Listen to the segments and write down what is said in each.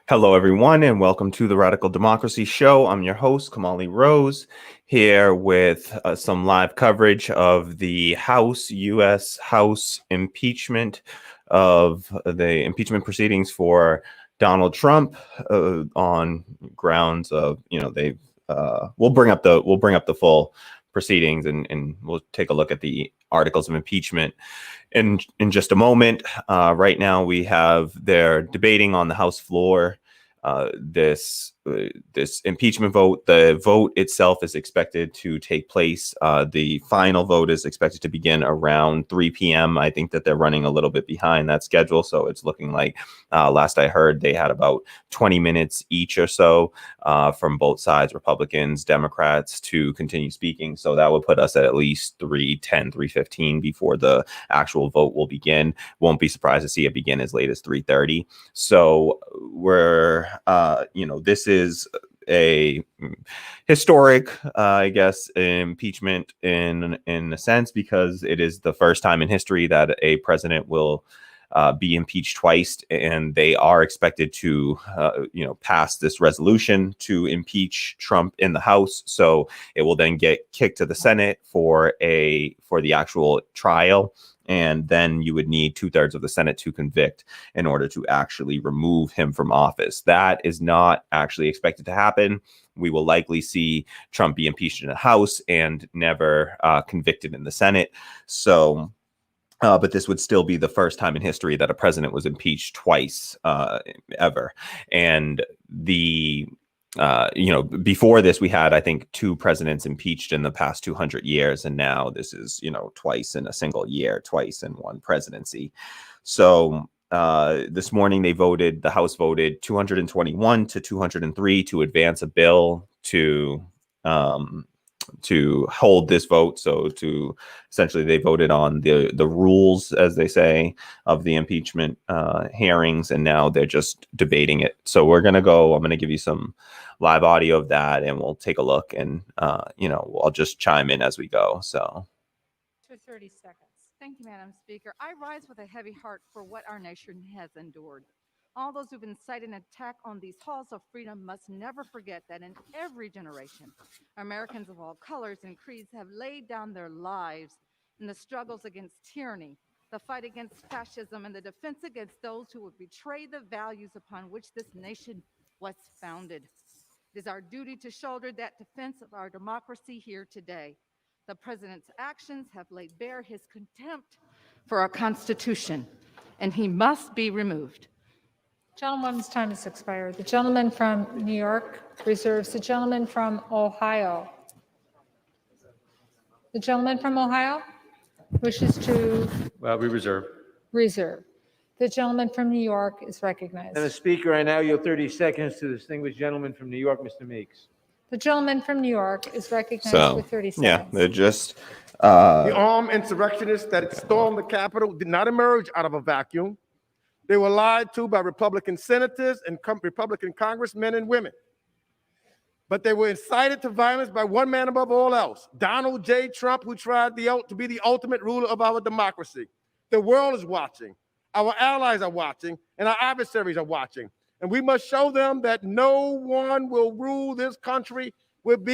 Hello, everyone, and welcome to the Radical Democracy Show. I'm your host, Kamali Rose, here with some live coverage of the U.S. House impeachment of the impeachment proceedings for Donald Trump on grounds of, they've we'll bring up the full proceedings and we'll take a look at the articles of impeachment in just a moment. Right now, they're debating on the House floor this impeachment vote. The vote itself is expected to take place. The final vote is expected to begin around 3 p.m. I think that they're running a little bit behind that schedule, so it's looking like last I heard they had about 20 minutes each or so from both sides, Republicans, Democrats, to continue speaking. So that would put us at least 3:10, 3:15 before the actual vote will begin. Won't be surprised to see it begin as late as 3:30. So this is a historic, I guess, impeachment in a sense, because it is the first time in history that a president will be impeached twice, and they are expected to, pass this resolution to impeach Trump in the House. So it will then get kicked to the Senate for the actual trial. And then you would need 2/3 of the Senate to convict in order to actually remove him from office. That is not actually expected to happen. We will likely see Trump be impeached in the House and never convicted in the Senate. So, but this would still be the first time in history that a president was impeached twice ever. And before this, we had, I think, 2 presidents impeached in the past 200 years. And now this is, twice in a single year, twice in one presidency. So this morning the House voted 221 to 203 to advance a bill to hold this vote. So essentially they voted on the rules, as they say, of the impeachment hearings, and now they're just debating it. So I'm going to give you some live audio of that, and we'll take a look, and I'll just chime in as we go. So to 30 seconds. Thank you, Madam Speaker. I rise with a heavy heart for what our nation has endured. All those who've incited an attack on these halls of freedom must never forget that in every generation, Americans of all colors and creeds have laid down their lives in the struggles against tyranny, the fight against fascism, and the defense against those who would betray the values upon which this nation was founded. It is our duty to shoulder that defense of our democracy here today. The president's actions have laid bare his contempt for our Constitution, and he must be removed. Gentleman's time has expired. The gentleman from New York reserves. The gentleman from Ohio. The gentleman from Ohio wishes to We reserve. reserve. The gentleman from New York is recognized. Madam Speaker, I now yield 30 seconds to the distinguished gentleman from New York, Mr. Meeks. The gentleman from New York is recognized with 30 seconds. yeah, they're just The armed insurrectionists that stormed the Capitol did not emerge out of a vacuum. They were lied to by Republican senators and Republican congressmen and women. But they were incited to violence by one man above all else, Donald J. Trump, who tried to be the ultimate ruler of our democracy. The world is watching. Our allies are watching, and our adversaries are watching. And we must show them that no one will rule this country and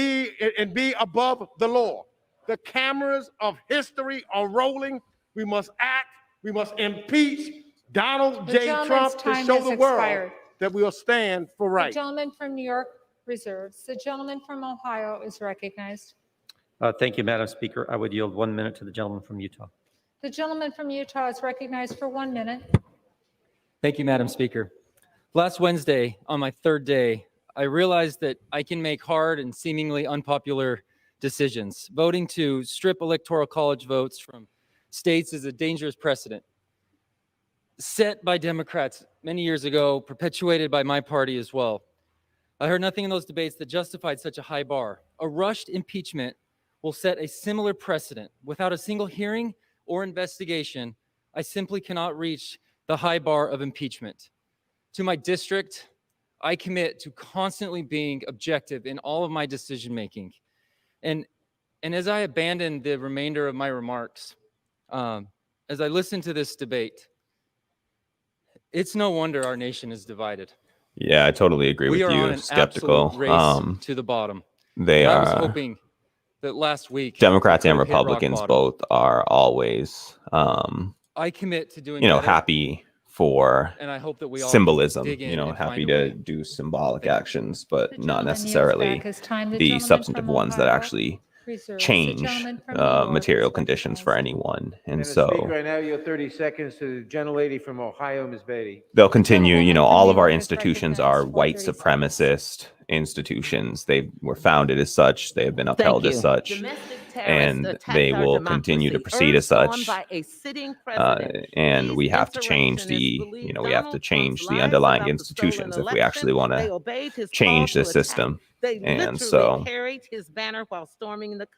be above the law. The cameras of history are rolling. We must act. We must impeach Donald J. Trump to show the world that we'll stand for right. The gentleman from New York reserves. The gentleman from Ohio is recognized. Thank you, Madam Speaker. I would yield 1 minute to the gentleman from Utah. The gentleman from Utah is recognized for 1 minute. Thank you, Madam Speaker. Last Wednesday, on my 3rd day, I realized that I can make hard and seemingly unpopular decisions. Voting to strip electoral college votes from states is a dangerous precedent set by Democrats many years ago, perpetuated by my party as well. I heard nothing in those debates that justified such a high bar. A rushed impeachment will set a similar precedent. Without a single hearing or investigation, I simply cannot reach the high bar of impeachment. To my district, I commit to constantly being objective in all of my decision-making. And as I abandon the remainder of my remarks, as I listen to this debate, it's no wonder our nation is divided. Yeah, I totally agree We with are on you. an Skeptical. absolute race to the bottom. They And I was are hoping that last week Democrats we and could hit rock Republicans bottom. both are always I commit to doing better, happy for and I hope that we all symbolism, dig in and happy find a way. to do symbolic Thank you. actions, but The not gentleman yields necessarily back his time. The the gentleman substantive from ones that Ohio actually reserves. The change gentleman from New York material is conditions for recognized. anyone. And Madam Speaker, so I now yield 30 seconds to the gentlelady from Ohio, Ms. Beatty. they'll continue, gentlewoman from all New of our York is institutions recognized are for white 30 seconds. supremacist institutions. They were founded as such. They have been Thank upheld as you. such. Domestic terrorists And attacked they our will continue to democracy, proceed as urged on such. by a sitting president. And These we have to change insurrectionists the, believed we have to Donald change Trump's the lies underlying about the stolen institutions if we election. actually want They to obeyed his change call the to attack. system. They And literally so carried his banner while storming the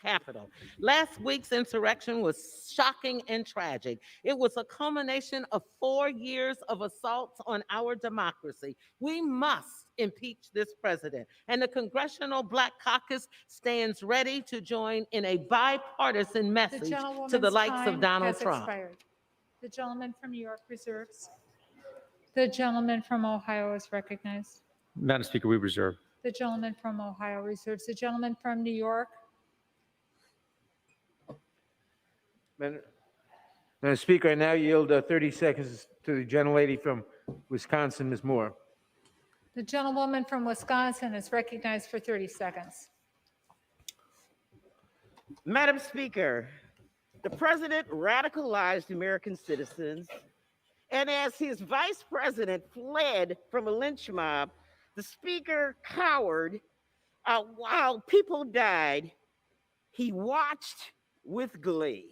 Capitol. Last week's insurrection was shocking and tragic. It was a culmination of 4 years of assaults on our democracy. We must impeach this president, and the Congressional Black Caucus stands ready to join in a bipartisan The message to the gentlewoman's likes time of Donald has Trump. expired. The gentleman from New York reserves. The gentleman from Ohio is recognized. Madam Speaker, we reserve. The gentleman from Ohio reserves. The gentleman from New York. Madam Speaker, I now yield 30 seconds to the gentlelady from Wisconsin, Ms. Moore. The gentlewoman from Wisconsin is recognized for 30 seconds. Madam Speaker, the president radicalized American citizens, and as his vice president fled from a lynch mob, the speaker cowered while people died. He watched with glee.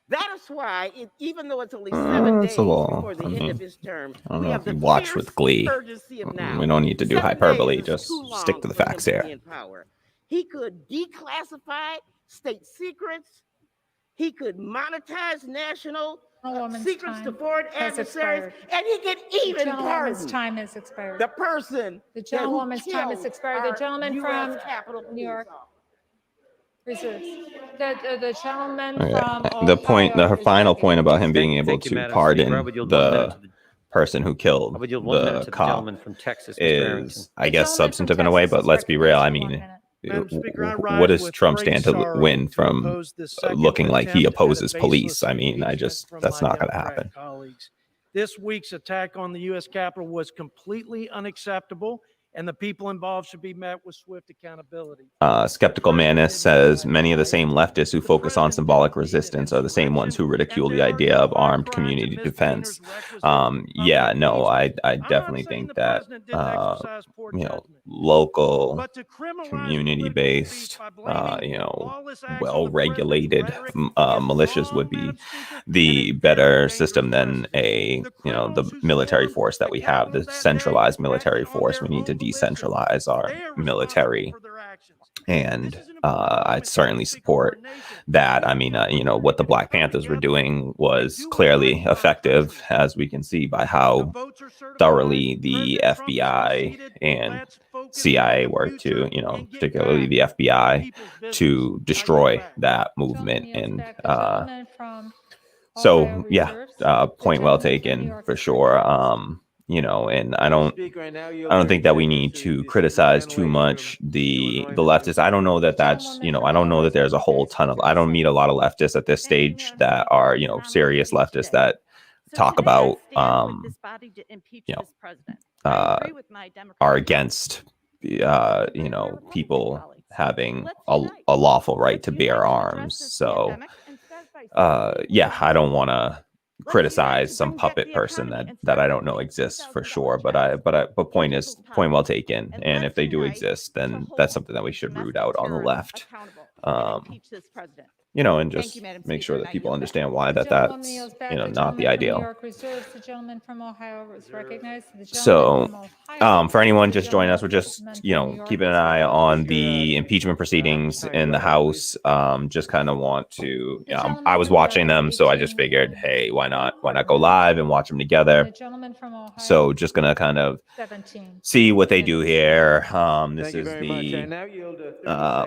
That is why, even though it's only 7 days it's a little, before the end of his term, I don't we know have if the you watch fierce with glee. urgency of now. We don't need to do 7 hyperbole. days is Just too stick long to the for him facts to here. be in power. He could declassify state secrets. He could monetize national secrets to foreign adversaries, and he could even The gentlewoman's pardon time has expired. the person The who gentlewoman's time has killed expired. The our gentleman US from Capitol New York Police officer. reserves. The gentleman Okay. from The point, Ohio her is final point about him recognized. being able Thank you, to Madam Speaker. I pardon would yield 1 minute the to the person who killed I would yield 1 minute the to the cop gentleman from Texas, Mr. Arrington. is, I The guess, gentleman from substantive in a way. Texas But is let's be real. I recognized for 1 mean, minute. Madam Speaker, I what rise does with Trump great stand to sorrow win to from oppose this second looking like he attempt at a opposes police? baseless I mean, impeachment from that's my not going to Democrat happen. colleagues. This week's attack on the U.S. Capitol was completely unacceptable, and the people involved should be met with swift accountability. Skeptical Manus says many of the same leftists who focus on symbolic resistance are the same ones who ridicule the idea of armed community defense. Yeah, no, I definitely think that local, community-based, well-regulated militias would be the better system than the military force that we have, the centralized military force. We need to decentralize our military, and I certainly support that. I mean, what the Black Panthers were doing was clearly effective, as we can see by how thoroughly the FBI and CIA worked to, particularly the FBI, to destroy that movement. And so, yeah, point well taken for sure. And I don't think that we need to criticize too much the leftists. I don't know that that's, I don't know that there's a whole ton of, I don't meet a lot of leftists at this stage that are, serious leftists that talk about, are against, people having a lawful right to bear arms. So, yeah, I don't want to criticize some puppet person that I don't know exists for sure, but point well taken. And if they do exist, then that's something that we should root out on the left. And just make sure that people understand why that's not the ideal. So, for anyone just joining us, we're just keeping an eye on the impeachment proceedings in the House. Just kind of want to, I was watching them, so I just figured, hey, why not go live and watch them together? So just gonna kind of see what they do here. This is the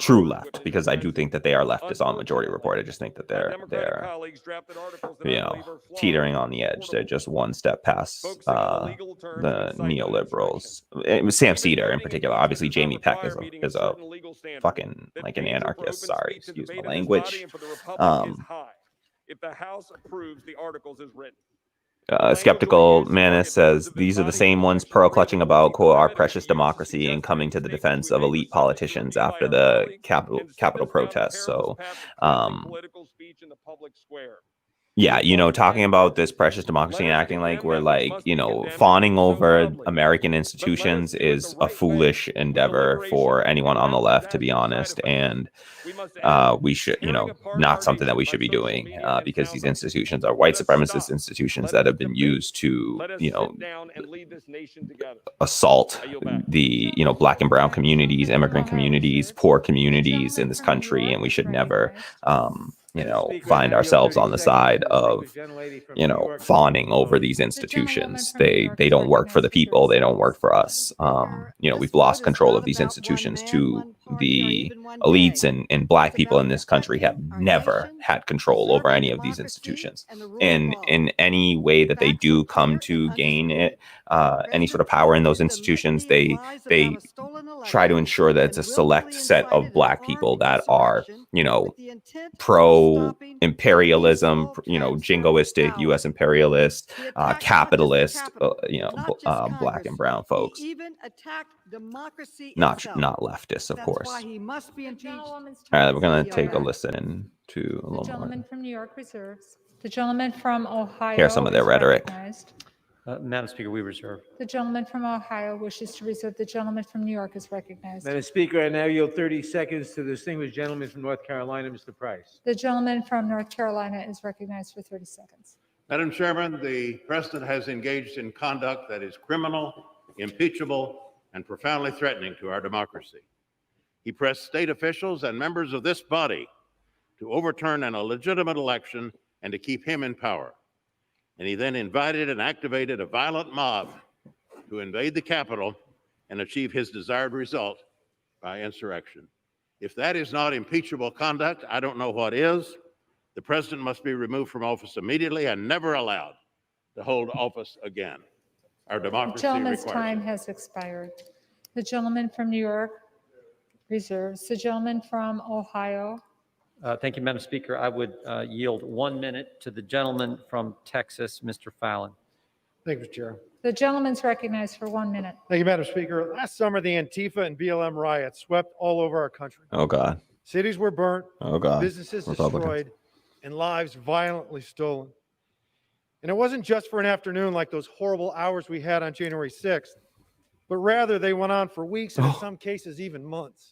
true left, because I do think that they are leftist on majority report. I just think that they're teetering on the edge. They're just one step past the neoliberals. It was Sam Cedar in particular. Obviously, Jamie Peck is a fucking like an anarchist. Sorry, excuse my language. If the House approves the articles as written. Skeptical Manus says these are the same ones pearl clutching about quote our precious democracy and coming to the defense of elite politicians after the Capitol protests. So, political speech in the public square. Yeah, talking about this precious democracy and acting like we're like, fawning over American institutions is a foolish endeavor for anyone on the left, to be honest. And we should, not something that we should be doing because these institutions are white supremacist institutions that have been used to, assault the, black and brown communities, immigrant communities, poor communities in this country. And we should never, find ourselves on the side of, fawning over these institutions. They don't work for the people. They don't work for us. We've lost control of these institutions to the elites, and black people in this country have never had control over any of these institutions. And in any way that they do come to gain it, any sort of power in those institutions, they try to ensure that it's a select set of black people that are, pro imperialism, jingoistic U.S. imperialist, capitalist, black and brown folks. Not leftist, of course. All right, we're gonna take a listen to a little more. The gentleman from New York reserves. The gentleman from Ohio. Hear some of their is rhetoric. recognized. Madam Speaker, we reserve. The gentleman from Ohio wishes to reserve. The gentleman from New York is recognized. Madam Speaker, I now yield 30 seconds to the distinguished gentleman from North Carolina, Mr. Price. The gentleman from North Carolina is recognized for 30 seconds. Madam Chairman, the President has engaged in conduct that is criminal, impeachable, and profoundly threatening to our democracy. He pressed state officials and members of this body to overturn an illegitimate election and to keep him in power. And he then invited and activated a violent mob to invade the Capitol and achieve his desired result by insurrection. If that is not impeachable conduct, I don't know what is. The President must be removed from office immediately and never allowed to hold office again. Our The democracy gentleman's requires time it. has expired. The gentleman from New York reserves. The gentleman from Ohio. Thank you, Madam Speaker. I would yield 1 minute to the gentleman from Texas, Mr. Fallon. Thank you, Mr. Chair. The gentleman's recognized for 1 minute. Thank you, Madam Speaker. Last summer, the Antifa and BLM riots swept all over our country. Oh God. Cities were burnt, Oh God. businesses Republicans. destroyed, and lives violently stolen. And it wasn't just for an afternoon like those horrible hours we had on January 6th, but rather they went on for weeks and in some cases even months.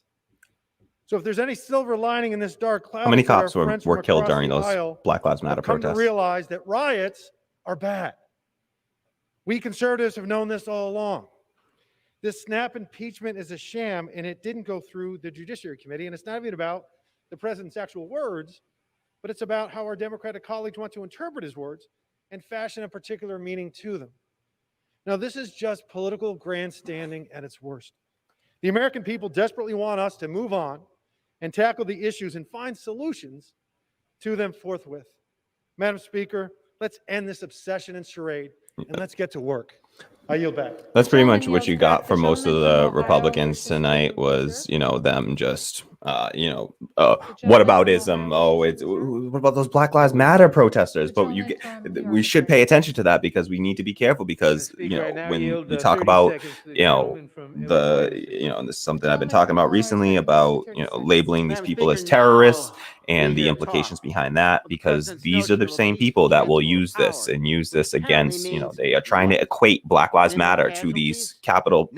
So if there's any silver lining in this dark cloud, How many it's that our cops friends were from killed across during the those aisle Black Lives Matter have come to protests? realize that riots are bad. We conservatives have known this all along. This snap impeachment is a sham, and it didn't go through the Judiciary Committee. And it's not even about the president's actual words, but it's about how our Democratic colleagues want to interpret his words and fashion a particular meaning to them. Now, this is just political grandstanding at its worst. The American people desperately want us to move on and tackle the issues and find solutions to them forthwith. Madam Speaker, let's end this obsession and charade, and let's get to work. I yield back. That's pretty much what you got from most of the Republicans tonight was, them just, what about ism? Oh, it's what about those Black Lives Matter protesters? But we should pay attention to that because we need to be careful because, when you talk about, this is something I've been talking about recently about, labeling these people as terrorists and the implications behind that, because these are the same people that will use this against, they are trying to equate Black Lives Matter to these U.S. Capitol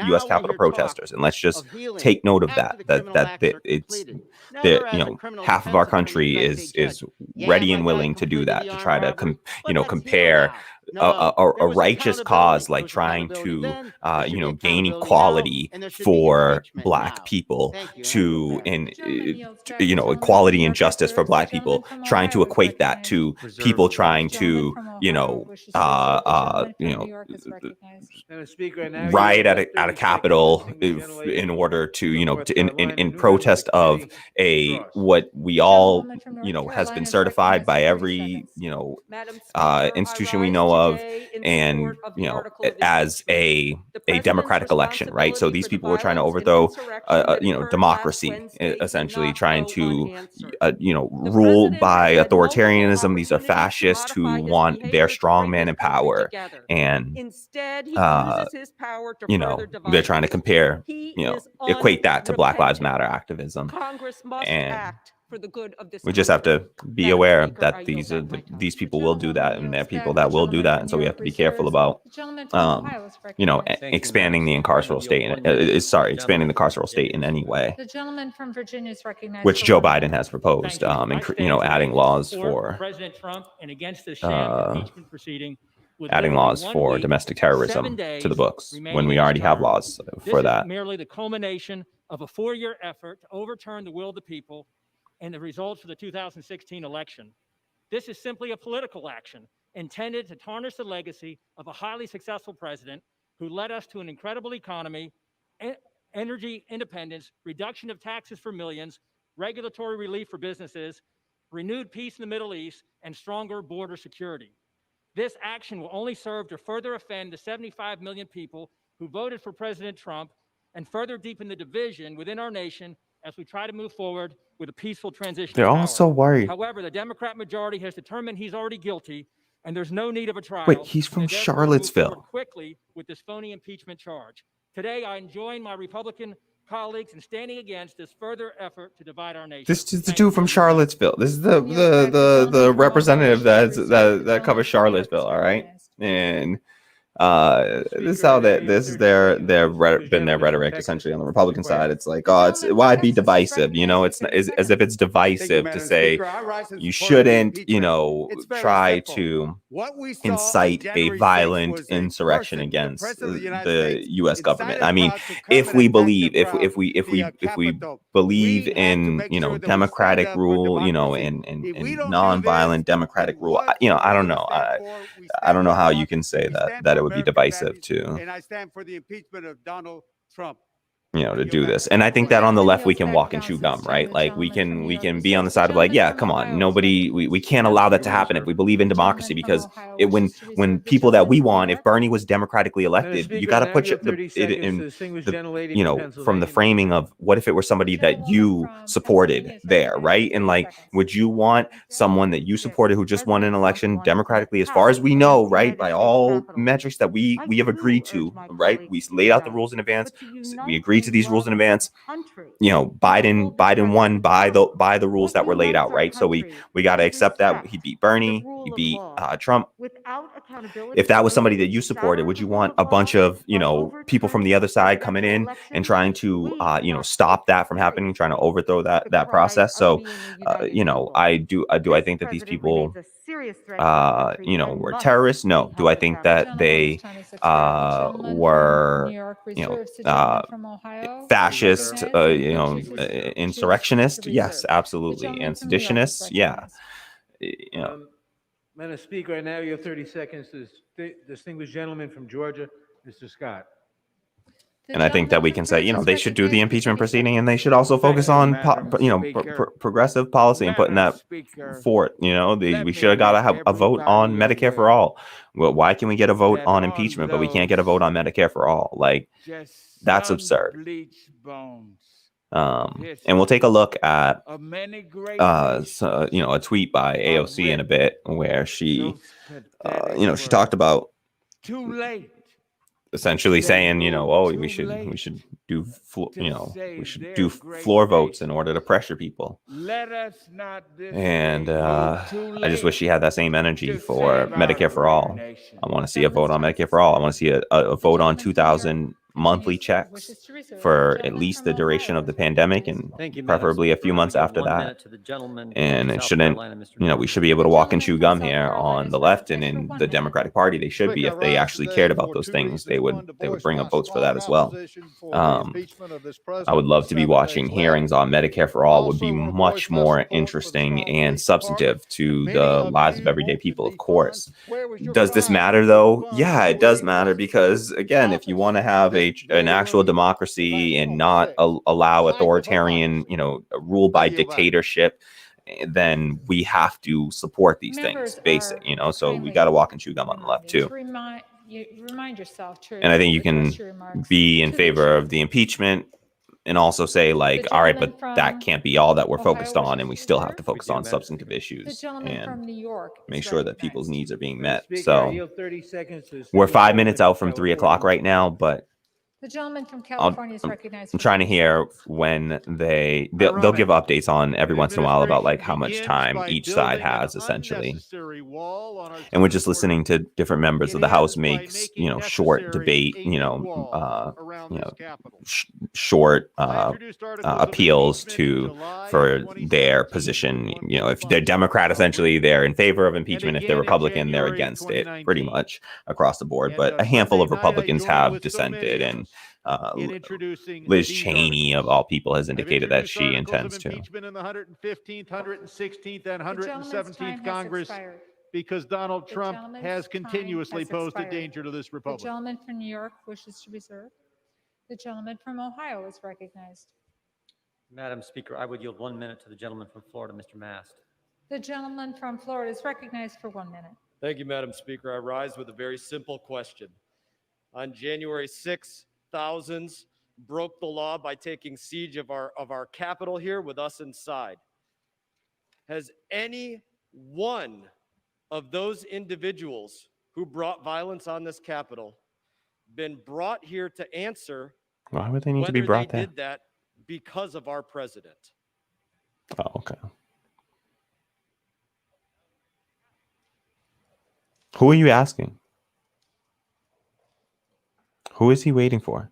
protesters. And let's just take note of that it's half of our country is ready and willing to do that, to try to compare a righteous cause like trying to gain equality for Black people to equality and justice for Black people, trying to equate that to people trying to riot at a Capitol in order to in protest of what we all has been certified by every institution we know of, and as a democratic election, right? So these people were trying to overthrow democracy, essentially trying to rule by authoritarianism. These are fascists who want their strong man in power, and they're trying to compare equate that to Black Lives Matter activism. Congress must And act. for the good of this We just have country. to be Madam aware Speaker, I that yield these are back my time. these people will do Gentleman that, from and New there are York people back. that will do Gentleman that, from and New so we York have to be careful reserves. about The gentleman from Ohio is recognized. expanding the incarceral state expanding the carceral state in any way, The gentleman from Virginia is recognized. which for Joe 1 Biden minute. has proposed, adding laws for President Trump and against the sham impeachment proceeding with adding literally laws 1 for week, domestic 7 terrorism to the days books remaining when we in his already have term. laws This for is that. merely the culmination of a 4-year effort to overturn the will of the people and the results of the 2016 election. This is simply a political action intended to tarnish the legacy of a highly successful president who led us to an incredible economy, energy independence, reduction of taxes for millions, regulatory relief for businesses, renewed peace in the Middle East, and stronger border security. This action will only serve to further offend the 75 million people who voted for President Trump and further deepen the division within our nation as we try to move forward with a peaceful transition They're of all power. so worried. However, the Democrat majority has determined he's already guilty, and there's no need of a trial. Wait, he's from and therefore to move Charlottesville. forward quickly with this phony impeachment charge. Today, I join my Republican colleagues in standing against this further effort to divide our nation. This is the Thank you dude for from your time. Charlottesville. This is the representative that covers Charlottesville. All right, and this is how this is their been their rhetoric essentially on the Republican side. It's like, oh, it's why be divisive? You know, it's as if it's divisive to say you shouldn't, try to incite a violent insurrection against the U.S. government. I mean, if we believe in democratic rule, and nonviolent democratic rule, I don't know. I don't know how you can say that it would be divisive to And I stand for the impeachment of Donald Trump. to do this. And I think that on the left we can walk and chew gum, right? Like we can be on the side of like, yeah, come on, nobody, we can't allow that to happen if we believe in democracy, because when people that we want, if Bernie was democratically elected, you got to put it in from the framing of what if it were somebody that you supported there, right? And like, would you want someone that you supported who just won an election democratically, as far as we know, right, by all metrics that we have agreed to, right? We laid out the rules in advance, we agreed to these rules in advance. Biden won by the rules that were laid out, right? So we got to accept that he beat Bernie, he beat Trump. If that was somebody that you supported, would you want a bunch of people from the other side coming in and trying to stop that from happening, trying to overthrow that process? So I think that these people were terrorists? No. Do I think that they were fascist, insurrectionist? Yes, absolutely. And seditionists? Yeah. Madam Speaker, I now yield 30 seconds to the distinguished gentleman from Georgia, Mr. Scott. And I think that we can say, they should do the impeachment proceeding, and they should also focus on, progressive policy and putting that forth. We should have got to have a vote on Medicare for all. Well, why can we get a vote on impeachment, but we can't get a vote on Medicare for all? Like, that's absurd. And we'll take a look at, a tweet by AOC in a bit where she talked about essentially saying, we should do floor votes in order to pressure people. And I just wish she had that same energy for Medicare for all. I want to see a vote on Medicare for all. I want to see a vote on 2,000 monthly checks for at least the duration of the pandemic, and preferably a few months after that. And it shouldn't, we should be able to walk and chew gum here on the left and in the Democratic Party. They should be, if they actually cared about those things, they would bring up votes for that as well. I would love to be watching hearings on Medicare for all. Would be much more interesting and substantive to the lives of everyday people, of course. Does this matter though? Yeah, it does matter, because again, if you want to have an actual democracy and not allow authoritarian, rule by dictatorship, then we have to support these things, basic, so we got to walk and chew gum on the left too. Remind yourself to. And I think you can be in favor of the impeachment and also say like, all right, but that can't be all that we're focused on, and we still have to focus on substantive issues and make sure that people's needs are being met. So we're 5 minutes out from 3 o'clock right now, but The gentleman from I'll- California is recognized. I'm for trying to 30 hear seconds. when they'll give updates on every once in a while about like how much time each side has essentially. And we're just listening to different members of the House makes, short debate, short appeals for their position. If they're Democrat, essentially they're in favor of impeachment. If they're Republican, they're against it, pretty much across the board. But a handful of Republicans have dissented, and Liz Cheney, of all people, has indicated that she intends to. Impeachment in the 115th, 116th, and The gentleman's time 117th has Congress expired. because Donald The Trump gentleman's has time continuously has posed a expired. danger to this The republic. gentleman from New York wishes to reserve. The gentleman from Ohio is recognized. Madam Speaker, I would yield 1 minute to the gentleman from Florida, Mr. Mast. The gentleman from Florida is recognized for 1 minute. Thank you, Madam Speaker. I rise with a very simple question. On January 6th, thousands broke the law by taking siege of our Capitol here with us inside. Has any one of those individuals who brought violence on this Capitol been brought here to answer Why would they need to be whether brought they there? did that because of our president? Oh, okay. Who are you asking? Who is he waiting for?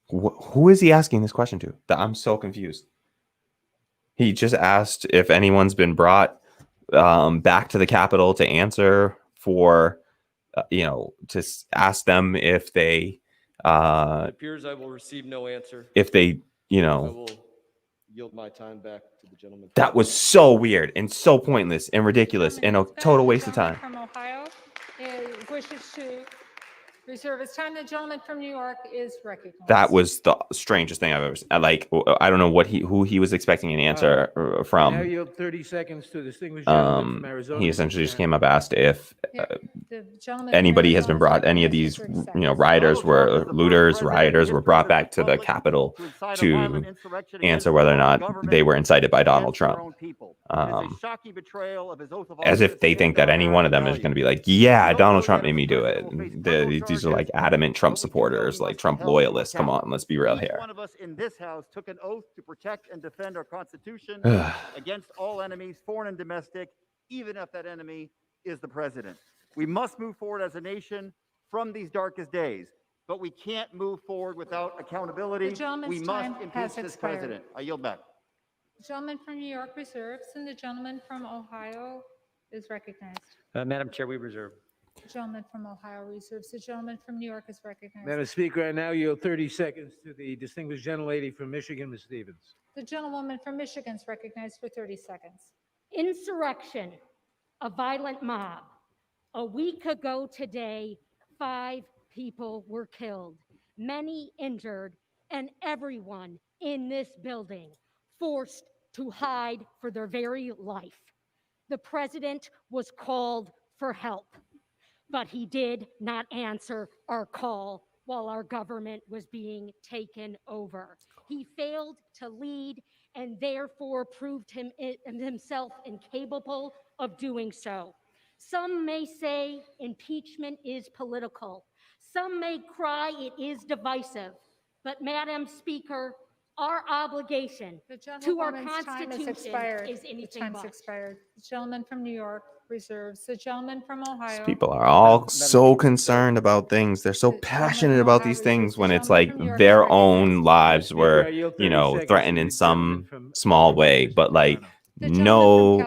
Who is he asking this question to? I'm so confused. He just asked if anyone's been brought back to the Capitol to answer for, to ask them if they, It appears I will receive no answer. if they, I will yield my time back to the gentleman. that was so weird and so pointless and ridiculous and a total waste of The time. gentleman from Ohio wishes to reserve his time. The gentleman from New York is recognized. That was the strangest thing I've ever seen. Like, I don't know who he was expecting an answer Now from. yield 30 seconds to the distinguished gentleman from Arizona. He essentially just came up, asked if The gentleman from anybody has been Arizona is brought, any of recognized these, for 30 seconds. rioters were looters, rioters were brought back to the Capitol to answer whether or not they were incited by Donald Trump. As if they think that any one of them is going to be like, yeah, Donald Trump made me do it. These are like adamant Trump supporters, like Trump loyalists. Come on, let's be real Each here. one of us in this House took an oath to protect and defend our Constitution against all enemies, foreign and domestic, even if that enemy is the president. We must move forward as a nation from these darkest days, but we can't move forward without accountability. The gentleman's We time must has impeach this expired. president. I yield back. The gentleman from New York reserves, and the gentleman from Ohio is recognized. Madam Chair, we reserve. The gentleman from Ohio reserves. The gentleman from New York is recognized. Madam Speaker, I now yield 30 seconds to the distinguished gentlelady from Michigan, Ms. Stevens. The gentlewoman from Michigan is recognized for 30 seconds. Insurrection, a violent mob. A week ago today, 5 people were killed, many injured, and everyone in this building forced to hide for their very life. The president was called for help, but he did not answer our call while our government was being taken over. He failed to lead and therefore proved himself incapable of doing so. Some may say impeachment is political. Some may cry it is divisive. But Madam Speaker, our obligation to our gentlewoman's time has Constitution expired. is The anything time's but. expired. The gentleman from New York reserves. The gentleman from Ohio. People are all so concerned about things. They're so passionate about these things when it's like their own lives were, threatened in some small way. But like, no,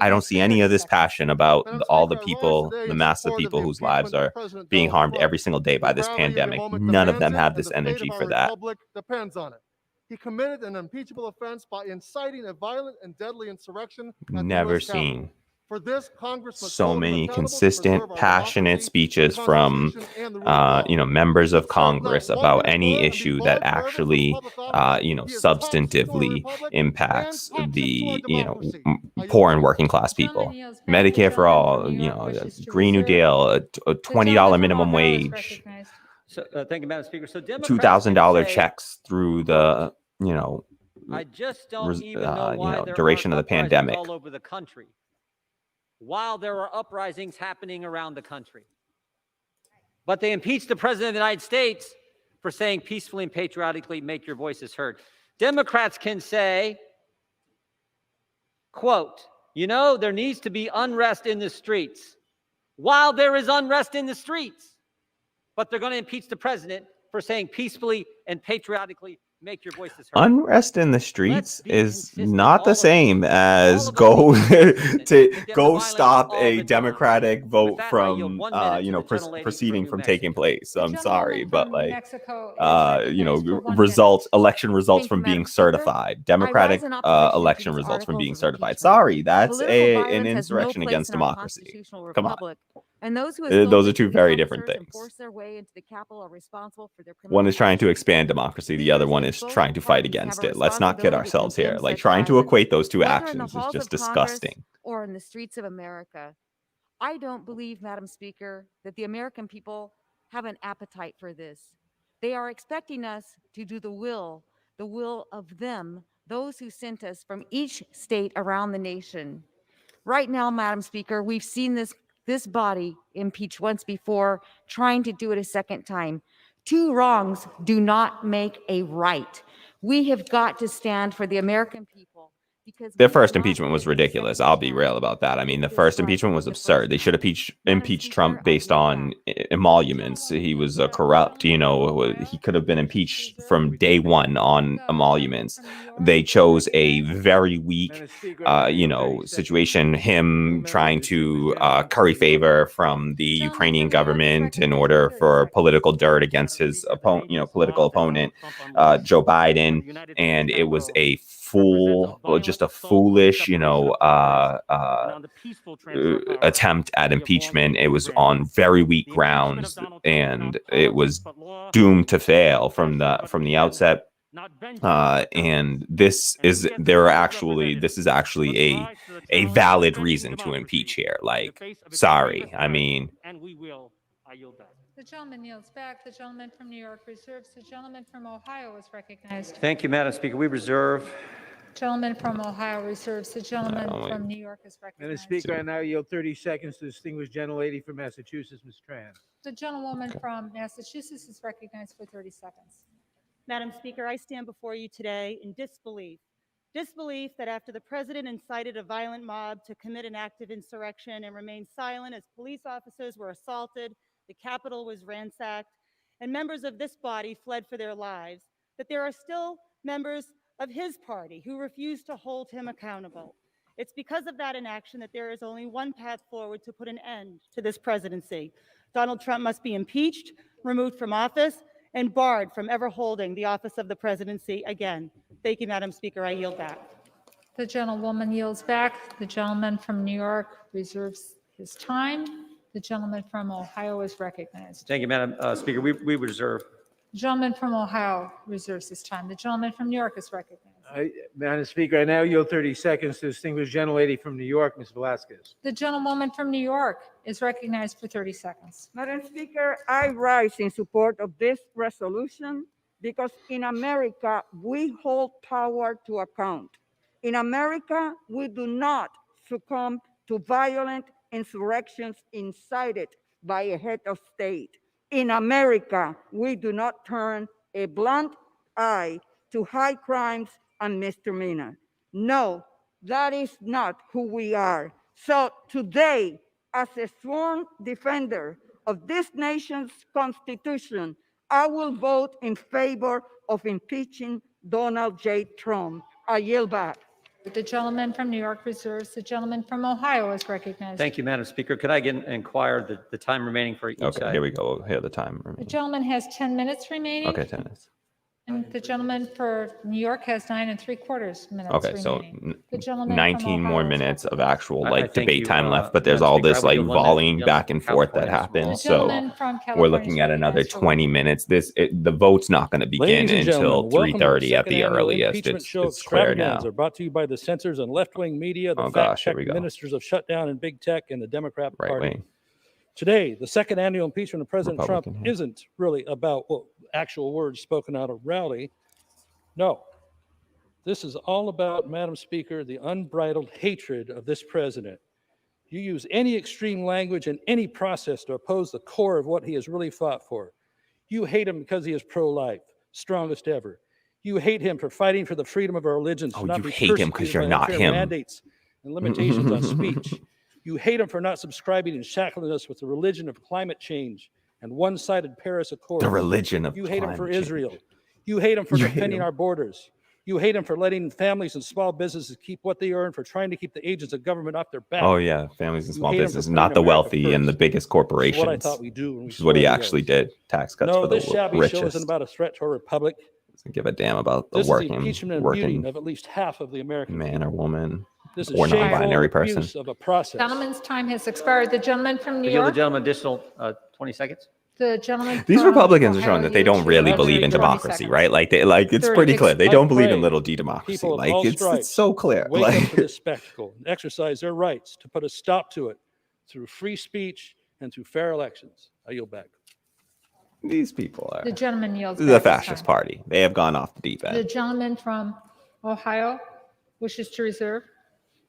I don't see any of this passion about all the people, the mass of people whose lives are being harmed every single day by this pandemic. None of them have this energy for that. Republic depends on it. He committed an impeachable offense by inciting a violent and deadly insurrection. at the Never US Capitol. seen For this, Congress must so hold him many accountable to consistent, preserve our passionate democracy, speeches the from, Constitution, and the rule of law. members of Congress about any issue that actually, substantively impacts the, poor and working class people. Medicare for all, Green New Deal, a $20 minimum wage, So, thank you, Madam Speaker. So Democrats $2,000 can say, checks through the, I just don't even know why there duration aren't of the uprisings pandemic. all over the country. while there are uprisings happening around the country. But they impeached the President of the United States for saying peacefully and patriotically, make your voices heard. Democrats can say, quote, you know, there needs to be unrest in the streets while there is unrest in the streets. But they're going to impeach the president for saying peacefully and patriotically, make your voices heard. Unrest in the streets is not the same as go go stop a Democratic vote from proceeding from taking place. I'm sorry, but like Mexico is election results from being certified, Democratic election results from being certified. Sorry, that's an insurrection against democracy. Come on. And those who Those are two very different things. force their way into the Capitol are responsible for their One is trying to expand democracy. The other one is trying to fight against it. Let's not kid ourselves here. Like trying to equate those two actions is just disgusting. Or in the streets of America. I don't believe, Madam Speaker, that the American people have an appetite for this. They are expecting us to do the will of them, those who sent us from each state around the nation. Right now, Madam Speaker, we've seen this body impeach once before, trying to do it a second time. Two wrongs do not make a right. We have got to stand for the American people. Their first impeachment was ridiculous. I'll be real about that. I mean, the first impeachment was absurd. They should have impeached Trump based on emoluments. He was corrupt. He could have been impeached from day one on emoluments. They chose a very weak, situation. Him trying to curry favor from the Ukrainian government in order for political dirt against his political opponent, Joe Biden, and it was a foolish, attempt at impeachment. It was on very weak grounds, and it was doomed to fail from the outset. And this is actually a valid reason to impeach here. Like, sorry, I mean. The gentleman yields back. The gentleman from New York reserves. The gentleman from Ohio is recognized. Thank you, Madam Speaker. We reserve. Gentleman from Ohio reserves. The gentleman from New York is recognized. Madam Speaker, I now yield 30 seconds to the distinguished gentlelady from Massachusetts, Ms. Tran. The gentlewoman from Massachusetts is recognized for 30 seconds. Madam Speaker, I stand before you today in disbelief. Disbelief that after the president incited a violent mob to commit an act of insurrection and remained silent as police officers were assaulted, the Capitol was ransacked, and members of this body fled for their lives, that there are still members of his party who refuse to hold him accountable. It's because of that inaction that there is only one path forward to put an end to this presidency. Donald Trump must be impeached, removed from office, and barred from ever holding the office of the presidency again. Thank you, Madam Speaker. I yield back. The gentlewoman yields back. The gentleman from New York reserves his time. The gentleman from Ohio is recognized. Thank you, Madam Speaker. We reserve. The gentleman from Ohio reserves his time. The gentleman from New York is recognized. Madam Speaker, I now yield 30 seconds to the distinguished gentlelady from New York, Ms. Velasquez. The gentlewoman from New York is recognized for 30 seconds. Madam Speaker, I rise in support of this resolution because in America, we hold power to account. In America, we do not succumb to violent insurrections incited by a head of state. In America, we do not turn a blunt eye to high crimes and misdemeanors. No, that is not who we are. So today, as a sworn defender of this nation's Constitution, I will vote in favor of impeaching Donald J. Trump. I yield back. The gentleman from New York reserves. The gentleman from Ohio is recognized. Thank you, Madam Speaker. Could I again inquire the time remaining for each side? Okay, here we go. Here, the time The remaining. gentleman has 10 minutes remaining. Okay, 10 minutes. And the gentleman for New York has 9 3/4 minutes Okay, so remaining. The gentleman from 19 more Ohio is minutes of actual I like thank debate you, time left, but there's Madam all Speaker. this I would like do 1 minute volleying just back and forth that California's happens. The So gentleman from we're California looking is at another recognized for 20 minutes. The vote's not going to begin Ladies and until gentlemen, welcome to the 3:30 at second the annual earliest. impeachment show It's clear now. extravaganza brought to you by the censors and left-wing media, the Oh gosh, here fact-check we go. ministers of shutdown and big tech, and the Democrat Right Party. wing. Today, the second annual impeachment of President Republican Trump here. isn't really about actual words spoken out of rally. No. This is all about, Madam Speaker, the unbridled hatred of this president. You use any extreme language and any process to oppose the core of what he has really fought for. You hate him because he is pro-life, strongest ever. You hate him for fighting for the freedom of our religions, Oh, to not you be hate him 'cause persecuted you're by not unfair him. mandates and limitations on speech. You hate him for not subscribing and shackling us with the religion of climate change and one-sided Paris Accords. The religion of You hate him for climate change. Israel. You hate him for You hate defending him. our borders. You hate him for letting families and small businesses keep what they earn, for trying to keep the agents of government off their back. Oh yeah, families and You small hate him for business, putting not the America wealthy and the first. biggest This is what I corporations. thought we'd do when we Which is what he swear the actually oath. did. Tax cuts No, for the this shabby show isn't richest. about a threat to our republic. Doesn't give a damn about the This is the working impeachment and muting of at least half of the American man people. or woman This is or shameful non-binary person. abuse of a process. Gentleman's time has expired. The gentleman from New I yield the York. gentleman additional 20 seconds. The gentleman These from Republicans are Ohio showing that they yields don't you really another believe in 20 democracy, seconds. right? Like it's 30 pretty clear. They I don't believe in pray little that d the democracy. people of Like all it's stripes so clear. wake up Like to this spectacle and exercise their rights to put a stop to it through free speech and through fair elections. I yield back. these people are The gentleman yields the back his fascist time. party. They have gone off the deep The end. gentleman from Ohio wishes to reserve.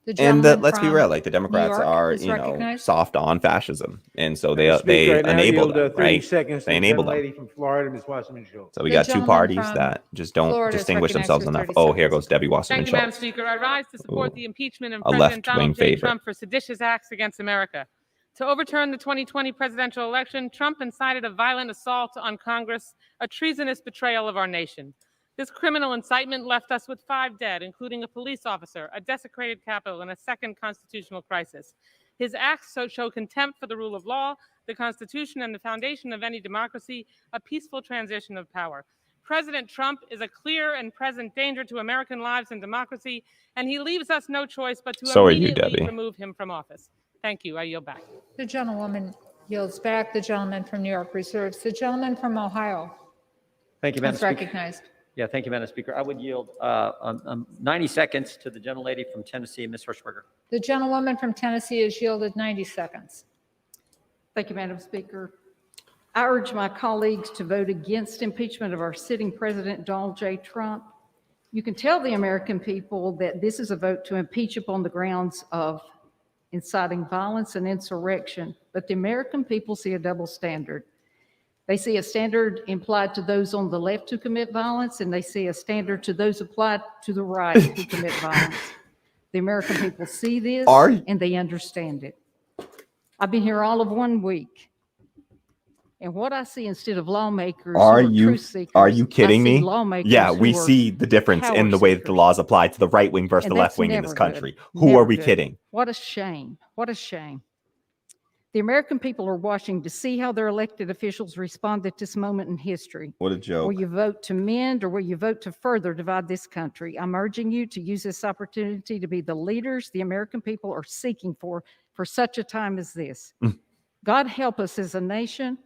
The And gentleman let's be from real, like the New Democrats York are, is you know, recognized. soft on fascism, and so Madam they Speaker, I now enable yield, them, 30 right? seconds to They the enable them. gentlelady from Florida, Ms. Wasserman Schultz. So we The got two gentleman parties from that just don't Florida is distinguish recognized themselves for enough. 30 Oh, here seconds. goes Debbie Wasserman Thank you, Madam Schultz. Speaker. I rise to support Ooh, the impeachment of a President left-wing Donald J. favorite. Trump for seditious acts against America. To overturn the 2020 presidential election, Trump incited a violent assault on Congress, a treasonous betrayal of our nation. This criminal incitement left us with 5 dead, including a police officer, a desecrated Capitol, and a second constitutional crisis. His acts show contempt for the rule of law, the Constitution, and the foundation of any democracy, a peaceful transition of power. President Trump is a clear and present danger to American lives and democracy, and he leaves us no choice but to So are you, immediately Debbie. remove him from office. Thank you. I yield back. The gentlewoman yields back. The gentleman from New York reserves. The gentleman from Ohio Thank you, Madam is Speaker. recognized. Yeah, thank you, Madam Speaker. I would yield 90 seconds to the gentlelady from Tennessee, Ms. Hirschberger. The gentlewoman from Tennessee is yielded 90 seconds. Thank you, Madam Speaker. I urge my colleagues to vote against impeachment of our sitting president, Donald J. Trump. You can tell the American people that this is a vote to impeach upon the grounds of inciting violence and insurrection, but the American people see a double standard. They see a standard implied to those on the left who commit violence, and they see a standard to those applied to the right who commit violence. The American people see this and they understand it. I've been here all of 1 week. And what I see instead of lawmakers Are who you truth seekers, are you kidding I see me? lawmakers Yeah, who we are see the difference in power the way that the seekers. laws apply to the right wing versus And the left that's wing in never this good. country. Who Never are we good. kidding? What a shame. What a shame. The American people are watching to see how their elected officials respond at this moment in history. What a joke. Will you vote to mend or will you vote to further divide this country? I'm urging you to use this opportunity to be the leaders the American people are seeking for such a time as this. God help us as a nation,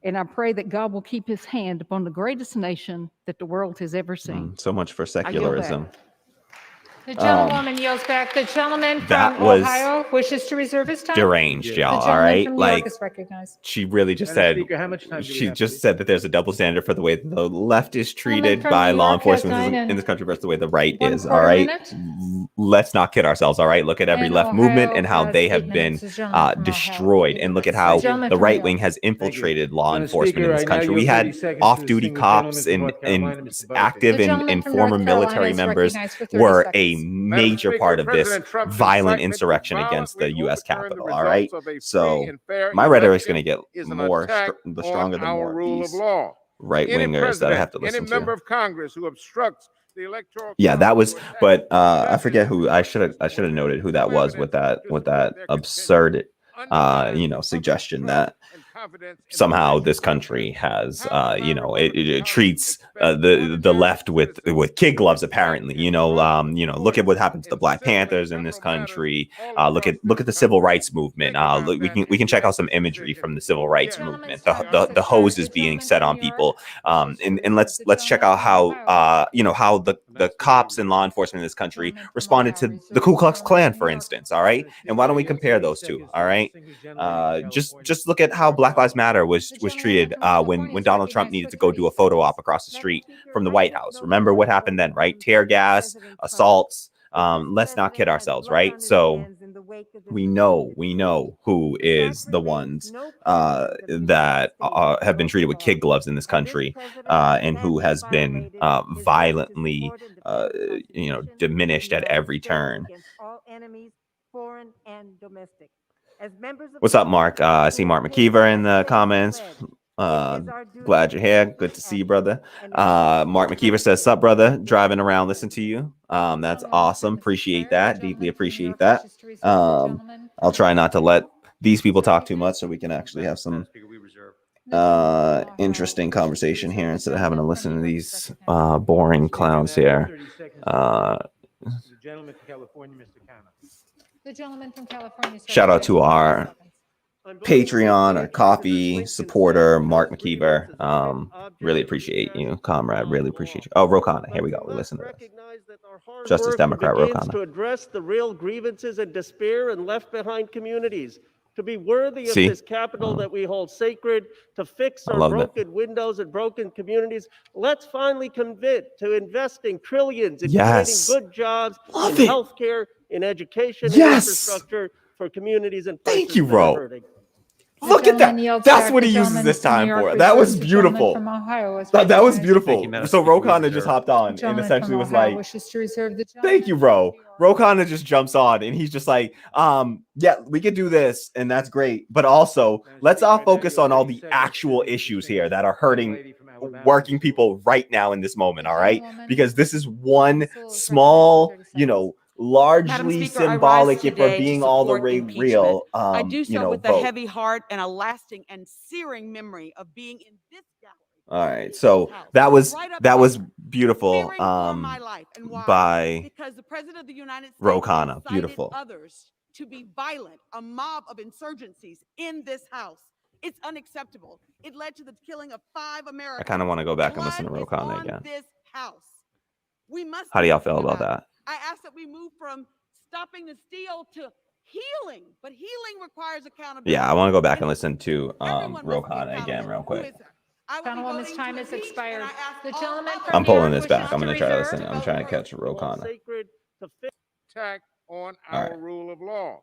and I pray that God will keep his hand upon the greatest nation that the world has ever seen. So much for I yield back. secularism. The gentlewoman yields back. The gentleman that from was Ohio wishes to reserve his time. deranged, The y'all. All gentleman right, from New York like is recognized. she really just Madam said. Speaker, how much time do we She have, just please? said that there's a double standard for the way the left is treated from by New law York has enforcement 9 in this country versus the way the right and is. 1/4 All right, minute. let's not kid ourselves. All right, look at every And left movement Ohio and how has they 8 have been minutes. The gentleman from Ohio. destroyed, and look at how The gentleman the from right New wing York. has infiltrated law Madam enforcement in Speaker, this I now country. We yield 30 had seconds to the off-duty distinguished cops gentleman from and North Carolina, Mr. Buttigieg. active The and gentleman from former North Carolina military is members recognized for 30 were seconds. a major Speaker, part of this President Trump's violent incitement to insurrection violence against the will U.S. overturn the Capitol. All right, results of a free so and fair my rhetoric's election going to get is an more attack the on stronger the our more rule of these law. right Any wingers that I have to president, any listen member to. of Congress who obstructs the electoral Yeah, that college was, to attack but I judges forget and who I should have noted who that was with that absurd suggestion that somehow this country has it treats the left with kid gloves apparently. Look at what happened to the Black Panthers in this country. Look at the civil rights movement. We can check out some imagery from the civil rights movement. The hose is being set on people. And let's check out how how the cops and law enforcement in this country responded to the Ku Klux Klan, for instance. All right, and why don't we compare those two? All right, just look at how Black Lives Matter was treated when Donald Trump needed to go do a photo op across the street from the White House. Remember what happened then, right? Tear gas, assaults. let's not kid ourselves, right? So we know who is the ones that have been treated with kid gloves in this country, and who has been violently, diminished at every turn. What's up, Mark? I see Mark McKeever in the comments. Glad you're here. Good to see you, brother. Mark McKeever says, "Sup, brother? Driving around, listen to you. That's awesome. Appreciate that. Deeply appreciate that. I'll try not to let these people talk too much so we can actually have some interesting conversation here instead of having to listen to these boring clowns here." The gentleman from California, Mr. Khanna. The gentleman from California. Shout out to our Patreon or coffee supporter, Mark McKeever. Really appreciate you, comrade. Really appreciate you. Oh, Rokana. Here we go. We listen to this. Justice Democrat Rokana. To address the real grievances and despair in left behind communities, to be worthy of See? this capital that we hold sacred, to fix I our love it. broken windows and broken communities. Let's finally commit to investing trillions in Yes. creating good jobs Love in it. healthcare, in education, and Yes. infrastructure for communities and places Thank you, that are Ro. hurting. Look at that. That's what he uses this time for. That was beautiful. That was beautiful. So Rokana just hopped on and essentially was like, "Thank you, bro." Rokana just jumps on and he's just like, "Yeah, we could do this, and that's great. But also, let's all focus on all the actual issues here that are hurting working people right now in this moment. All right, because this is one small, largely Speaker, I rise symbolic, if we're today to being all the support way impeachment. real, I do so with a vote. heavy heart and a lasting and searing memory of being in this gallery. All right, so that was beautiful by Because the president of the United States Rokana. incited Beautiful. others to be violent, a mob of insurgencies in this house. It's unacceptable. It led to the killing of 5 Americans. I kind of want to go back and listen to Rokana on again. this house. We must How do do y'all feel something about that? I ask that we move from stopping the steal to healing, but healing requires accountability. Yeah, I want to go back and listen to Rokana again real quick. Gentlewoman's time has expired. The gentleman from I'm New pulling York this back. wishes I'm going to try to listen. reserve- I'm trying to catch Rokana. Attack on All our right. rule of law.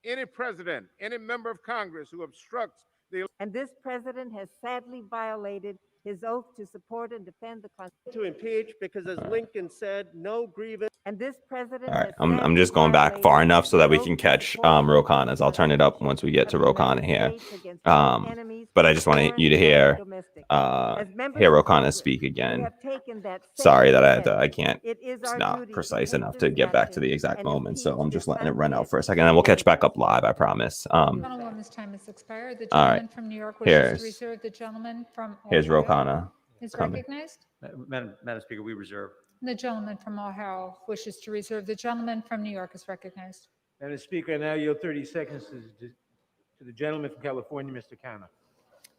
Any president, any member of Congress who obstructs the And this president has sadly violated his oath to support and defend the Constitution. To impeach because, as Lincoln said, no grievance. And this president All right, has I'm sadly just going back far violated enough so that we his can oath to catch support and defend Rokana's. I'll turn it up once we get to of the Rokana United here. States against all enemies, But I just want foreign you to and hear domestic. hear Rokana speak again. Sorry that I can't. It's not precise enough to get back to the exact moment, so I'm just letting it run out for a second, and we'll catch back up live. I promise. Gentlewoman's time has expired. The All gentleman right. from New York wishes Here's to reserve. The gentleman from here's Ohio Rokana is coming. recognized. Madam Speaker, we reserve. The gentleman from Ohio wishes to reserve. The gentleman from New York is recognized. Madam Speaker, I now yield 30 seconds to the gentleman from California, Mr. Khanna.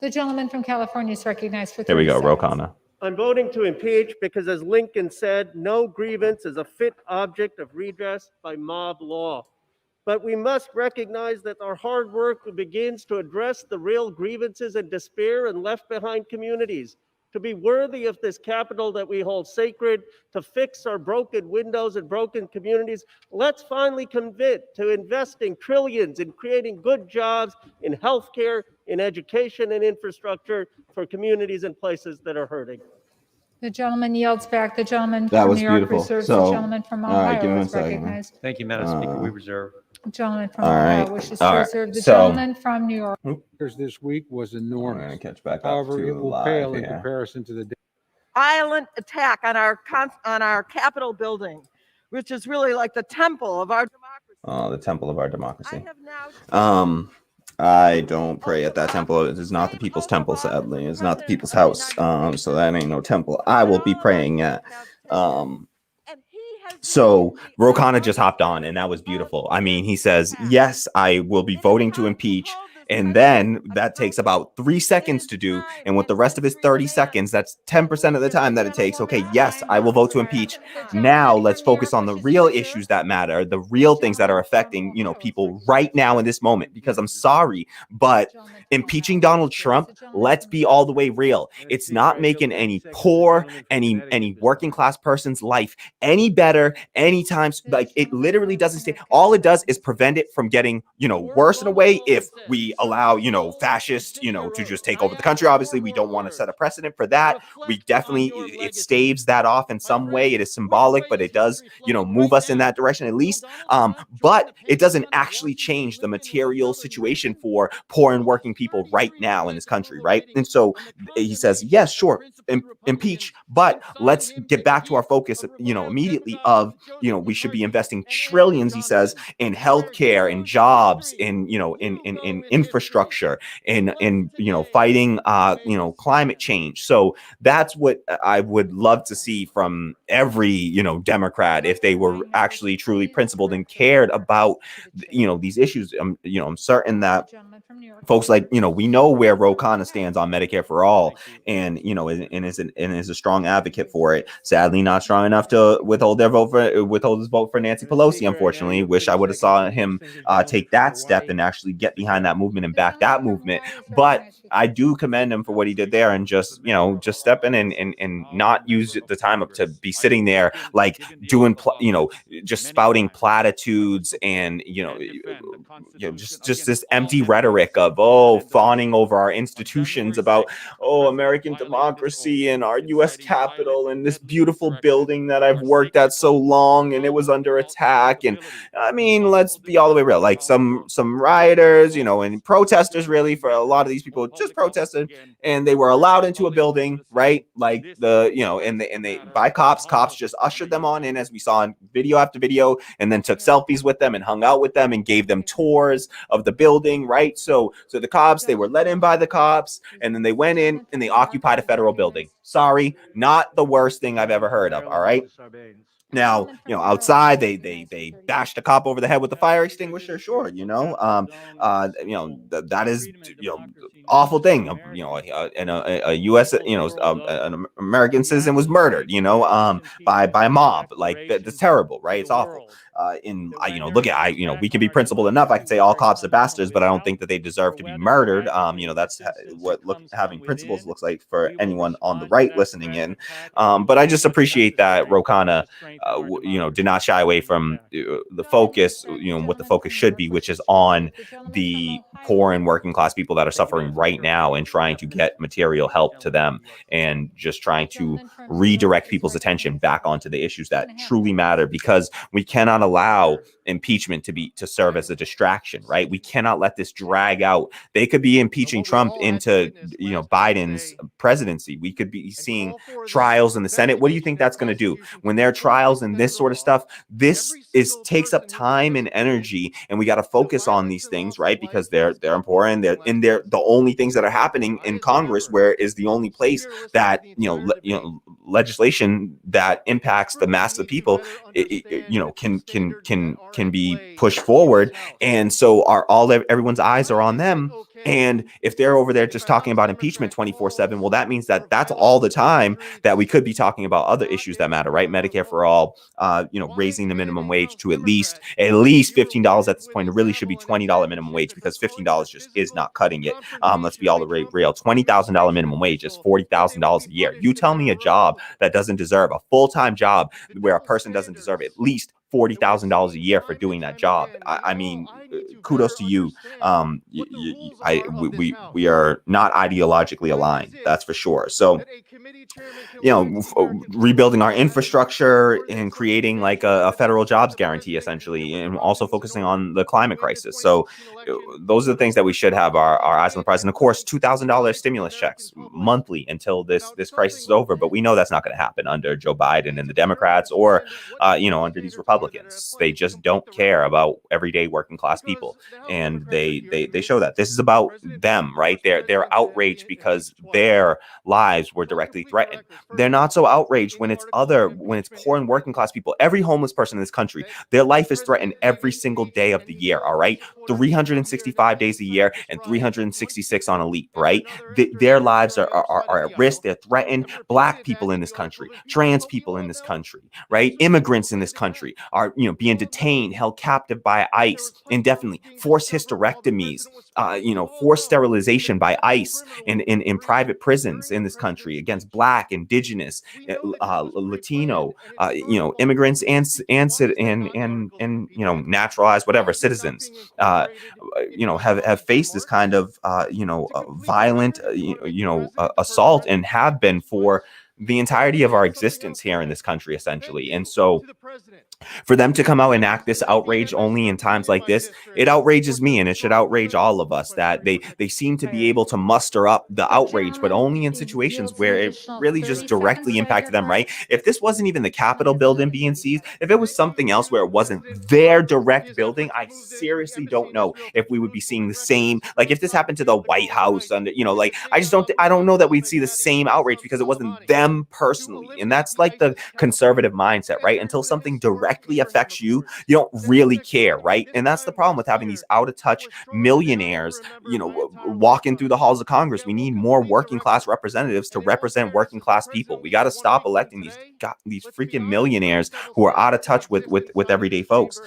The gentleman from California is recognized for 30 Here we go, seconds. Rokana. I'm voting to impeach because, as Lincoln said, no grievance is a fit object of redress by mob law. But we must recognize that our hard work begins to address the real grievances and despair in left behind communities, to be worthy of this capital that we hold sacred, to fix our broken windows and broken communities. Let's finally commit to investing trillions in creating good jobs in healthcare, in education, and infrastructure for communities and places that are hurting. The gentleman yields back. The gentleman That from was New York beautiful. reserves. So, The gentleman from all right, give me Ohio one is second, man. recognized. Thank you, Madam Speaker. We reserve. The gentleman from All Ohio right. wishes All to right. reserve. The So- gentleman from New York. This week was enormous. gonna catch back up However, to it will live pale in here. comparison to the Violent attack on our Capitol building, which is really like the temple of our democracy. Oh, the temple of our democracy. I don't pray at that temple. It is not the people's temple, sadly. It's not the people's house. So that ain't no temple I will be praying at. So Rokana just hopped on, and that was beautiful. I mean, he says, yes, I will be voting to impeach And then that takes about 3 seconds to do. And with the rest of his 30 seconds, that's 10% of the time that it takes. Okay, yes, I will vote to impeach. Now let's focus on the real issues that matter, the real things that are affecting, people right now in this moment. Because I'm sorry, but impeaching Donald Trump, let's be all the way real. It's not making any poor, any working class person's life any better anytime. Like, it literally doesn't stay. All it does is prevent it from getting, worse in a way if we allow, fascists, to just take over the country. Obviously, we don't want to set a precedent for that. We definitely, it staves that off in some way. It is symbolic, but it does, move us in that direction at least. But it doesn't actually change the material situation for poor and working people right now in this country, right? And so he says, yes, sure, impeach, but let's get back to our focus, immediately of, we should be investing trillions, he says, in healthcare, in jobs, in infrastructure, in fighting climate change. So that's what I would love to see from every Democrat, if they were actually truly principled and cared about these issues. I'm certain that folks like, we know where Ro Khanna stands on Medicare for all, and is a strong advocate for it. Sadly, not strong enough to withhold his vote for Nancy Pelosi. Unfortunately, wish I would have saw him take that step and actually get behind that movement and back that movement. But I do commend him for what he did there, and just step in and not use the time up to be sitting there like doing just spouting platitudes and just this empty rhetoric of fawning over our institutions about American democracy and our U.S. Capitol and this beautiful building that I've worked at so long, and it was under attack. And I mean, let's be all the way real. Like some rioters, and protesters, really, for a lot of these people just protested, and they were allowed into a building, right? Like and they by cops just ushered them on in, as we saw in video after video, and then took selfies with them and hung out with them and gave them tours of the building, right? So the cops, they were let in by the cops, and then they went in and they occupied a federal building. Sorry, not the worst thing I've ever heard of. All right. Now, outside they bashed a cop over the head with a fire extinguisher. Sure, that is awful thing. And a U.S. an American citizen was murdered. By a mob. Like that's terrible, right? It's awful. We can be principled enough. I can say all cops are bastards, but I don't think that they deserve to be murdered. That's what having principles looks like for anyone on the right listening in. But I just appreciate that Ro Khanna, did not shy away from the focus, what the focus should be, which is on the poor and working class people that are suffering right now, and trying to get material help to them, and just trying to redirect people's attention back onto the issues that truly matter, because we cannot allow impeachment to serve as a distraction, right? We cannot let this drag out. They could be impeaching Trump into Biden's presidency. We could be seeing trials in the Senate. What do you think that's going to do when there are trials and this sort of stuff? This takes up time and energy, and we got to focus on these things, right? Because they're important. They're the only things that are happening in Congress, where is the only place that legislation that impacts the mass of people can be pushed forward. And so everyone's eyes are on them. And if they're over there just talking about impeachment 24/7, well, that means that that's all the time that we could be talking about other issues that matter, right? Medicare for all, raising the minimum wage to at least $15 at this point. It really should be $20 minimum wage, because $15 just is not cutting it. Let's be all the way real. $20,000 minimum wage is $40,000 a year. You tell me a job that doesn't deserve, a full-time job where a person doesn't deserve at least $40,000 a year for doing that job. I mean, kudos to you. We are not ideologically aligned, that's for sure. So, rebuilding our infrastructure and creating like a federal jobs guarantee, essentially, and also focusing on the climate crisis. So those are the things that we should have our eyes on the prize. And of course, $2,000 stimulus checks monthly until this crisis is over. But we know that's not going to happen under Joe Biden and the Democrats, or under these Republicans. They just don't care about everyday working class people, and they show that. This is about them, right? They're outraged because their lives were directly threatened. They're not so outraged when it's poor and working class people. Every homeless person in this country, their life is threatened every single day of the year. All right, 365 days a year and 366 on a leap, right? Their lives are at risk. They're threatened. Black people in this country, trans people in this country, right? Immigrants in this country are, being detained, held captive by ICE indefinitely, forced hysterectomies, forced sterilization by ICE in private prisons in this country against Black, Indigenous, Latino, immigrants and naturalized whatever citizens, have faced this kind of violent assault and have been for the entirety of our existence here in this country, essentially. And so for them to come out and act this outrage only in times like this, it outrages me, and it should outrage all of us that they seem to be able to muster up the outrage, but only in situations where it really just directly impacted them, right? If this wasn't even the Capitol building being seized, if it was something else where it wasn't their direct building, I seriously don't know if we would be seeing the same, like if this happened to the White House, and I don't know that we'd see the same outrage because it wasn't them personally. And that's like the conservative mindset, right? Until something directly affects you, you don't really care, right? And that's the problem with having these out of touch millionaires, walking through the halls of Congress. We need more working class representatives to represent working class people. We got to stop electing these freaking millionaires who are out of touch with everyday folks.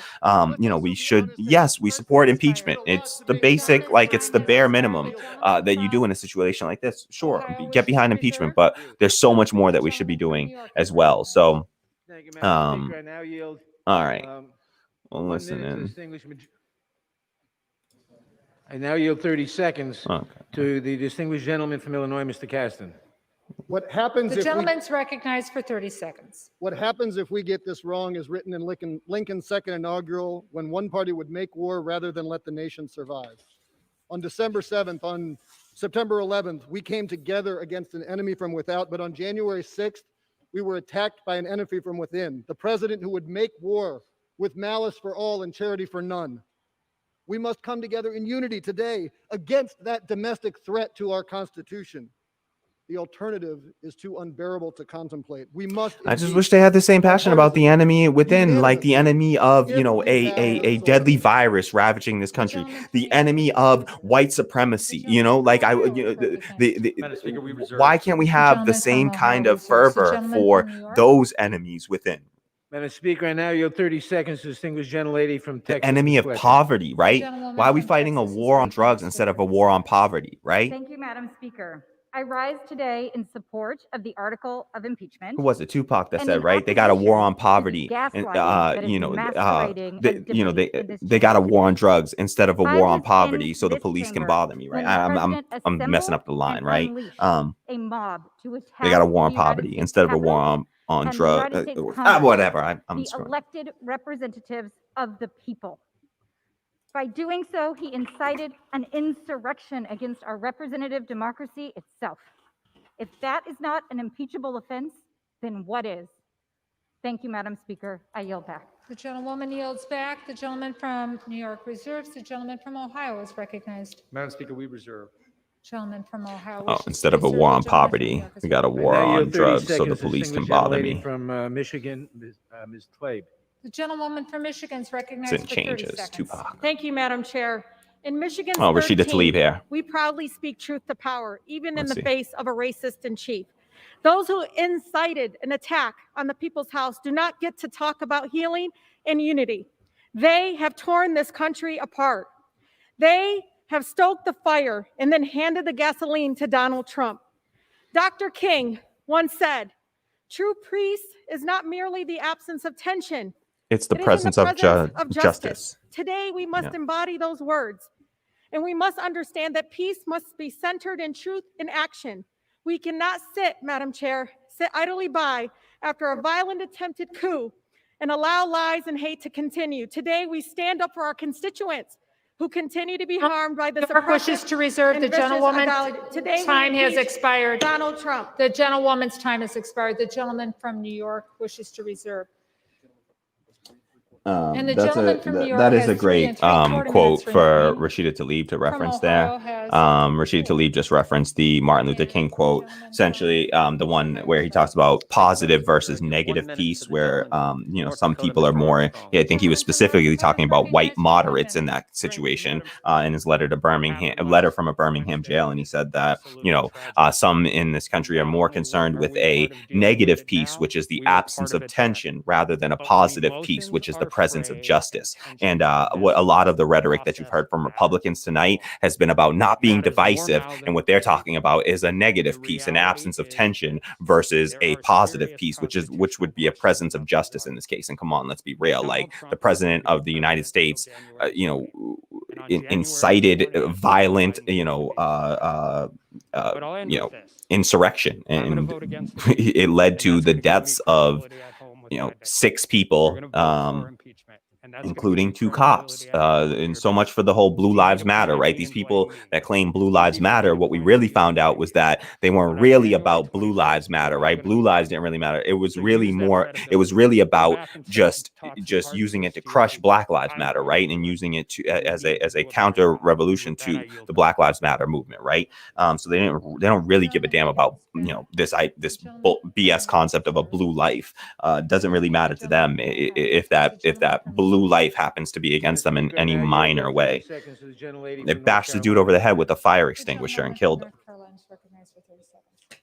We should, yes, we support impeachment. It's the basic, it's the bare minimum that you do in a situation like this. Sure, get behind impeachment, but there's so much more that we should be doing as well. So Thank you, Madam Speaker. I now yield. all right. Well, 1 listen minute to in. distinguished I now yield 30 seconds to the distinguished gentleman from Illinois, Mr. Caston. What happens The if gentleman's recognized for 30 seconds. what happens if we get this wrong is written in Lincoln's second inaugural, when one party would make war rather than let the nation survive. On December 7th, on September 11th, we came together against an enemy from without, but on January 6th, we were attacked by an enemy from within, the president who would make war with malice for all and charity for none. We must come together in unity today against that domestic threat to our Constitution. The alternative is too unbearable to contemplate. We must. I just wish they had the same passion about the enemy within, like the enemy of, a deadly virus ravaging this country, the enemy of white supremacy, why can't we have the same kind of fervor for those enemies within? Madam Speaker, I now yield 30 seconds to distinguished gentlelady from Texas. The enemy of Ms. Fletcher. poverty, right? Why are we fighting a war on drugs instead of a war on poverty, right? Thank you, Madam Speaker. I rise today in support of the article of impeachment. Who was it? Tupac that and said, in right? They got a war on opposition poverty, to the and gaslighting that is masquerading as debate in this they got a war on drugs instead of a I war on was poverty, in so the this police can chamber bother me, right? when the I'm president messing up the assembled line, and right? unleashed a mob to attack They got a war on the United poverty States instead of a war Capitol on and the drug. United States Congress, Whatever. I'm the screwing. elected representatives of the people. By doing so, he incited an insurrection against our representative democracy itself. If that is not an impeachable offense, then what is? Thank you, Madam Speaker. I yield back. The gentlewoman yields back. The gentleman from New York reserves. The gentleman from Ohio is recognized. Madam Speaker, we reserve. Gentleman from Ohio. Oh, wishes instead to of a reserve. war The on gentleman from poverty, New York is we got a I war now yield on 30 drugs, so the seconds to police can distinguished bother gentlelady me. from Michigan, Ms. Tlaib. The gentlewoman from Michigan is recognized Sin for 30 changes, seconds. Tupac. Thank you, Madam Chair. In Michigan's Oh, Rashida 13th, Tlaib here. we proudly speak truth to power, even in Let's the see. face of a racist in chief. Those who incited an attack on the People's House do not get to talk about healing and unity. They have torn this country apart. They have stoked the fire and then handed the gasoline to Donald Trump. Dr. King once said, "True peace is not merely the absence of tension. It's the It is in presence of justice. Today, we must Yeah. embody those words. And we must understand that peace must be centered in truth and action. We cannot sit, Madam Chair, sit idly by after a violent attempted coup and allow lies and hate to continue. Today, we stand up for our constituents who continue to be harmed by this New York wishes to reserve. The gentlewoman's time has expired. Donald Trump. The gentlewoman's time has expired. The gentleman from New York wishes to reserve. And the That's gentleman from New York that is has a 3 great and 3/4 quote minutes for remaining. Rashida Tlaib to From reference there. Ohio has Rashida Tlaib just referenced the Martin Luther King quote, essentially the one where he talks about positive versus negative peace, where some people are more. I think he was specifically talking about white moderates in that situation in his letter to Birmingham, a letter from a Birmingham jail, and he said that some in this country are more concerned with a negative peace, which is the absence of tension, rather than a positive peace, which is the presence of justice. And what a lot of the rhetoric that you've heard from Republicans tonight has been about not being divisive, and what they're talking about is a negative peace, an absence of tension, versus a positive peace, which would be a presence of justice in this case. And come on, let's be real. Like the president of the United States, incited violent, insurrection, and it led to the deaths of 6 people, including 2 cops. And so much for the whole Blue Lives Matter, right? These people that claim Blue Lives Matter, what we really found out was that they weren't really about Blue Lives Matter, right? Blue lives didn't really matter. It was really more, it was really about just using it to crush Black Lives Matter, right? And using it to as a counter revolution to the Black Lives Matter movement, right? So they don't really give a damn about this BS concept of a blue life. Doesn't really matter to them if that blue life happens to be against them in any minor way. They bashed the dude over the head with a fire extinguisher and killed him.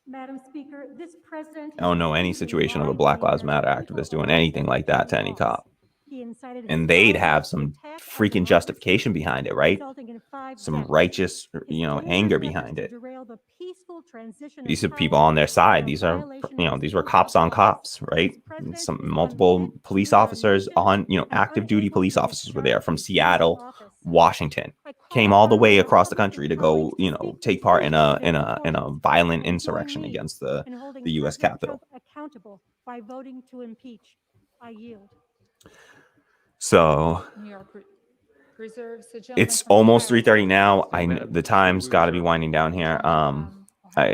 Madam Speaker, this president. I don't know any situation of a Black Lives Matter activist doing anything like that to any cop. And they'd have some freaking justification behind it, right? Some righteous, anger behind it. These are people on their side. These are, these were cops on cops, right? Some multiple police officers on, active duty police officers were there from Seattle, Washington, came all the way across the country to go, take part in a violent insurrection against the U.S. Capitol. Accountable by voting to impeach. I yield. So New York reserves the gentleman it's from almost Ohio. 3:30 now. The time's got to be winding down here.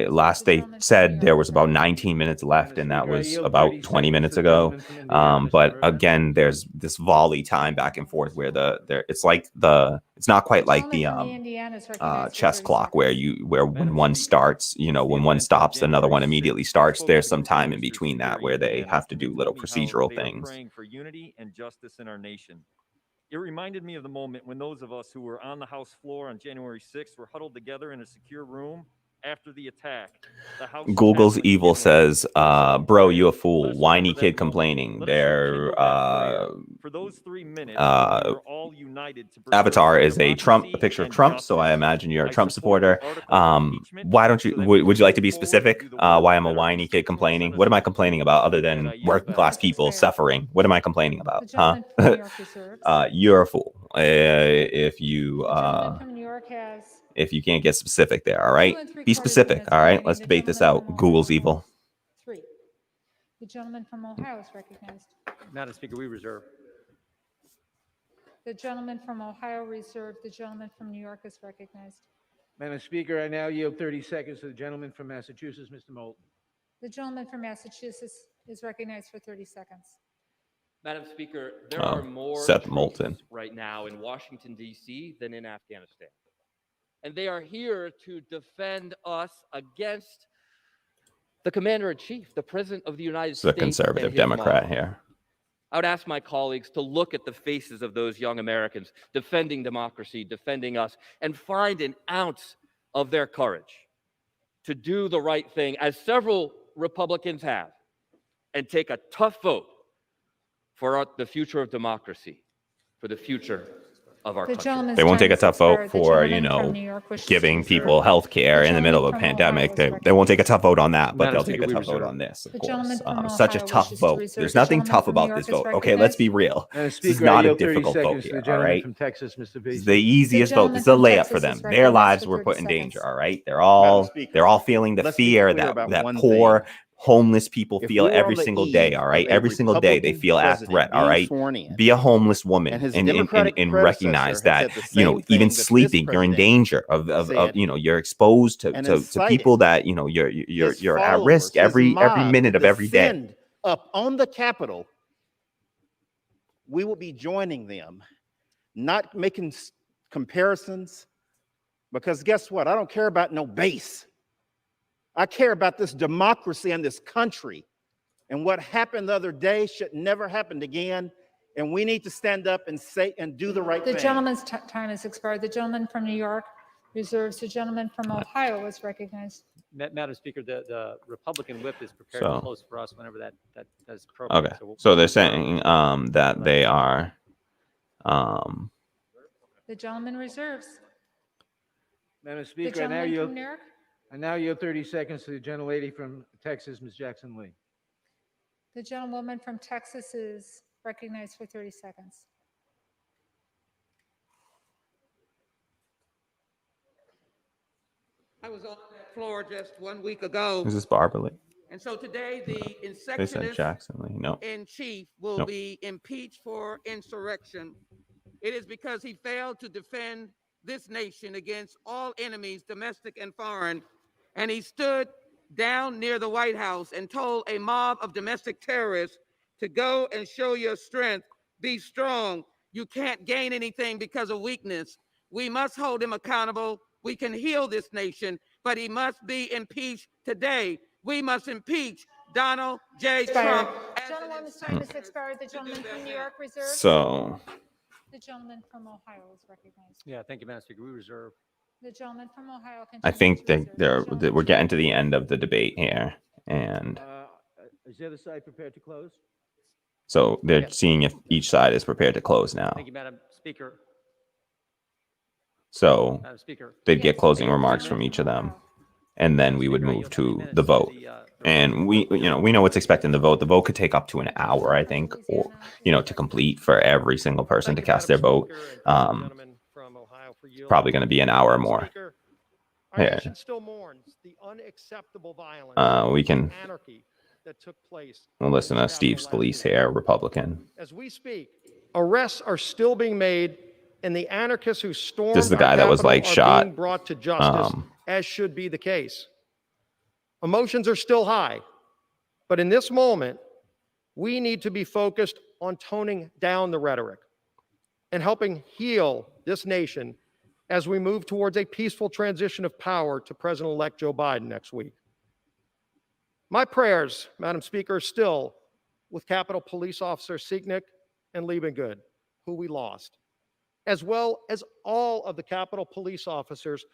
Last they said there was about 19 minutes left, and that was about 20 minutes ago. But again, there's this volley time back and forth where it's not quite like the chess clock where when one starts, when one stops, another one immediately starts. There's some time in between that where they have to do little procedural things. Praying for unity and justice in our nation. It reminded me of the moment when those of us who were on the House floor on January 6th were huddled together in a secure room after the attack. Google's evil says, bro, you a fool. Whiny kid complaining. Their for those 3 minutes, all united to avatar is a picture of Trump, so I imagine you're a Trump supporter. Why don't you, would you like to be specific? Why I'm a whiny kid complaining? What am I complaining about other than working class people suffering? What am I complaining about? Huh? You're a fool. If you if you can't get specific there, all right? Be specific, all right? Let's debate this out. Google's evil. 3. The gentleman from Ohio is recognized. Madam Speaker, we reserve. The gentleman from Ohio reserved. The gentleman from New York is recognized. Madam Speaker, I now yield 30 seconds to the gentleman from Massachusetts, Mr. Moulton. The gentleman from Massachusetts is recognized for 30 seconds. Madam Speaker, there are more Seth Moulton troops right now in Washington, D.C. than in Afghanistan. And they are here to defend us against the commander-in-chief, the president of the United It's a States. conservative Democrat here. I would ask my colleagues to look at the faces of those young Americans defending democracy, defending us, and find an ounce of their courage to do the right thing, as several Republicans have, and take a tough vote for the future of democracy, for the future of our country. They won't take a tough vote for, giving people health care in the middle of a pandemic. They won't take a tough vote on that, but they'll take a tough vote on this, of course. Such a tough vote. There's nothing tough about this vote. Okay, let's be real. This is not a difficult vote here, all right? It's the easiest vote. It's a layup for them. Their lives were put in danger, all right? They're all feeling the fear that poor homeless people feel every single day, all right? Every single day they feel at threat, all right? Be a homeless woman and recognize that, even sleeping, you're in danger of you're exposed to people that, you're at risk every minute of every day. Up on the Capitol we will be joining them, not making comparisons, because guess what? I don't care about no base. I care about this democracy and this country. And what happened the other day should never happen again. And we need to stand up and say and do the right The thing. gentleman's time has expired. The gentleman from New York reserves. The gentleman from Ohio is recognized. Madam Speaker, the Republican whip is prepared So- to close for us whenever that is appropriate. Okay. we'll- So they're saying that they are The gentleman reserves. Madam The Speaker, gentleman from New York. I now yield 30 seconds to the gentlelady from Texas, Ms. Jackson Lee. The gentlewoman from Texas is recognized for 30 seconds. I was on that floor just 1 week ago. is this Barbara Lee? And so today, the They said insurrectionist Jackson Lee. No. in chief will Nope. be impeached for insurrection. It is because he failed to defend this nation against all enemies, domestic and foreign. And he stood down near the White House and told a mob of domestic terrorists to go and show your strength. Be strong. You can't gain anything because of weakness. We must hold him accountable. We can heal this nation, but he must be impeached today. We must impeach Donald J. Trump. Gentlewoman's time has expired. The gentleman from New York reserves. So The gentleman from Ohio is recognized. Yeah, thank you, Madam Speaker. We reserve. The gentleman from Ohio. I think we're getting to the end of the debate here, and Is the other side prepared to close? so they're seeing if each side is prepared to close now. Thank you, Madam Speaker. So Madam Speaker. they'd get closing remarks from each of them, and then we would move to the vote. And we know what's expecting the vote. The vote could take up to an hour, I think, or to complete for every single person to cast their vote. Probably going to be an hour or more. Our Yeah. nation still mourns the unacceptable violence We can and anarchy that took place. we'll listen to Steve Scalise here, Republican. As we speak, arrests are still being made, and the anarchists who stormed This is the our guy that was, Capitol like, are shot, being brought to justice, as should be the case. Emotions are still high, but in this moment, we need to be focused on toning down the rhetoric and helping heal this nation as we move towards a peaceful transition of power to President-elect Joe Biden next week. My prayers, Madam Speaker, are still with Capitol Police Officer Siegnick and Liebengood, who we lost, as well as all of the Capitol Police officers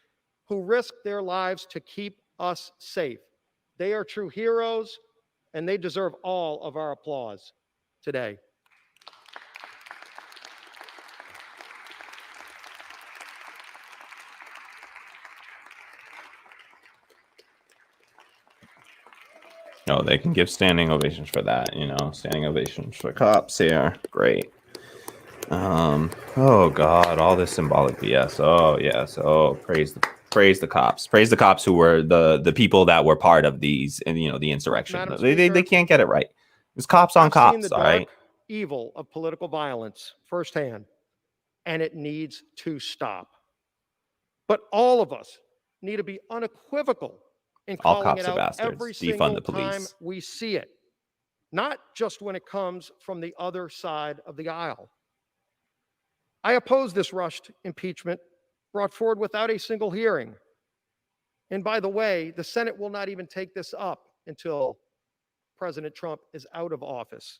who risked their lives to keep us safe. They are true heroes, and they deserve all of our applause today. Oh, they can give standing ovations for that, standing ovations for cops here. Great. Oh God, all this symbolic BS. Oh yes. Oh, praise the cops. Praise the cops who were the people that were part of these and the insurrection. Madam They Speaker, can't get it right. It's cops on I've seen cops, the all dark right? evil of political violence firsthand, and it needs to stop. But all of us need to be unequivocal in All calling cops it are out bastards. every Defund single the police. time we see it, not just when it comes from the other side of the aisle. I oppose this rushed impeachment brought forward without a single hearing. And by the way, the Senate will not even take this up until President Trump is out of office.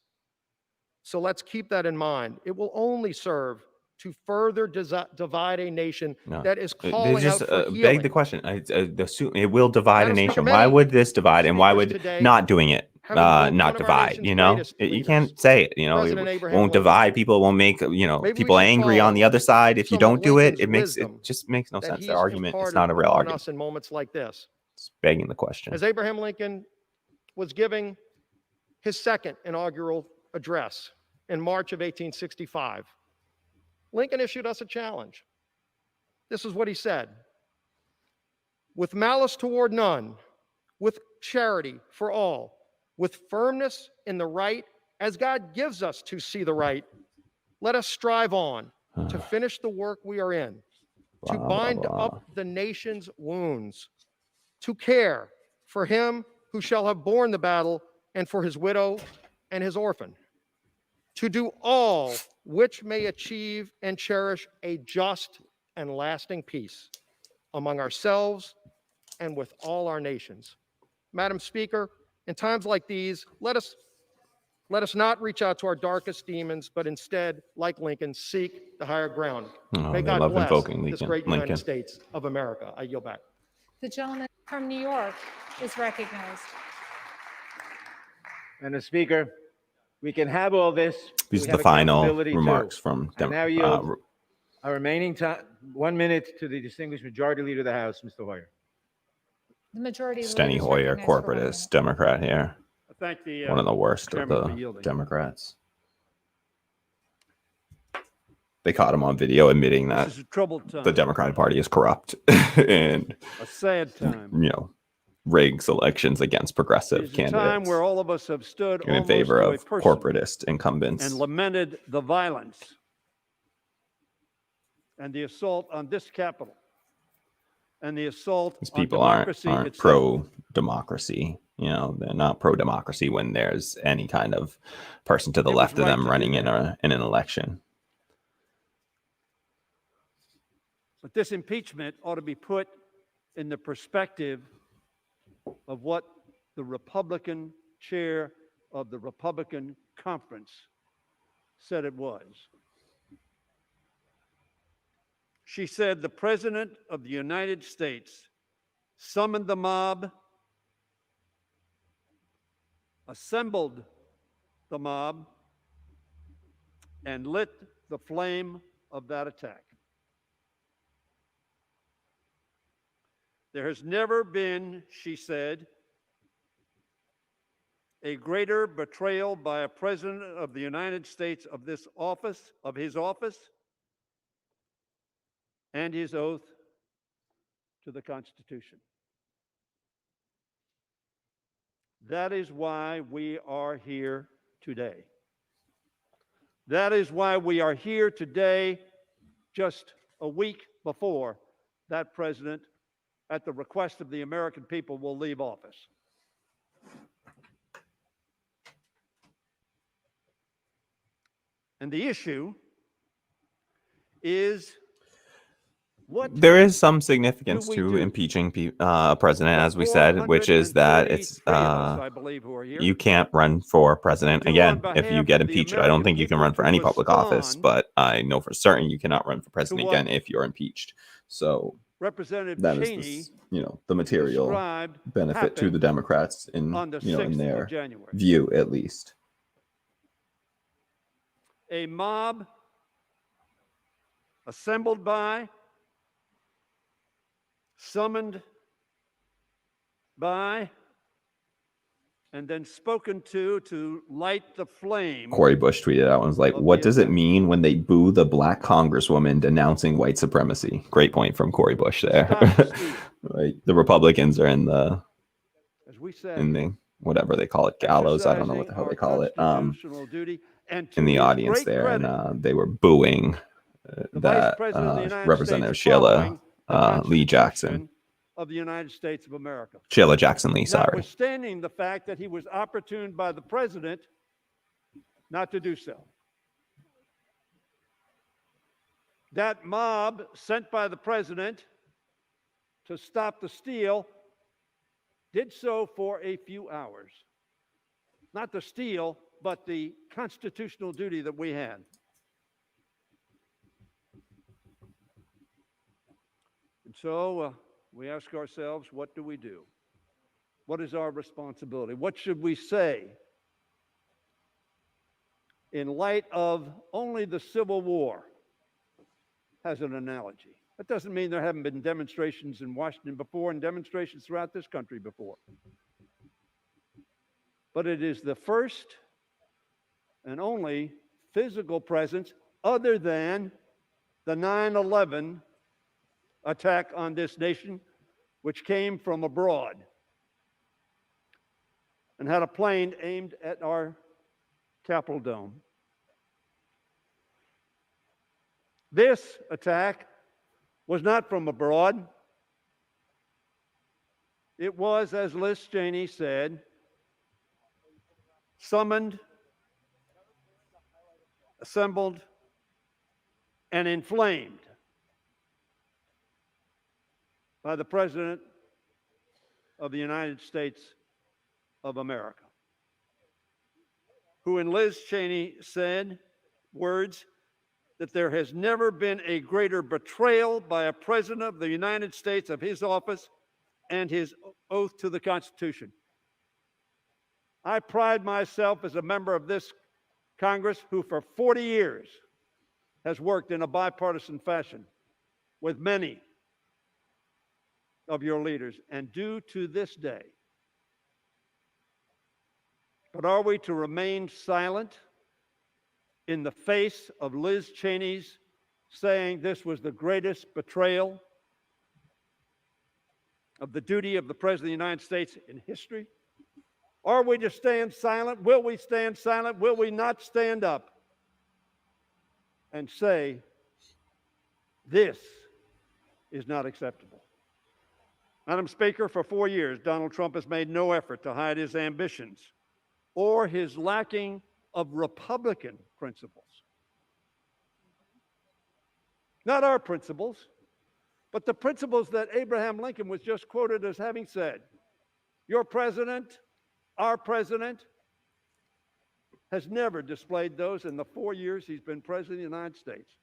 So let's keep that in mind. It will only serve to further divide a nation No. that is They calling just out for beg healing. the question. It will divide a Madam Speaker, nation. Why many would this divide, and why speakers would today not doing it have invoked one not of our divide? nation's You know, greatest you leaders, can't say it. You know, President it Abraham won't Lincoln. divide people. It won't make Maybe we people should angry on follow the other side. If you some of don't do it, Lincoln's it wisdom just makes no that sense. he's The argument, it's imparted not a real upon argument. us in moments like this. It's begging the question. As Abraham Lincoln was giving his second inaugural address in March of 1865, Lincoln issued us a challenge. This is what he said: with malice toward none, with charity for all, with firmness in the right, as God gives us to see the right, let us strive on to finish the work we are in, to bind up the nation's wounds, to care for him who shall have borne the battle, and for his widow and his orphan. to do all which may achieve and cherish a just and lasting peace among ourselves and with all our nations. Madam Speaker, in times like these, let us not reach out to our darkest demons, but instead, like Lincoln, seek the higher ground. Oh, May they God love bless invoking this Lincoln. great United States of America. I yield back. The gentleman from New York is recognized. Madam Speaker, we can have all this. These we are have the final accountability too. remarks from I now yield our remaining time, 1 minute, to the distinguished Majority Leader of the House, Mr. Hoyer. The majority Steny leader is Hoyer, recognized for 1 minute. corporatist Democrat here. I thank the One of the worst of chairman for the yielding. Democrats. They caught him on video admitting that This is a troubled time. the Democratic Party is corrupt and, A sad time. rigs elections against progressive It's a candidates time where all of us have stood and in almost favor to a of person corporatist incumbents. and lamented the violence and the assault on this Capitol and the assault These on people aren't democracy itself. pro-democracy. They're not pro-democracy when there's any kind of person to the It was left of right them to do running in that. an election. But this impeachment ought to be put in the perspective of what the Republican chair of the Republican conference said it was. She said the President of the United States summoned the mob, assembled the mob, and lit the flame of that attack. There has never been, she said, a greater betrayal by a president of the United States of this office, of his office, and his oath to the Constitution. That is why we are here today. That is why we are here today, just a week before that president, at the request of the American people, will leave office. And the issue is There is some significance to impeaching a president, as we said, which is that it's you can't run for president again if you get impeached. I don't think you can run for any public office, but I know for certain you cannot run for president again if you're impeached. So Representative that is Cheney the material described benefit to the happened Democrats in on the in 6th of their January. view, at least. A mob assembled by, summoned by, and then spoken to light the flame. Cory Bush tweeted out and was like, what does it mean when they boo the black congresswoman denouncing white supremacy? Great point from Cory Bush there. Like the Republicans are in the, As we said, in the, whatever they call it, gallows. I don't know what the hell they call it. constitutional duty, and In the his audience great there. credit, And they were booing that President of the United Representative States Sheila following Lee Jackson. of the United States of America. Sheila Jackson Lee, sorry. Notwithstanding the fact that he was opportuned by the president not to do so. That mob sent by the president to stop the steal did so for a few hours. Not the steal, but the constitutional duty that we had. And so we ask ourselves, what do we do? What is our responsibility? What should we say in light of only the Civil War as an analogy? That doesn't mean there haven't been demonstrations in Washington before and demonstrations throughout this country before. But it is the first and only physical presence other than the 9/11 attack on this nation, which came from abroad and had a plane aimed at our Capitol dome. This attack was not from abroad. It was, as Liz Cheney said, summoned assembled and inflamed by the President of the United States of America, who in Liz Cheney said words that there has never been a greater betrayal by a president of the United States of his office and his oath to the Constitution. I pride myself as a member of this Congress who for 40 years has worked in a bipartisan fashion with many of your leaders and do to this day. But are we to remain silent in the face of Liz Cheney's saying this was the greatest betrayal of the duty of the President of the United States in history? Are we to stand silent? Will we stand silent? Will we not stand up and say, this is not acceptable? Madam Speaker, for 4 years, Donald Trump has made no effort to hide his ambitions or his lacking of Republican principles. Not our principles, but the principles that Abraham Lincoln was just quoted as having said. Your president, our president, has never displayed those in the 4 years he's been president of the United States.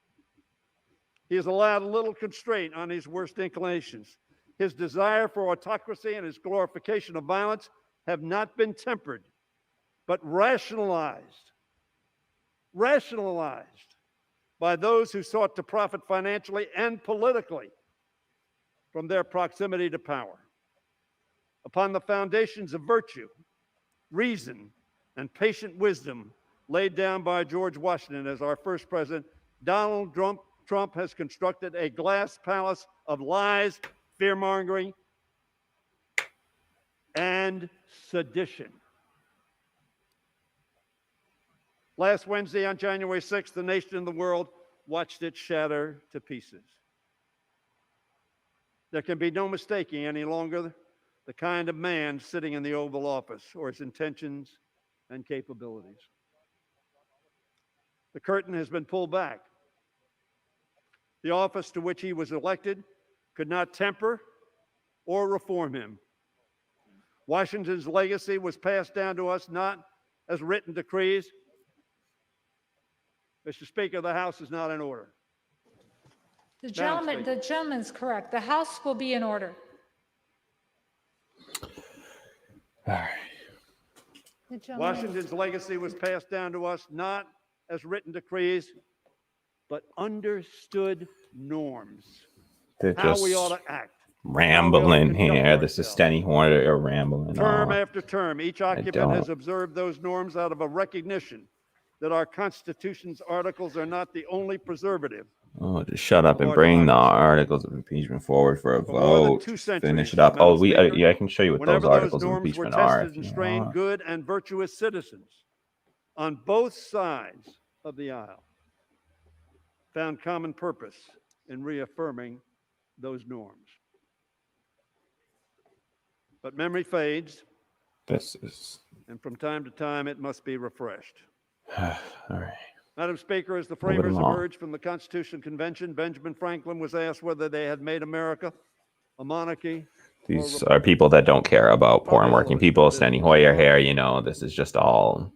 He has allowed a little constraint on his worst inclinations. His desire for autocracy and his glorification of violence have not been tempered, but rationalized by those who sought to profit financially and politically from their proximity to power. Upon the foundations of virtue, reason, and patient wisdom laid down by George Washington as our first president, Donald Trump has constructed a glass palace of lies, fear-mongering, and sedition. Last Wednesday, on January 6th, the nation and the world watched it shatter to pieces. There can be no mistaking any longer the kind of man sitting in the Oval Office or his intentions and capabilities. The curtain has been pulled back. The office to which he was elected could not temper or reform him. Washington's legacy was passed down to us not as written decrees. Mr. Speaker, the House is not in order. The gentleman's correct. The House will be in order. All right. Washington's legacy was passed down to us not as written decrees, but understood norms. They're How just we ought to act. rambling here. This is Steny Hoyer rambling Term on. after term, each occupant has observed those norms out of a recognition that our Constitution's articles are not the only preservative. Oh, just shut up and bring the articles of impeachment forward for a vote. Finish it up. Oh, yeah, I can show you what those articles of impeachment are. And strained good and virtuous citizens on both sides of the aisle found common purpose in reaffirming those norms. But memory fades. And from time to time, it must be refreshed. All right. Madam Speaker, as the framers emerged from the Constitution Convention, Benjamin Franklin was asked whether they had made America a monarchy. These are people that don't care about poor and working people. Steny Hoyer here, this is just all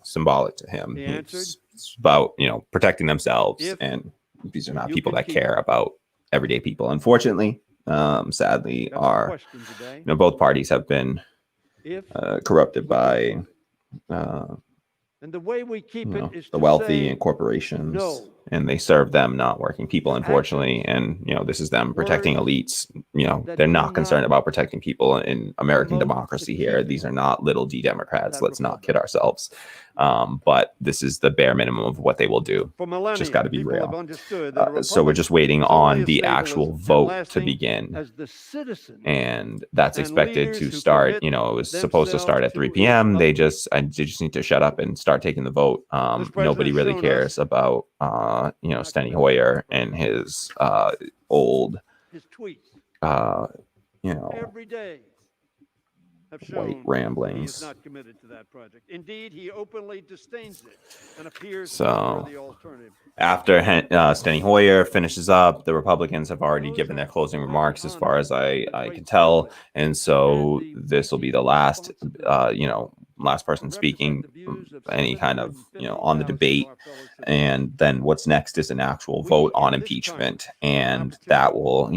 symbolic to him. It's about, protecting themselves. And these are not people that care about everyday people. Unfortunately, sadly, both parties have been corrupted by and the way we keep it is the wealthy and corporations, and they serve them, not working people, unfortunately. And this is them protecting elites. They're not concerned about protecting people in American democracy here. These are not little d Democrats. Let's not kid ourselves. But this is the bare minimum of what they will do. Just got to be real. So we're just waiting on the actual vote to begin, and that's expected to start. It was supposed to start at 3 p.m. They just need to shut up and start taking the vote. Nobody really cares about Steny Hoyer and his old tweets every day have white shown he is ramblings. not committed to that project. Indeed, he openly disdains it and appears to So prefer the alternative. after Steny Hoyer finishes up, the Republicans have already given their closing remarks, as far as I can tell, and so this will be the last, last person speaking, any kind of, on the debate. And then what's next is an actual vote on impeachment, and that will,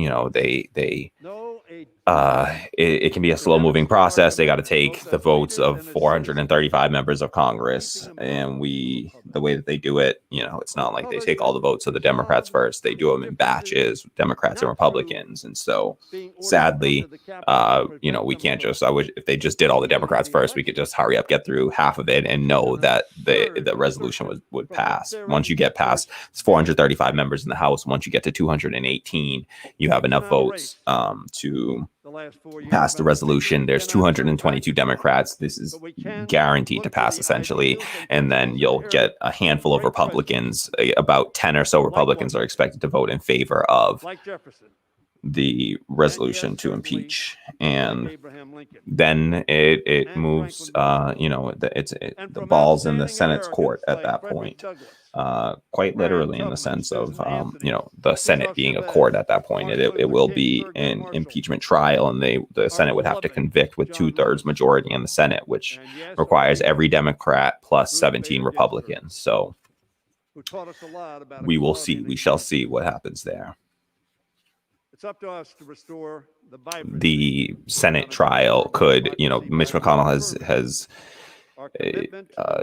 it can be a slow moving process. They got to take the votes of 435 members of Congress, and the way that they do it, it's not like they take all the votes of the Democrats first. They do them in batches, Democrats and Republicans. And so sadly, we can't just, I wish if they just did all the Democrats first, we could just hurry up, get through half of it, and know that the resolution would pass. Once you get past 435 members in the House, once you get to 218, you have enough votes to pass the resolution. There's 222 Democrats. This is guaranteed to pass, essentially. And then you'll get a handful of Republicans. About 10 or so Republicans are expected to vote in favor of the resolution to impeach. And then it moves, the ball's in the Senate's court at that point. Quite literally, in the sense of the Senate being a court at that point. It will be an impeachment trial, and the Senate would have to convict with 2/3 majority in the Senate, which requires every Democrat plus 17 Republicans. So we shall see what happens there. It's up to us to restore the Senate trial could, Mitch McConnell has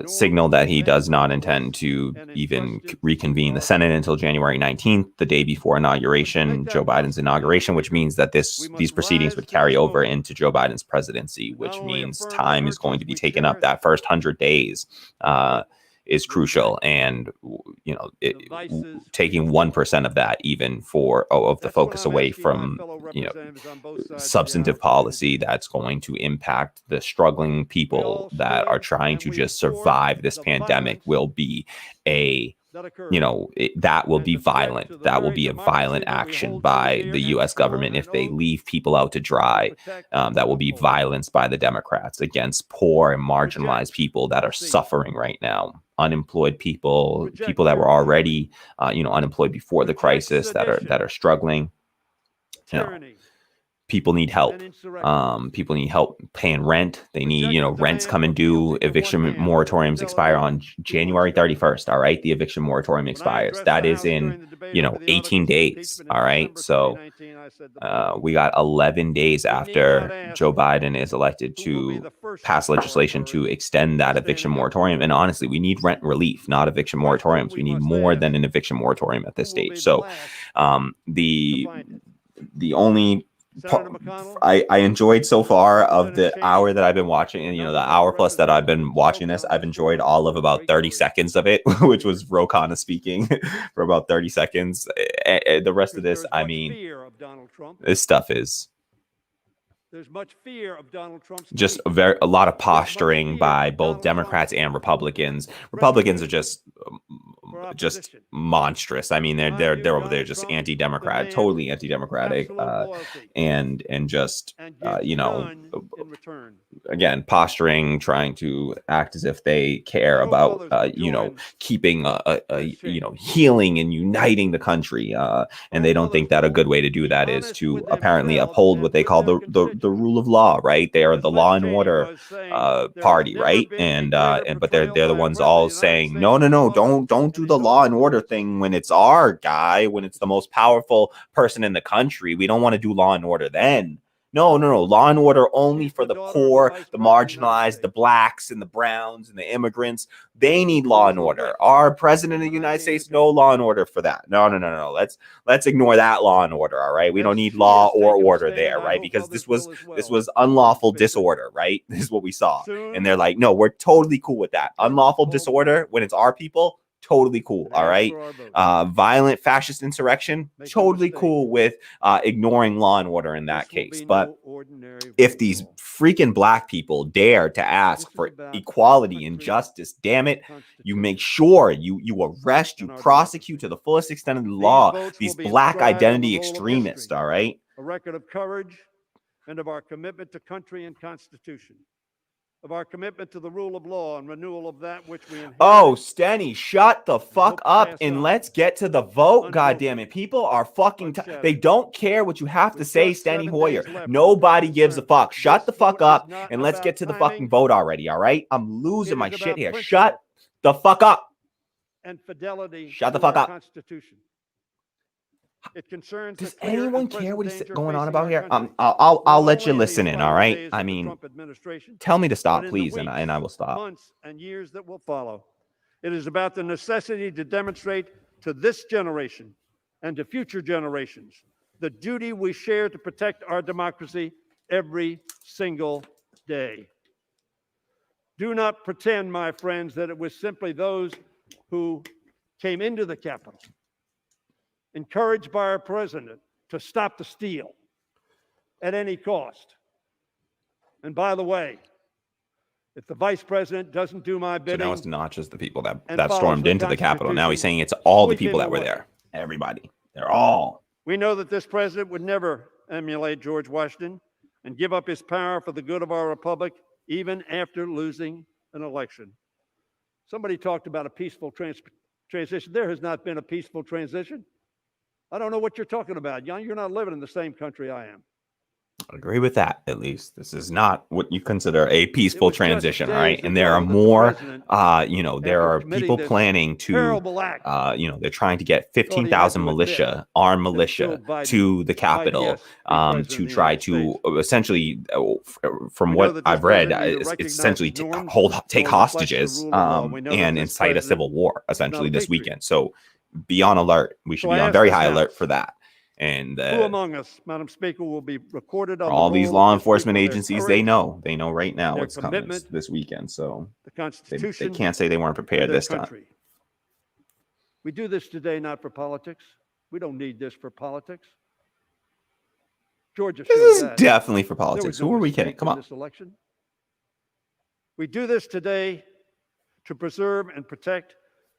signaled that he does not intend to even reconvene the Senate until January 19th, the day before inauguration, Joe Biden's inauguration, which means that these proceedings would carry over into Joe Biden's presidency, which means time is going to be taken up. That first 100 days is crucial, and taking 1% of that, even of the focus away from substantive policy that's going to impact the struggling people that are trying to just survive this pandemic, will be that will be violent. That will be a violent action by the U.S. government if they leave people out to dry. That will be violence by the Democrats against poor and marginalized people that are suffering right now. Unemployed people that were already, unemployed before the crisis, that are struggling. People need help. People need help paying rent. They need, rents coming due. Eviction moratoriums expire on January 31st. All right. The eviction moratorium expires. That is in, 18 days. All right. So we got 11 days after Joe Biden is elected to pass legislation to extend that eviction moratorium. And honestly, we need rent relief, not eviction moratoriums. We need more than an eviction moratorium at this stage. So the only I enjoyed so far of the hour that I've been watching, and the hour plus that I've been watching this, I've enjoyed all of about 30 seconds of it, which was Ro Khanna speaking for about 30 seconds. The rest of this, I mean, this stuff is there's much fear of Donald Trump's just a lot of posturing by both Democrats and Republicans. Republicans are just monstrous. I mean, they're over there just anti-democrat, totally anti-democratic, and just again, posturing, trying to act as if they care about keeping healing and uniting the country, and they don't think that a good way to do that is to apparently uphold what they call the rule of law, right? They are the law and order party, right? But they're the ones all saying no, don't do the law and order thing when it's our guy, when it's the most powerful person in the country. We don't want to do law and order then. No. Law and order only for the poor, the marginalized, the blacks and the browns and the immigrants. They need law and order. Our president of the United States, no law and order for that. No. Let's ignore that law and order. All right. We don't need law or order there, right? Because this was unlawful disorder, right? This is what we saw. And they're like, no, we're totally cool with that. Unlawful disorder when it's our people. Totally cool. All right. Violent fascist insurrection. Totally cool with ignoring law and order in that case. But if these freaking black people dare to ask for equality and justice, damn it, you make sure you arrest, you prosecute to the fullest extent of the law these black identity extremists. All right. A record of courage, and of our commitment to country and Constitution, of our commitment to the rule of law and renewal of that which we inherited. Oh, Steny, shut the fuck hope to up pass and on let's get to the vote. God unbroken, damn it. People are fucking unshadowed. they don't care what you have to With say, just Steny 7 Hoyer. days left of the Nobody president's gives a term, fuck. Shut the this fuck vote is up not and let's about get to the timing. fucking vote already, all right? I'm It losing my is shit about here. principle Shut the fuck up. and fidelity Shut the to fuck our up. Constitution. It concerns Does the clear anyone and care present what he's danger going on facing about our here? country, I'll not let you only in listen these in, final all right? days I of the mean, Trump administration, tell me to stop, but in the please, and I will weeks, stop. months, and years that will follow. It is about the necessity to demonstrate to this generation and to future generations the duty we share to protect our democracy every single day. Do not pretend, my friends, that it was simply those who came into the Capitol, encouraged by our president to stop the steal at any cost. And by the way, if the vice president doesn't do my So bidding, now it's not just the people that and follows stormed the into the Capitol. Now he's Constitution, saying it's all the sweep people him that were away. there. Everybody. They're all. We know that this president would never emulate George Washington and give up his power for the good of our republic, even after losing an election. Somebody talked about a peaceful transition. There has not been a peaceful transition. I don't know what you're talking about. You're not living in the same country I am. I agree with that, at least. This is not what you consider a peaceful was just transition, all right? days And there are ago that the more, president, there after are committing people this planning to, terrible act, they're trying to get thought he had 15,000 to admit militia, armed that militia Joe Biden to the might, Capitol yes, be president to of the try United to States. essentially, from We know what that this I've read, president neither it's recognizes essentially norms take nor reflects the hostages rule of law. We know that and this incite a president civil war, is not essentially, a this patriot. weekend. So be on alert. We should So be I on ask very this high alert House, for that. And who among us, Madam Speaker, will be recorded on the all these roll law of history enforcement for their agencies, courage, they know right now their what's coming commitment, this weekend. So the they Constitution, can't say they weren't and prepared their this time. country. We do this today not for politics. We don't need this for politics. Georgia This showed is that. definitely for There was politics. no Who are we kidding? mistake Come in on. this election. We do this today to preserve and protect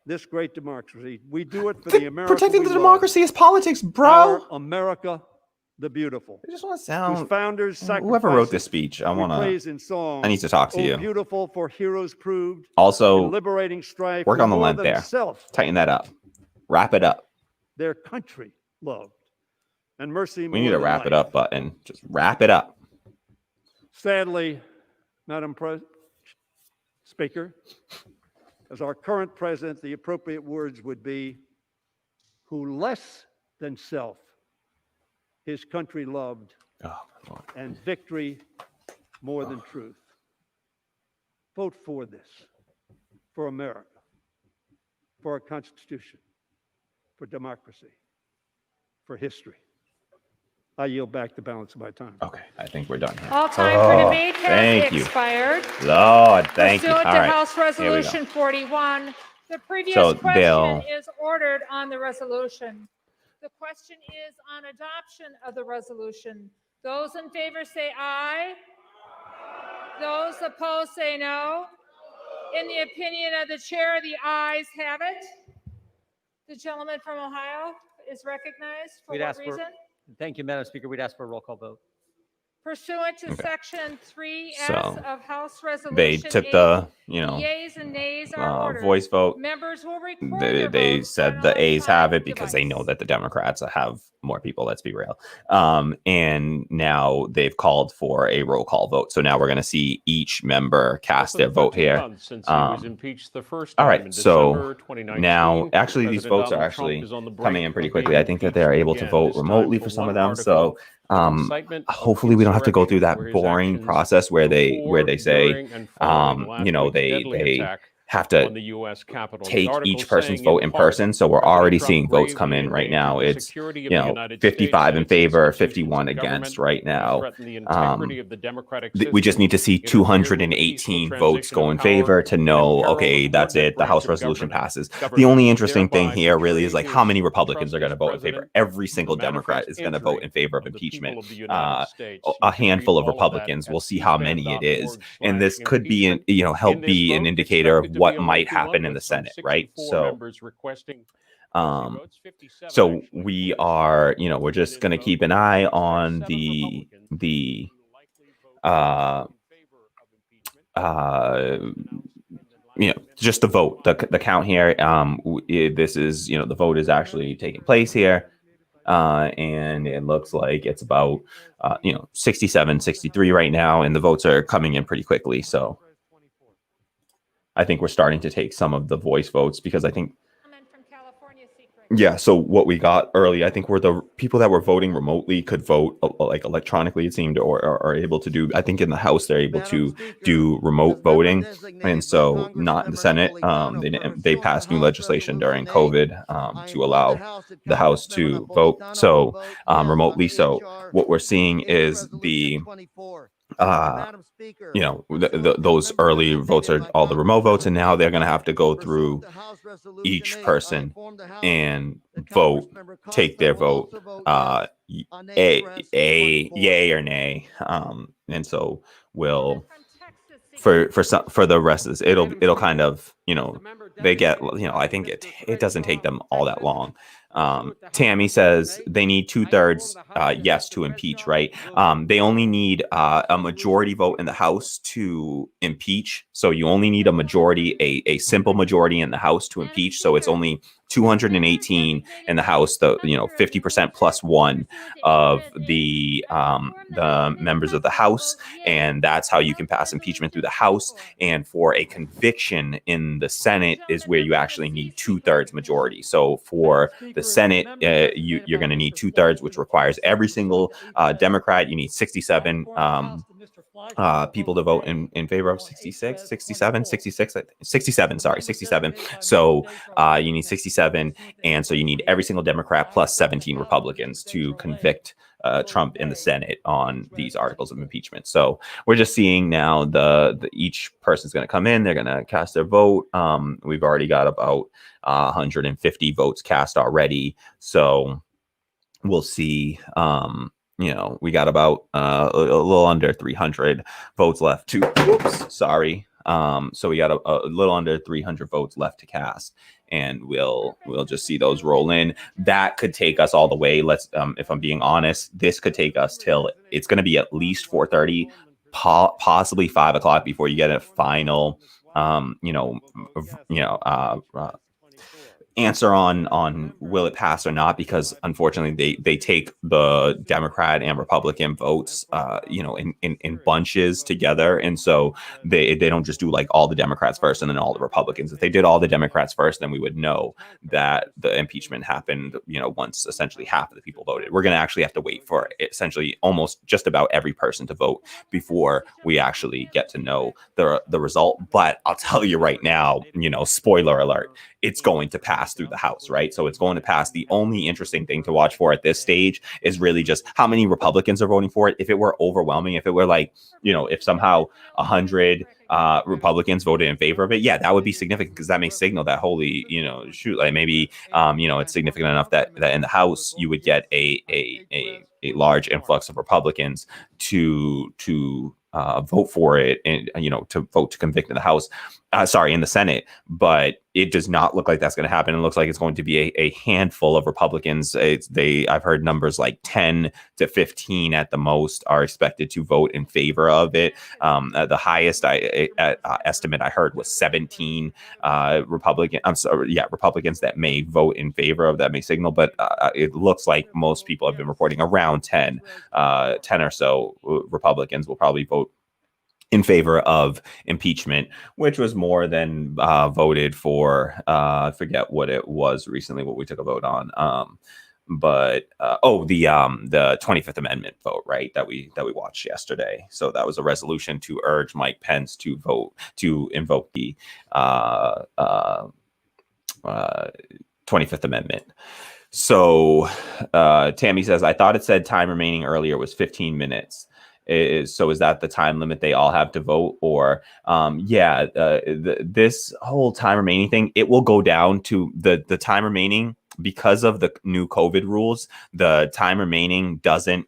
this great democracy. We do it for the America Protecting we the love, democracy is politics, bro. our America the beautiful. I just want to Whose sound. founders Whoever wrote this sacrifices speech, I we want to. praise in song. I need to talk to Oh, you. beautiful for heroes proved Also, in liberating strife. work who on the more length than there. self Tighten that up. Wrap it up. their country loved, and mercy We more need a than wrap it life. up button. Just wrap it up. Sadly, Madam Speaker, as our current president, the appropriate words would be, who less than self his country loved, Oh, my Lord. and victory more than truth. Vote for this, for America, for our Constitution, for democracy, for history. I yield back the balance of my time. Okay, I think we're done here. All time for debate thank has you. expired. Lord, thank you. Pursuant All to right. House Here we go. Resolution 41, the previous So, question Bill. is ordered on the resolution. The question is on adoption of the resolution. Those in favor say aye. Those opposed say no. In the opinion of the chair, the ayes have it. The gentleman from Ohio is recognized. For We'd what ask for- reason? Thank you, Madam Speaker. We'd ask for a roll call vote. Pursuant to Section 3S So, of House Resolution they took 8, the, yeas and nays are ordered. voice vote. Members will record their They votes said on the A's have it electronic because they know device. that the Democrats have more people. Let's be real. And now they've called for a roll call vote. So now we're going to see each member cast their vote here. Since he was impeached the first All time right. in So December 2019, now, actually, these President votes are Donald actually Trump is on the brink coming in pretty of being quickly. I think that they're able to again, vote this time remotely for for some one of them. article So of incitement of hopefully we don't have to go through insurrection for that his boring actions process where they before, say, during, and following last week's deadly they attack have to on the U.S. Capitol. The take article each person's saying, vote in part, person. So we're President already Trump seeing votes come gravely in right now. endangered the It's, security of the United 55 States in and its favor, institutions 51 of against government, right now. threaten the integrity of the democratic We just need to see system, interfere with the 218 peaceful votes transition go of in power, favor to and know, imperil okay, the that's coordinate it. The House branch of resolution government, passes. The only interesting thing thereby here really is betraying like how many his Republicans are going to vote in trust as favor. Every single the Democrat is going to vote in favor of of the people impeachment. of the United States. You A can handful read of all of that Republicans. at We'll see how many it is, and this c-span.org/impeachment. could be, help In this be an vote, indicator of expected to be what a might lengthy one happen in the with some Senate, right? 64 So. members requesting So we are, we're just going to keep an eye on the just the vote, the count here. This is, the vote is actually taking place here. And it looks like it's about, 67, 63 right now, and the votes are coming in pretty quickly. So I think we're starting to take some of the voice votes because I think, yeah, so what we got early, I think, were the people that were voting remotely could vote like electronically, it seemed, or are able to do. I think in the House they're able to do remote voting, and so not in the Senate. They passed new legislation during COVID to allow the House to vote remotely. So what we're seeing is the those early votes are all the remote votes, and now they're going to have to go through each person and vote, take their vote, yay or nay, and so we'll for the rest of this, it'll kind of, they get, I think it doesn't take them all that long. Tammy says they need 2/3 yes to impeach, right? They only need a majority vote in the House to impeach. So you only need a majority, a simple majority in the House to impeach. So it's only 218 in the House, 50% plus one of the members of the House, and that's how you can pass impeachment through the House. And for a conviction in the Senate is where you actually need 2/3 majority. So for the Senate, you're going to need 2/3, which requires every single Democrat. You need 67 people to vote in favor of 66. So you need 67, and so you need every single Democrat plus 17 Republicans to convict Trump in the Senate on these articles of impeachment. So we're just seeing now the each person's going to come in, they're going to cast their vote. We've already got about 150 votes cast already, so we'll see. We got about a little under 300 votes left to. So we got a little under 300 votes left to cast, and we'll just see those roll in. That could take us all the way. If I'm being honest, this could take us till it's going to be at least 4:30, possibly 5 o'clock before you get a final, answer on will it pass or not, because unfortunately they take the Democrat and Republican votes in bunches together, and so they don't just do like all the Democrats first and then all the Republicans. If they did all the Democrats first, then we would know that the impeachment happened once essentially half of the people voted. We're going to actually have to wait for essentially almost just about every person to vote before we actually get to know the result. But I'll tell you right now, spoiler alert, it's going to pass through the House, right? So it's going to pass. The only interesting thing to watch for at this stage is really just how many Republicans are voting for it. If it were overwhelming, if it were like, if somehow 100 Republicans voted in favor of it, yeah, that would be significant, because that may signal that holy, maybe it's significant enough that in the House you would get a large influx of Republicans to vote for it, and to vote to convict in the House. In the Senate, but it does not look like that's going to happen. It looks like it's going to be a handful of Republicans. I've heard numbers like 10 to 15 at the most are expected to vote in favor of it. The highest estimate I heard was 17 Republicans that may vote in favor of that, may signal, but it looks like most people have been reporting around 10 or so Republicans will probably vote in favor of impeachment, which was more than voted for. I forget what it was recently, what we took a vote on. The 25th Amendment vote, right? That we watched yesterday. So that was a resolution to urge Mike Pence to vote to invoke the 25th Amendment. So Tammy says, I thought it said time remaining earlier was 15 minutes. Is that the time limit they all have to vote? Or this whole time remaining thing, it will go down to the time remaining because of the new COVID rules. The time remaining doesn't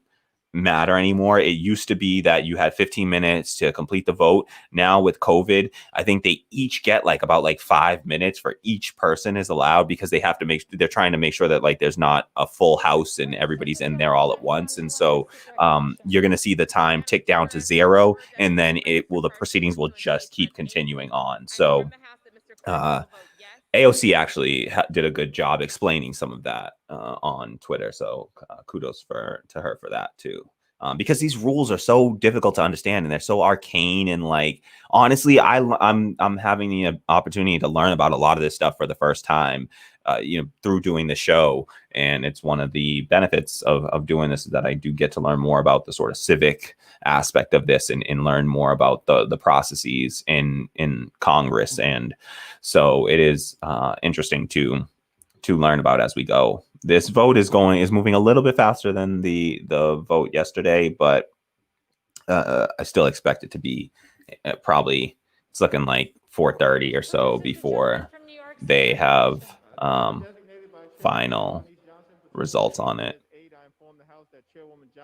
matter anymore. It used to be that you had 15 minutes to complete the vote. Now with COVID, I think they each get about 5 minutes for each person is allowed, because they're trying to make sure that there's not a full house and everybody's in there all at once. And so you're going to see the time tick down to 0, and then the proceedings will just keep continuing on. So AOC actually did a good job explaining some of that on Twitter. So kudos to her for that too. Because these rules are so difficult to understand and they're so arcane, and honestly, I'm having the opportunity to learn about a lot of this stuff for the first time, through doing the show. And it's one of the benefits of doing this, is that I do get to learn more about the sort of civic aspect of this, and learn more about the processes in Congress. And so it is interesting to learn about as we go. This vote is moving a little bit faster than the vote yesterday, but I still expect it to be probably, it's looking like 4:30 or so before they have final results on it.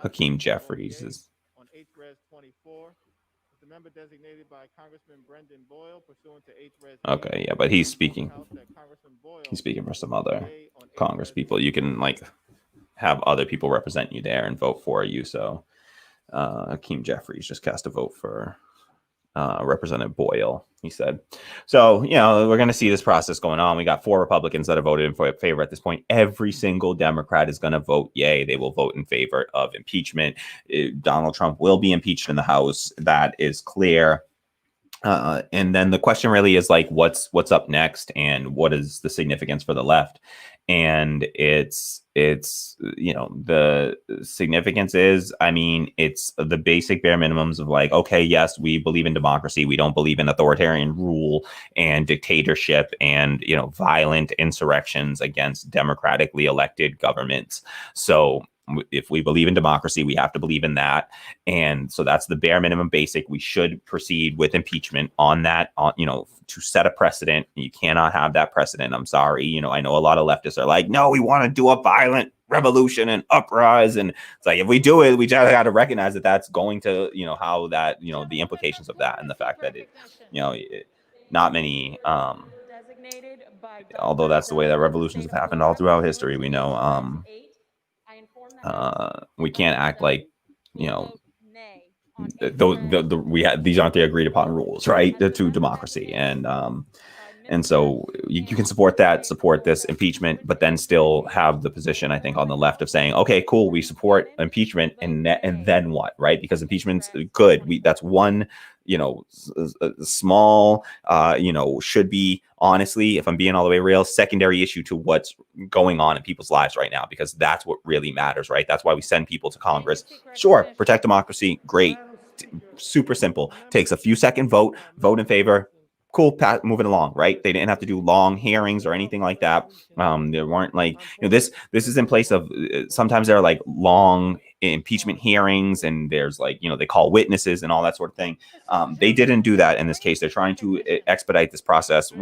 Hakeem Jeffries is on HRES 24. The member designated by Congressman Brendan Boyle pursuant to HRES. okay, yeah, but he's speaking for some other Congress people. You can have other people represent you there and vote for you. So Hakeem Jeffries just cast a vote for Representative Boyle, he said. So, we're going to see this process going on. We got 4 Republicans that have voted in favor at this point. Every single Democrat is going to vote yay. They will vote in favor of impeachment. Donald Trump will be impeached in the House. That is clear. And then the question really is what's up next, and what is the significance for the left? And it's the significance is, it's the basic bare minimums of okay, yes, we believe in democracy. We don't believe in authoritarian rule and dictatorship and, violent insurrections against democratically elected governments. So if we believe in democracy, we have to believe in that. And so that's the bare minimum basic. We should proceed with impeachment on that, to set a precedent. You cannot have that precedent. I'm sorry. I know a lot of leftists are no, we want to do a violent revolution and uprise. And it's if we do it, we just got to recognize that that's going to, how that, the implications of that, and the fact that not many, although that's the way that revolutions have happened all throughout history, we know, we can't act these aren't the agreed upon rules, right, to democracy. And so you can support this impeachment, but then still have the position, I think, on the left of saying, okay, cool, we support impeachment, and then what, right? Because impeachment's good. That's one, small, should be, honestly, if I'm being all the way real, secondary issue to what's going on in people's lives right now, because that's what really matters, right? That's why we send people to Congress. Sure, protect democracy, great, super simple. Takes a few second vote in favor. Cool, moving along, right? They didn't have to do long hearings or anything like that. There weren't this is in place of sometimes there are long impeachment hearings, and there's they call witnesses and all that sort of thing. They didn't do that in this case. They're trying to expedite this process.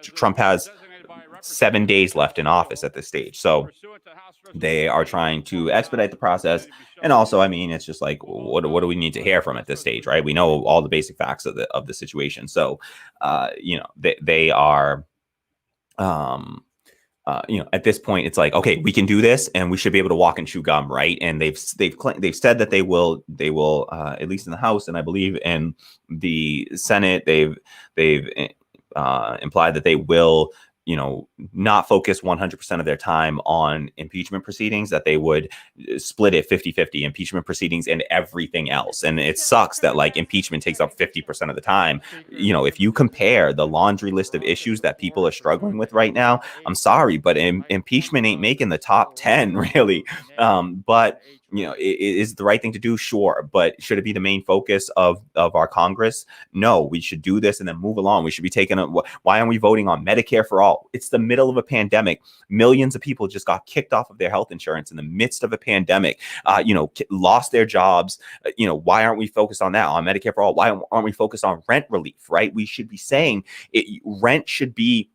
Trump has 7 days left in office at this stage, so they are trying to expedite the process. And also, it's just what do we need to hear from at this stage, right? We know all the basic facts of the situation. So, they are, at this point, it's okay, we can do this, and we should be able to walk and chew gum, right? And they've said that they will, at least in the House, and I believe in the Senate, they've implied that they will, not focus 100% of their time on impeachment proceedings, that they would split it 50-50, impeachment proceedings and everything else. And it sucks that impeachment takes up 50% of the time. If you compare the laundry list of issues that people are struggling with right now, I'm sorry, but impeachment ain't making the top 10 really. But it is the right thing to do, sure, but should it be the main focus of our Congress? No, we should do this and then move along. We should be taking why aren't we voting on Medicare for all? It's the middle of a pandemic. Millions of people just got kicked off of their health insurance in the midst of a pandemic, lost their jobs. Why aren't we focused on that, on Medicare for all? Why aren't we focused on rent relief, right? We should be saying rent should be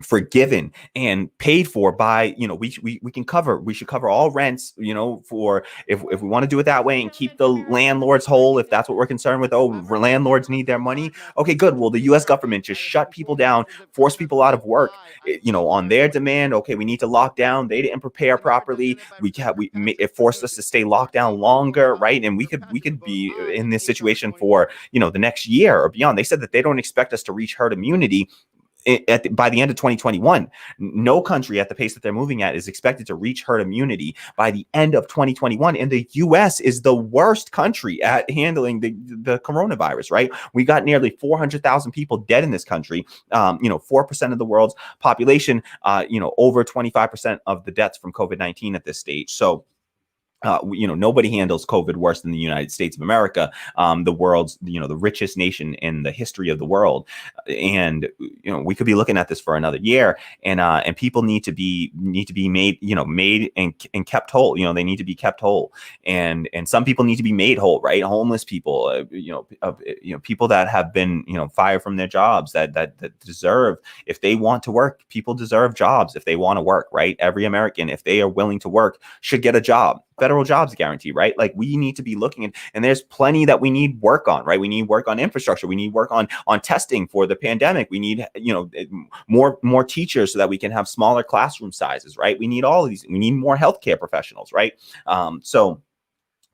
forgiven and paid for by, we should cover all rents, for if we want to do it that way and keep the landlords whole, if that's what we're concerned with. Oh, landlords need their money. Okay, good. Well, the US government just shut people down, force people out of work, on their demand. Okay, we need to lock down. They didn't prepare properly. It forced us to stay locked down longer, right? And we could be in this situation for, the next year or beyond. They said that they don't expect us to reach herd immunity by the end of 2021. No country at the pace that they're moving at is expected to reach herd immunity by the end of 2021. And the US is the worst country at handling the coronavirus, right? We got nearly 400,000 people dead in this country. 4% of the world's population, over 25% of the deaths from COVID-19 at this stage. So, nobody handles COVID worse than the United States of America, the world's, the richest nation in the history of the world. And, we could be looking at this for another year, and people need to be made, made and kept whole. They need to be kept whole. And some people need to be made whole, right? Homeless people, people that have been, fired from their jobs that deserve, if they want to work, people deserve jobs if they want to work, right? Every American, if they are willing to work, should get a job. Federal jobs guarantee, right? Like, we need to be looking at, and there's plenty that we need work on, right? We need work on infrastructure. We need work on testing for the pandemic. We need, more teachers so that we can have smaller classroom sizes, right? We need all of these. We need more healthcare professionals, right? So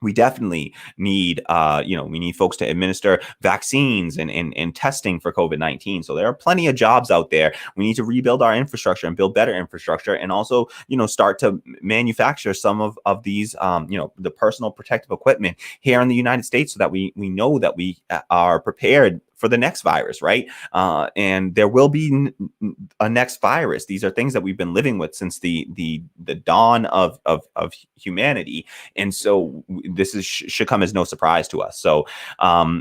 we definitely need, we need folks to administer vaccines and testing for COVID-19. So there are plenty of jobs out there. We need to rebuild our infrastructure and build better infrastructure, and also, start to manufacture some of these, the personal protective equipment here in the United States, so that we know that we are prepared for the next virus, right? And there will be a next virus. These are things that we've been living with since the dawn of humanity, and so this should come as no surprise to us. So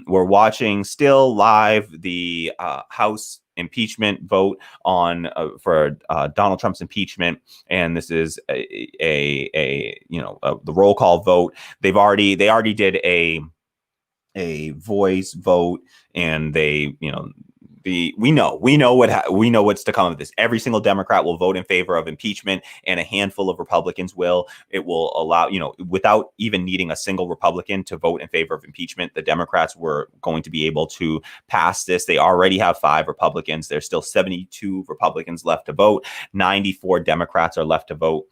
we're watching still live the House impeachment vote on for Donald Trump's impeachment, and this is the roll call vote. They already did a voice vote, and we know what's to come of this. Every single Democrat will vote in favor of impeachment, and a handful of Republicans will. It will allow, without even needing a single Republican to vote in favor of impeachment, the Democrats were going to be able to pass this. They already have 5 Republicans. There's still 72 Republicans left to vote. 94 Democrats are left to vote.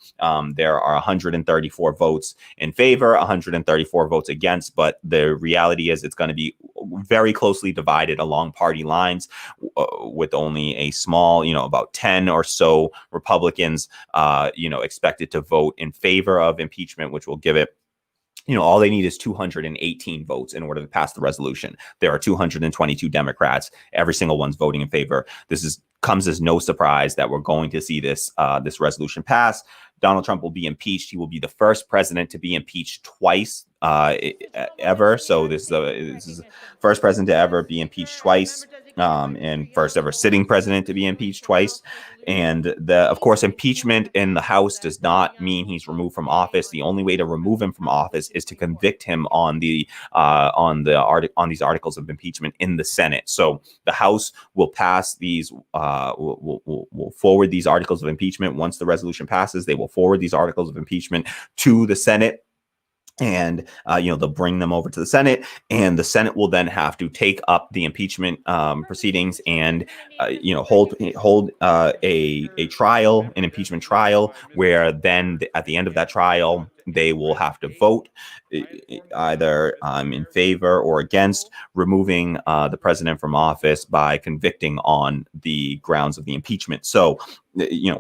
There are 134 votes in favor, 134 votes against, but the reality is it's going to be very closely divided along party lines, with only a small, about 10 or so Republicans, expected to vote in favor of impeachment, which will give it, all they need is 218 votes in order to pass the resolution. There are 222 Democrats. Every single one's voting in favor. This comes as no surprise that we're going to see this resolution pass. Donald Trump will be impeached. He will be the first president to be impeached twice ever. So this is the first president to ever be impeached twice, and first ever sitting president to be impeached twice. And of course, impeachment in the House does not mean he's removed from office. The only way to remove him from office is to convict him on these articles of impeachment in the Senate. So the House will pass these, will forward these articles of impeachment. Once the resolution passes, they will forward these articles of impeachment to the Senate. And, they'll bring them over to the Senate, and the Senate will then have to take up the impeachment proceedings and, hold a trial, an impeachment trial, where then at the end of that trial, they will have to vote either in favor or against removing the president from office by convicting on the grounds of the impeachment. So,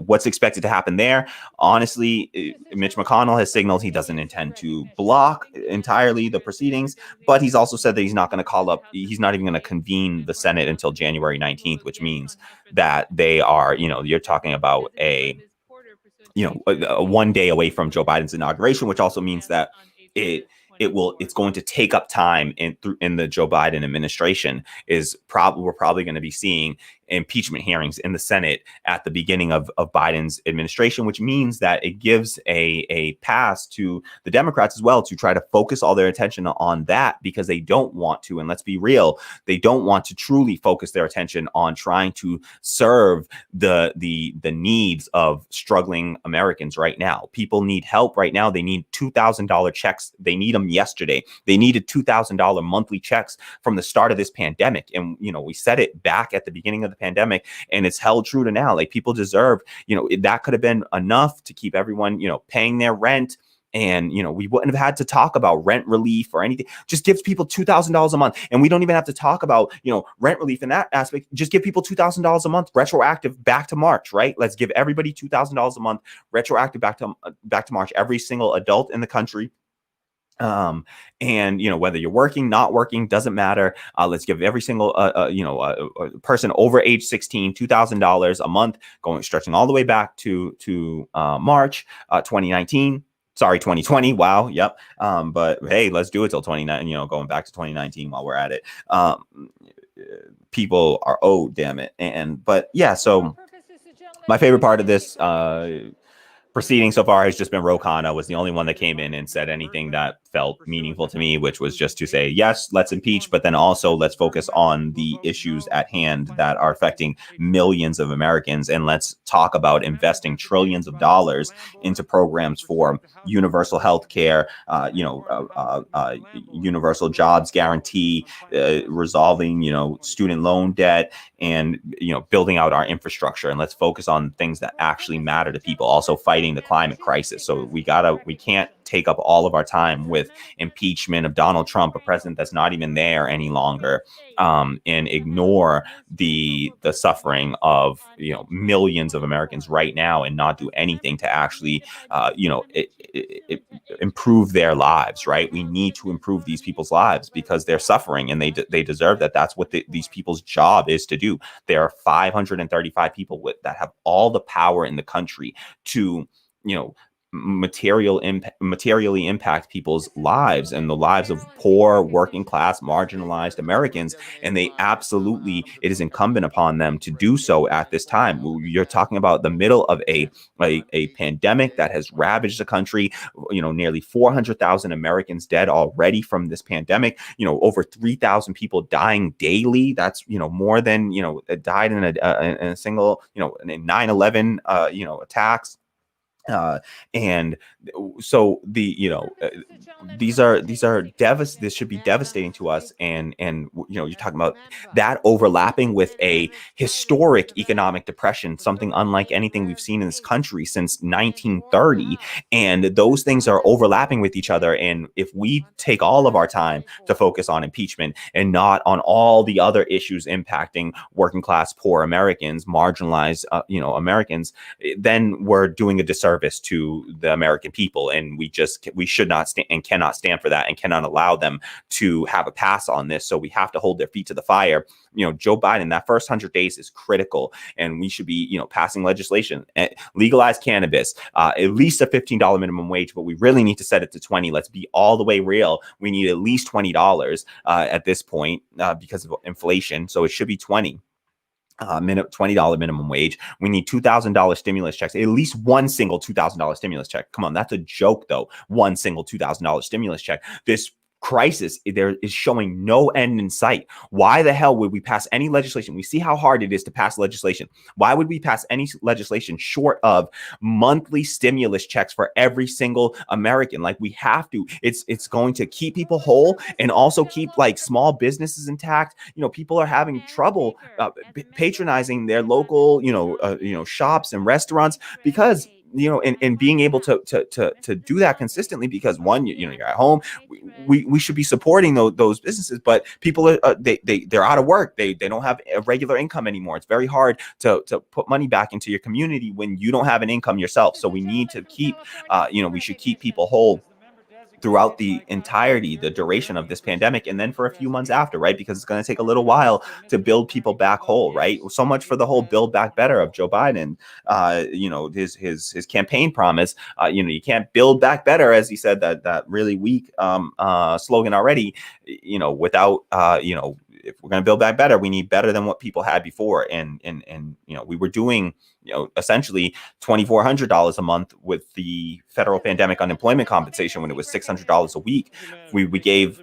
what's expected to happen there? Honestly, Mitch McConnell has signaled he doesn't intend to block entirely the proceedings, but he's also said that he's not going to he's not even going to convene the Senate until January 19th, which means that they are, you're talking about a 1 day away from Joe Biden's inauguration, which also means that it's going to take up time in the Joe Biden administration. We're probably going to be seeing impeachment hearings in the Senate at the beginning of Biden's administration, which means that it gives a pass to the Democrats as well to try to focus all their attention on that, because they don't want to, and let's be real, they don't want to truly focus their attention on trying to serve the needs of struggling Americans right now. People need help right now. They need $2,000 checks. They need them yesterday. They needed $2,000 monthly checks from the start of this pandemic. And, we said it back at the beginning of the pandemic, and it's held true to now. Like, people deserve, that could have been enough to keep everyone, paying their rent. And, we wouldn't have had to talk about rent relief or anything. Just gives people $2,000 a month. And we don't even have to talk about, rent relief in that aspect. Just give people $2,000 a month, retroactive back to March, right? Let's give everybody $2,000 a month, retroactive back to March, every single adult in the country. And whether you're working, not working, doesn't matter. Let's give every single person over age 16 $2,000 a month, stretching all the way back to March 2019. Sorry, 2020. Wow. Yep. But hey, let's do it till 2019. Going back to 2019 while we're at it. People are owed, damn it. But yeah. So my favorite part of this proceeding so far has just been Ro Khanna was the only one that came in and said anything that felt meaningful to me, which was just to say, yes, let's impeach, but then also let's focus on the issues at hand that are affecting millions of Americans. And let's talk about investing trillions of dollars into programs for universal health care, universal jobs guarantee, resolving, student loan debt, and, building out our infrastructure. And let's focus on things that actually matter to people. Also fighting the climate crisis. So we can't take up all of our time with impeachment of Donald Trump, a president that's not even there any longer, and ignore the suffering of millions of Americans right now and not do anything to actually improve their lives. Right? We need to improve these people's lives because they're suffering, and they deserve that. That's what these people's job is to do. There are 535 people that have all the power in the country to materially impact people's lives and the lives of poor, working class, marginalized Americans. And it is incumbent upon them to do so at this time. You're talking about the middle of a pandemic that has ravaged the country, nearly 400,000 Americans dead already from this pandemic, over 3,000 people dying daily. That's, more than, died in a single, in 9/11, attacks. And so these are this should be devastating to us. And you're talking about that overlapping with a historic economic depression, something unlike anything we've seen in this country since 1930. And those things are overlapping with each other. And if we take all of our time to focus on impeachment and not on all the other issues impacting working class, poor Americans, marginalized, Americans, then we're doing a disservice to the American people. And we should not stand and cannot stand for that and cannot allow them to have a pass on this. So we have to hold their feet to the fire. Joe Biden, that first 100 days is critical, and we should be, passing legislation, legalize cannabis, at least a $15 minimum wage, but we really need to set it to 20. Let's be all the way real. We need at least $20 at this point because of inflation. So it should be 20. $20 minimum wage. We need $2,000 stimulus checks, at least one single $2,000 stimulus check. Come on, that's a joke though. One single $2,000 stimulus check. This crisis there is showing no end in sight. Why the hell would we pass any legislation? We see how hard it is to pass legislation. Why would we pass any legislation short of monthly stimulus checks for every single American? Like, we have to. It's going to keep people whole and also keep like small businesses intact. People are having trouble patronizing their local shops and restaurants because and being able to do that consistently, because one, you're at home. We should be supporting those businesses, but people are they're out of work. They don't have a regular income anymore. It's very hard to put money back into your community when you don't have an income yourself. So we need to keep we should keep people whole throughout the duration of this pandemic, and then for a few months after, right? Because it's going to take a little while to build people back whole, right? So much for the whole Build Back Better of Joe Biden. His campaign promise. You can't build back better, as he said, that really weak slogan already. Without if we're going to build back better, we need better than what people had before. And we were doing, essentially $2,400 a month with the federal pandemic unemployment compensation when it was $600 a week. We gave,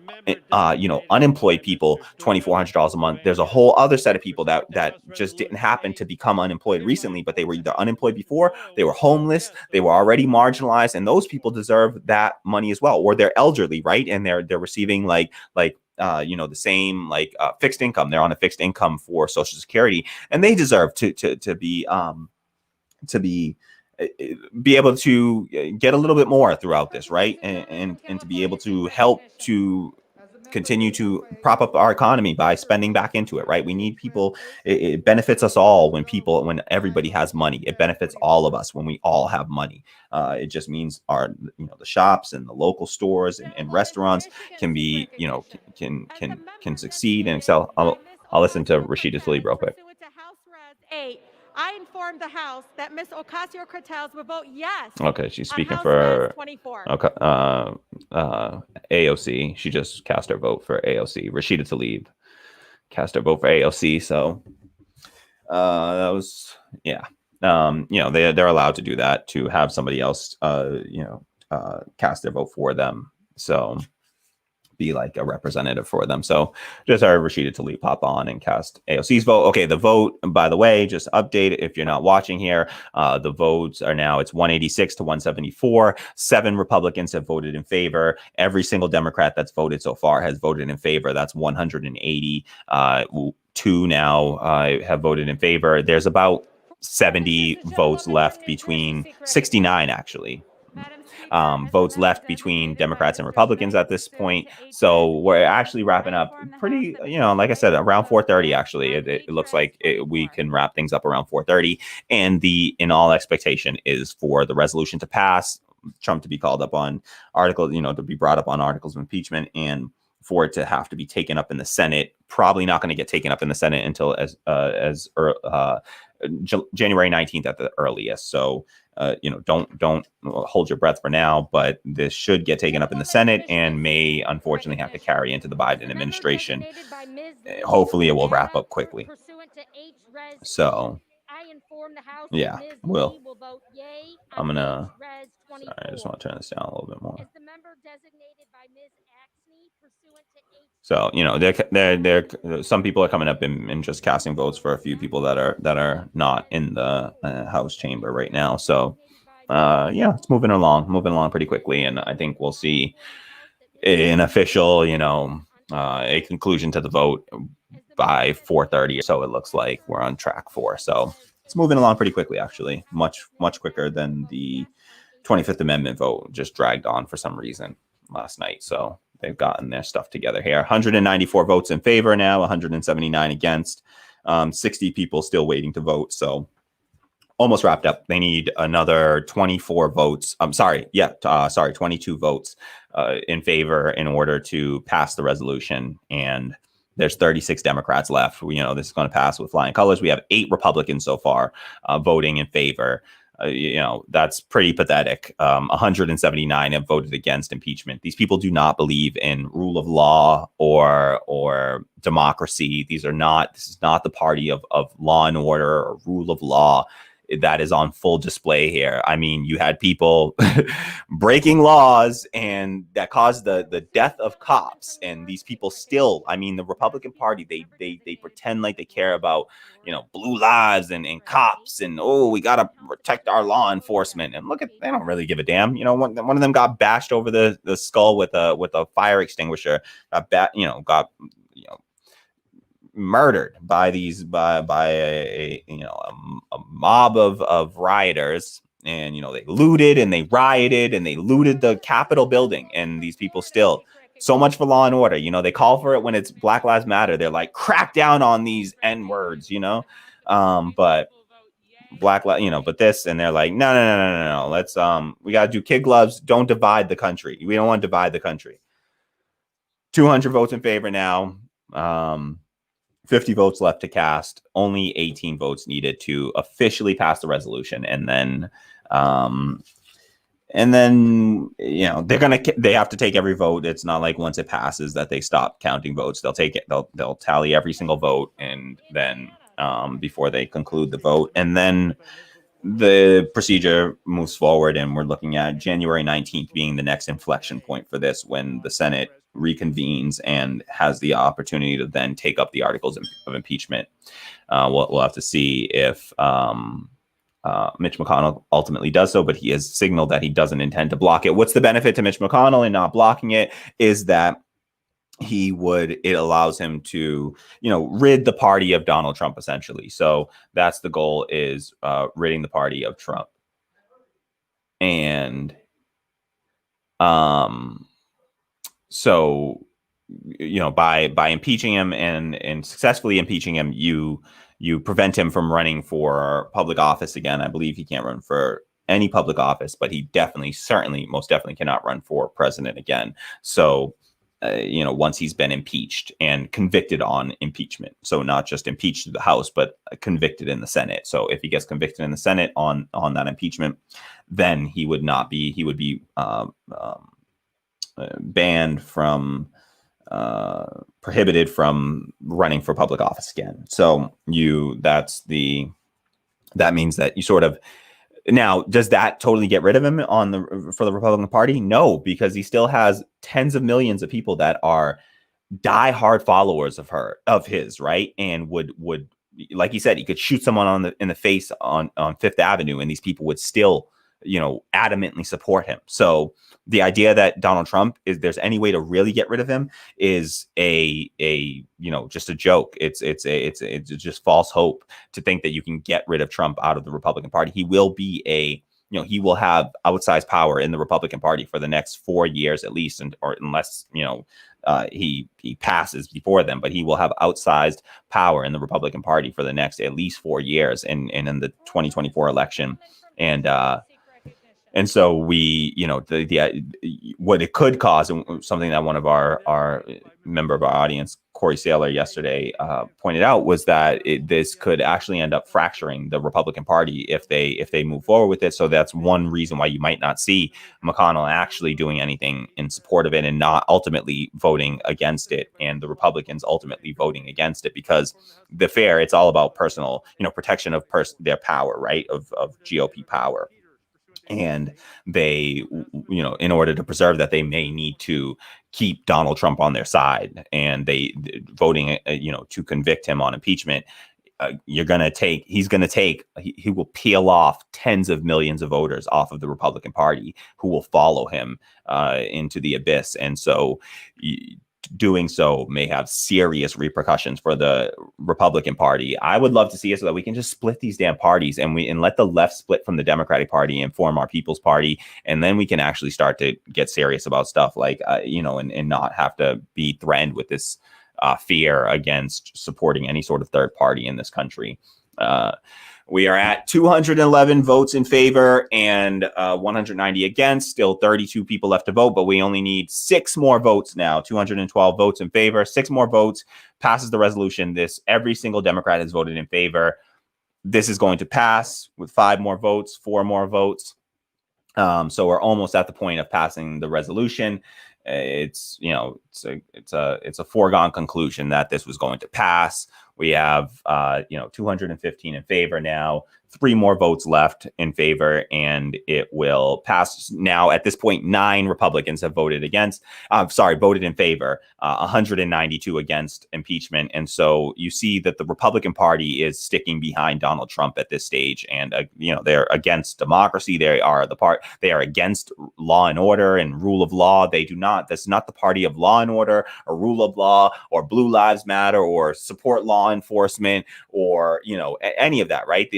unemployed people $2,400 a month. There's a whole other set of people that just didn't happen to become unemployed recently, but they were either unemployed before, they were homeless, they were already marginalized, and those people deserve that money as well. Or they're elderly, right? And they're receiving the same fixed income. They're on a fixed income for Social Security, and they deserve to be able to get a little bit more throughout this, right? And to be able to help to continue to prop up our economy by spending back into it, right? We need people. It benefits us all when everybody has money. It benefits all of us when we all have money. It just means the shops and the local stores and restaurants can be, can succeed and excel. I'll listen to Rashida Tlaib real quick. I informed the House that Ms. Ocasio-Cortez will vote yes. Okay, she's speaking House for Res 24. AOC. She just cast her vote for AOC. Rashida Tlaib cast her vote for AOC. So that was, yeah. They're allowed to do that, to have somebody else, cast their vote for them. So be like a representative for them. So just heard Rashida Tlaib pop on and cast AOC's vote. Okay, the vote, by the way, just update if you're not watching here, the votes are now, it's 186 to 174. 7 Republicans have voted in favor. Every single Democrat that's voted so far has voted in favor. That's 180. 2 now have voted in favor. There's about 70 votes left between 69, actually. Votes left between Democrats and Republicans at this point. So we're actually wrapping up pretty, like I said, around 4:30. Actually, it looks like we can wrap things up around 4:30. And in all expectation is for the resolution to pass, Trump to be called up on articles, to be brought up on articles of impeachment, and for it to have to be taken up in the Senate. Probably not going to get taken up in the Senate until January 19th at the earliest. So don't hold your breath for now, but this should get taken up in the Senate and may unfortunately have to carry into the Biden administration. Hopefully it will wrap up quickly. So yeah, I'm gonna, sorry, I just want to turn this down a little bit more. So there some people are coming up and just casting votes for a few people that are not in the House chamber right now. So it's moving along pretty quickly, and I think we'll see an official a conclusion to the vote by 4:30. So it looks like we're on track for. So it's moving along pretty quickly, actually, much quicker than the 25th Amendment vote just dragged on for some reason last night. So they've gotten their stuff together here. 194 votes in favor now, 179 against, 60 people still waiting to vote. So almost wrapped up. They need another 24 votes. 22 votes in favor in order to pass the resolution. And there's 36 Democrats left. This is going to pass with flying colors. We have 8 Republicans so far voting in favor. That's pretty pathetic. 179 have voted against impeachment. These people do not believe in rule of law or democracy. This is not the party of law and order or rule of law that is on full display here. I mean, you had people breaking laws, and that caused the death of cops. And these people still, I mean, the Republican Party, they pretend like they care about, blue lives and cops, and we got to protect our law enforcement. And they don't really give a damn. One of them got bashed over the skull with a fire extinguisher, got murdered by a mob of rioters, and they looted and they rioted and they looted the Capitol building. And these people still, so much for law and order. They call for it when it's Black Lives Matter. They're like, crack down on these N words, but but this, and they're like, no, let's we got to do kid gloves. Don't divide the country. We don't want to divide the country. 200 votes in favor now. 50 votes left to cast, only 18 votes needed to officially pass the resolution. And then And then, they have to take every vote. It's not like once it passes that they stop counting votes. They'll take it. They'll tally every single vote, and then before they conclude the vote, and then the procedure moves forward, and we're looking at January 19th being the next inflection point for this, when the Senate reconvenes and has the opportunity to then take up the articles of impeachment. We'll have to see if Mitch McConnell ultimately does so, but he has signaled that he doesn't intend to block it. What's the benefit to Mitch McConnell in not blocking it is that it allows him to, rid the party of Donald Trump, essentially. So that's the goal, is ridding the party of Trump. And so, by impeaching him and successfully impeaching him, you prevent him from running for public office again. I believe he can't run for any public office, but he most definitely cannot run for president again. So, once he's been impeached and convicted on impeachment, so not just impeached in the House, but convicted in the Senate. So if he gets convicted in the Senate on that impeachment, then he would be banned from, prohibited from running for public office again. So that means that you sort of. Now, does that totally get rid of him for the Republican Party? No, because he still has tens of millions of people that are diehard followers of his, right? And would, like he said, he could shoot someone in the face on Fifth Avenue, and these people would still, adamantly support him. So the idea that Donald Trump there's any way to really get rid of him is just a joke. It's just false hope to think that you can get rid of Trump out of the Republican Party. He will be he will have outsized power in the Republican Party for the next 4 years at least, or unless he passes before them, but he will have outsized power in the Republican Party for the next at least 4 years, and in the 2024 election. And so what it could cause, and something that one of our member of our audience, Corey Saylor, yesterday pointed out, was that this could actually end up fracturing the Republican Party if they move forward with it. So that's one reason why you might not see McConnell actually doing anything in support of it, and not ultimately voting against it, and the Republicans ultimately voting against it, because it's all about personal, protection of their power, right, of GOP power. And they, in order to preserve that, they may need to keep Donald Trump on their side, and voting, to convict him on impeachment. He will peel off tens of millions of voters off of the Republican Party who will follow him into the abyss. And so doing so may have serious repercussions for the Republican Party. I would love to see it so that we can just split these damn parties, and let the left split from the Democratic Party and form our People's Party. And then we can actually start to get serious about stuff like, and not have to be threatened with this fear against supporting any sort of third party in this country. We are at 211 votes in favor and 190 against. Still 32 people left to vote, but we only need 6 more votes now. 212 votes in favor, 6 more votes, passes the resolution. Every single Democrat has voted in favor. This is going to pass with 5 more votes, 4 more votes. So we're almost at the point of passing the resolution. It's a foregone conclusion that this was going to pass. We have 215 in favor now, 3 more votes left in favor, and it will pass. Now, at this point, 9 Republicans have voted in favor, 192 against impeachment. And so you see that the Republican Party is sticking behind Donald Trump at this stage, and they're against democracy. They are against law and order and rule of law. That's not the party of law and order or rule of law or Blue Lives Matter or support law enforcement or any of that, right?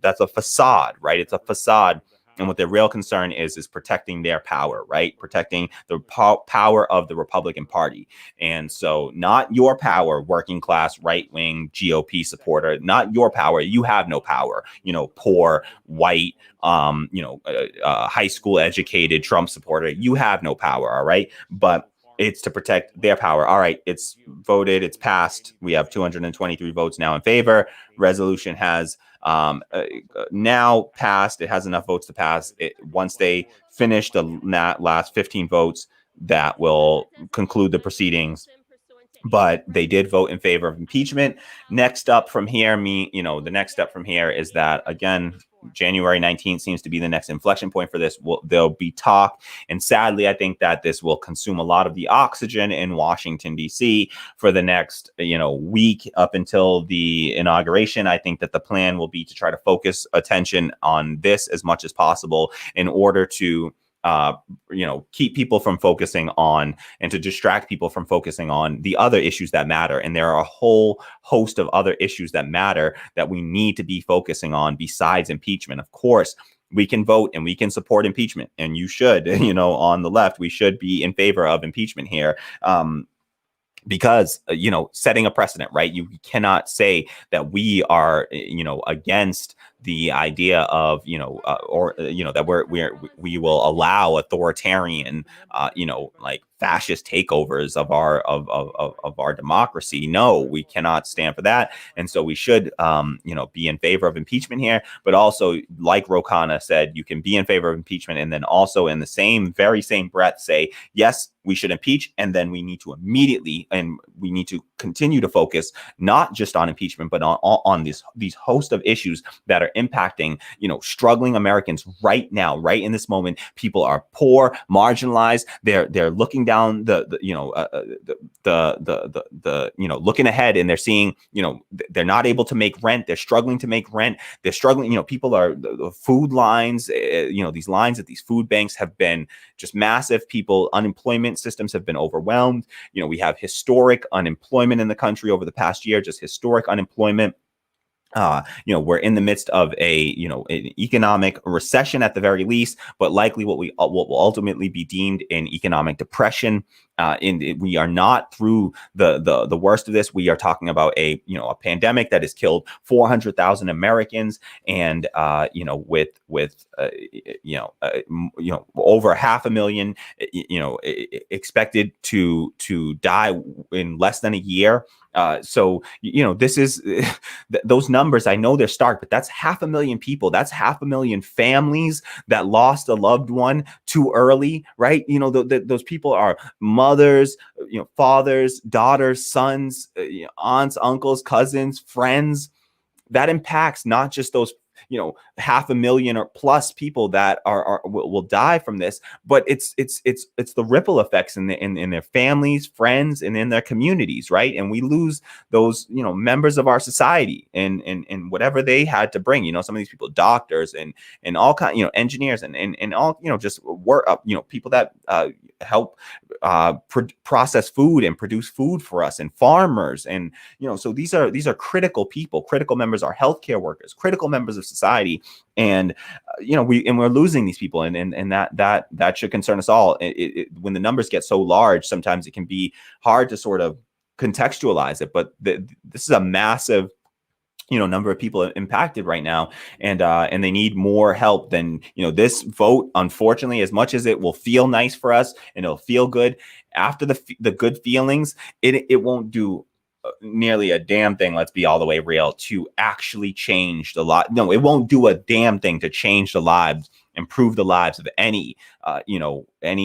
That's a facade, right? It's a facade. And what their real concern is protecting their power, right? Protecting the power of the Republican Party. And so not your power, working class, right wing GOP supporter, not your power. You have no power, poor, white, high school educated Trump supporter. You have no power. All right. But it's to protect their power. All right. It's voted. It's passed. We have 223 votes now in favor. Resolution has now passed. It has enough votes to pass. Once they finish the last 15 votes, that will conclude the proceedings. But they did vote in favor of impeachment. Next up from here, the next step from here is that, again, January 19th seems to be the next inflection point for this. There'll be talk. And sadly, I think that this will consume a lot of the oxygen in Washington, D.C. for the next, week up until the inauguration. I think that the plan will be to try to focus attention on this as much as possible in order to keep people from focusing on and to distract people from focusing on the other issues that matter. And there are a whole host of other issues that matter that we need to be focusing on besides impeachment. Of course, we can vote and we can support impeachment, and you should, on the left, we should be in favor of impeachment here. Because, setting a precedent, right? You cannot say that we are, against the idea of, that we will allow authoritarian, like fascist takeovers of our democracy. No, we cannot stand for that. And so we should, be in favor of impeachment here. But also, like Ro Khanna said, you can be in favor of impeachment and then also in the very same breath say, yes, we should impeach, and then we need to immediately, and we need to continue to focus not just on impeachment, but on these host of issues that are impacting, struggling Americans right now, right in this moment. People are poor, marginalized. They're looking down looking ahead, and they're seeing, they're not able to make rent. They're struggling to make rent. They're struggling. People are the food lines. These lines at these food banks have been just massive. Unemployment systems have been overwhelmed. We have historic unemployment in the country over the past year, just historic unemployment. We're in the midst of an economic recession at the very least, but likely what will ultimately be deemed an economic depression. We are not through the worst of this. We are talking about a pandemic that has killed 400,000 Americans, and with over 500,000 expected to die in less than a year. So this is those numbers. I know they're stark, but that's 500,000 people. That's 500,000 families that lost a loved one too early, right? Those people are mothers, fathers, daughters, sons, aunts, uncles, cousins, friends. That impacts not just those 500,000 or plus people that will die from this, but it's the ripple effects in their families, friends, and in their communities, right? And we lose those members of our society and whatever they had to bring. Some of these people, doctors and all kind, engineers and all, just work up, people that help process food and produce food for us, and farmers, and so these are critical people, critical members, our healthcare workers, critical members of society, and we're losing these people, and that should concern us all. When the numbers get so large, sometimes it can be hard to sort of contextualize it, but this is a massive number of people impacted right now, and they need more help than this vote. Unfortunately, as much as it will feel nice for us and it'll feel good after the good feelings, it won't do nearly a damn thing, let's be all the way real, to actually change the lot. No, it won't do a damn thing to change the lives, improve the lives of any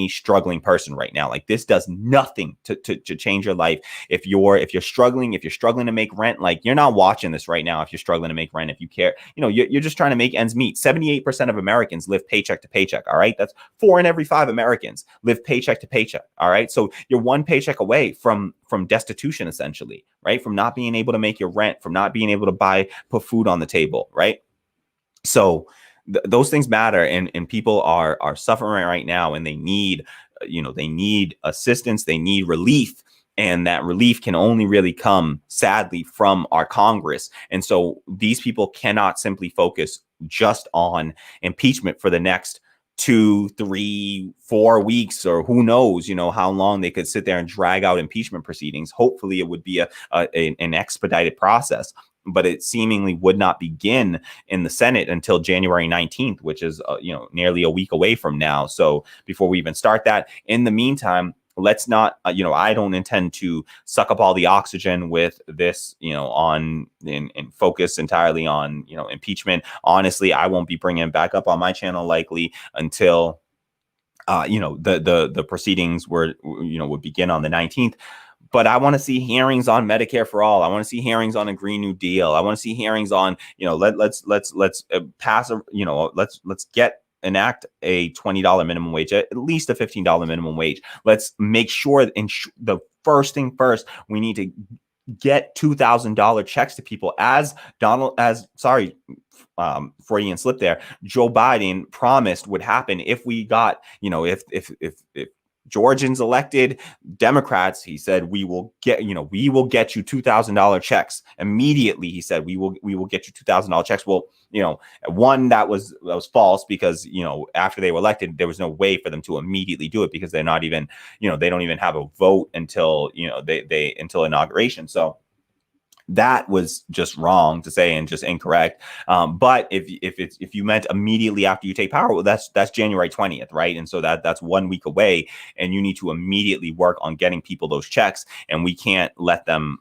struggling person right now. Like, this does nothing to change your life. If you're struggling to make rent, like, you're not watching this right now. If you're struggling to make rent, if you care, you're just trying to make ends meet. 78% of Americans live paycheck to paycheck. All right. That's 4 in every 5 Americans live paycheck to paycheck. All right. So you're one paycheck away from destitution, essentially, right? From not being able to make your rent, from not being able to put food on the table. Right. So those things matter, and people are suffering right now, and they need assistance, they need relief, and that relief can only really come, sadly, from our Congress. And so these people cannot simply focus just on impeachment for the next 2, 3, 4 weeks, or who knows, how long they could sit there and drag out impeachment proceedings. Hopefully it would be an expedited process, but it seemingly would not begin in the Senate until January 19th, which is nearly a week away from now. So before we even start that, in the meantime, let's not, I don't intend to suck up all the oxygen with this, and focus entirely on, impeachment. Honestly, I won't be bringing it back up on my channel likely until, the proceedings would begin on the 19th. But I want to see hearings on Medicare for all. I want to see hearings on a Green New Deal. I want to see hearings on, let's pass let's enact a $20 minimum wage, at least a $15 minimum wage. Let's make sure the first thing first, we need to get $2,000 checks to people Freudian slip there. Joe Biden promised would happen if we got, if Georgians elected Democrats, he said, we will get you $2,000 checks immediately. He said, we will get you $2,000 checks. Well, one, that was false, because, after they were elected, there was no way for them to immediately do it, because they're not even, they don't even have a vote until, until inauguration. So that was just wrong to say and just incorrect. But if you meant immediately after you take power, well, that's January 20th, right? And so that's 1 week away, and you need to immediately work on getting people those checks. And we can't let them,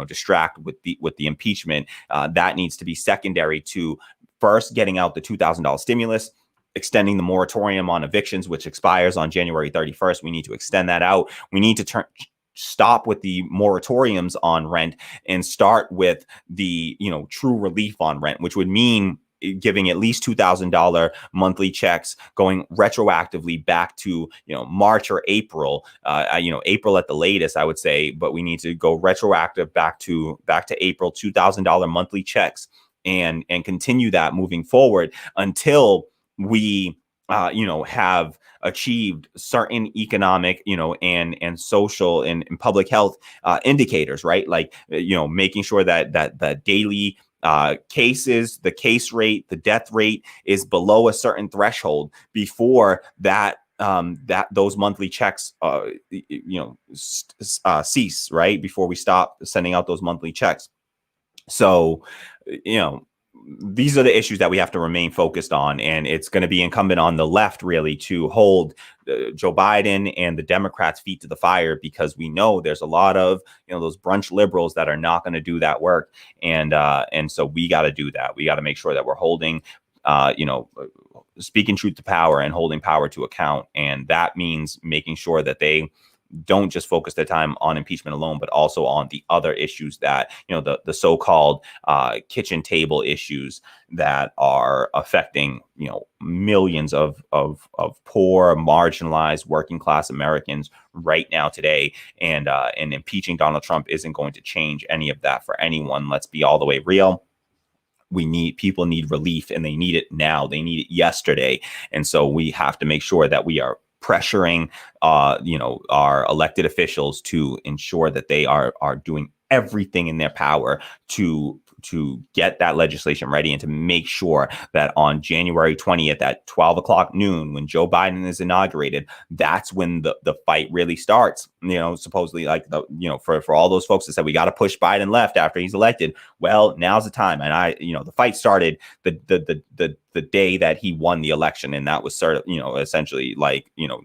distract with the impeachment. That needs to be secondary to first getting out the $2,000 stimulus, extending the moratorium on evictions, which expires on January 31st. We need to extend that out. We need to stop with the moratoriums on rent and start with the, true relief on rent, which would mean giving at least $2,000 monthly checks going retroactively back to, March or April, April at the latest, I would say, but we need to go retroactive back to April, $2,000 monthly checks, and continue that moving forward until we, have achieved certain economic, and social and public health indicators, right? Like, making sure that the daily cases, the case rate, the death rate is below a certain threshold before that those monthly checks, cease, right? Before we stop sending out those monthly checks. So, these are the issues that we have to remain focused on, and it's going to be incumbent on the left really to hold Joe Biden and the Democrats' feet to the fire, because we know there's a lot of those brunch liberals that are not going to do that work, and so we got to do that. We got to make sure that we're holding, speaking truth to power and holding power to account, and that means making sure that they don't just focus their time on impeachment alone, but also on the other issues that, the so-called kitchen table issues that are affecting, millions of poor, marginalized, working class Americans right now today. And impeaching Donald Trump isn't going to change any of that for anyone. Let's be all the way real. People need relief, and they need it now. They need it yesterday. And so we have to make sure that we are pressuring, our elected officials to ensure that they are doing everything in their power to get that legislation ready, and to make sure that on January 20th at 12 o'clock noon, when Joe Biden is inaugurated, that's when the fight really starts. Supposedly, like, for all those folks that said we got to push Biden left after he's elected. Well, now's the time. And the fight started the day that he won the election, and that was sort of, essentially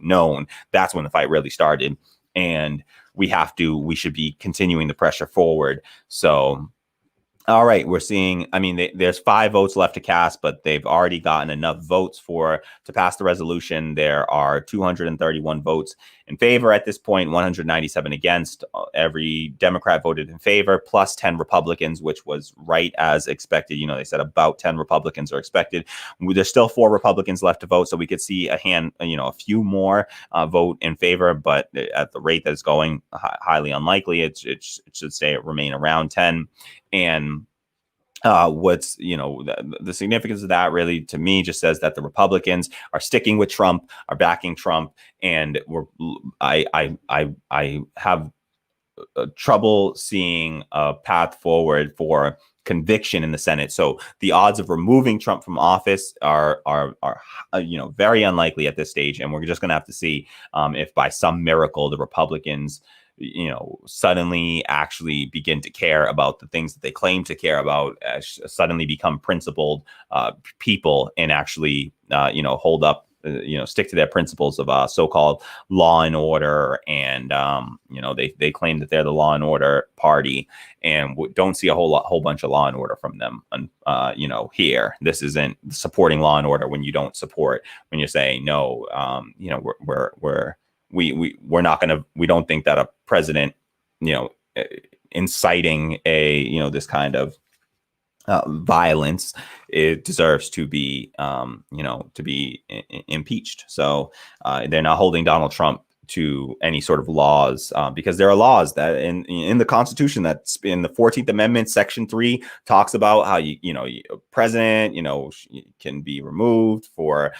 known. That's when the fight really started, and we should be continuing the pressure forward. So, all right, we're seeing, there's 5 votes left to cast, but they've already gotten enough votes to pass the resolution. There are 231 votes in favor at this point, 197 against. Every Democrat voted in favor, plus 10 Republicans, which was right as expected. They said about 10 Republicans are expected. There's still 4 Republicans left to vote, so we could see a few more vote in favor, but at the rate that it's going, highly unlikely. It should remain around 10. And what's the significance of that really, to me, just says that the Republicans are sticking with Trump, are backing Trump, and I have trouble seeing a path forward for conviction in the Senate. So the odds of removing Trump from office are very unlikely at this stage, and we're just going to have to see if by some miracle the Republicans suddenly actually begin to care about the things that they claim to care about, suddenly become principled people, and actually hold up stick to their principles of so-called law and order, and they claim that they're the law and order party, and don't see a whole bunch of law and order from them. Here, this isn't supporting law and order when you don't support, when you're saying no. We're not gonna. We don't think that a president, inciting this kind of violence, it deserves to be impeached. So they're not holding Donald Trump to any sort of laws, because there are laws that in the Constitution, that's in the 14th Amendment, Section 3 talks about how president can be removed for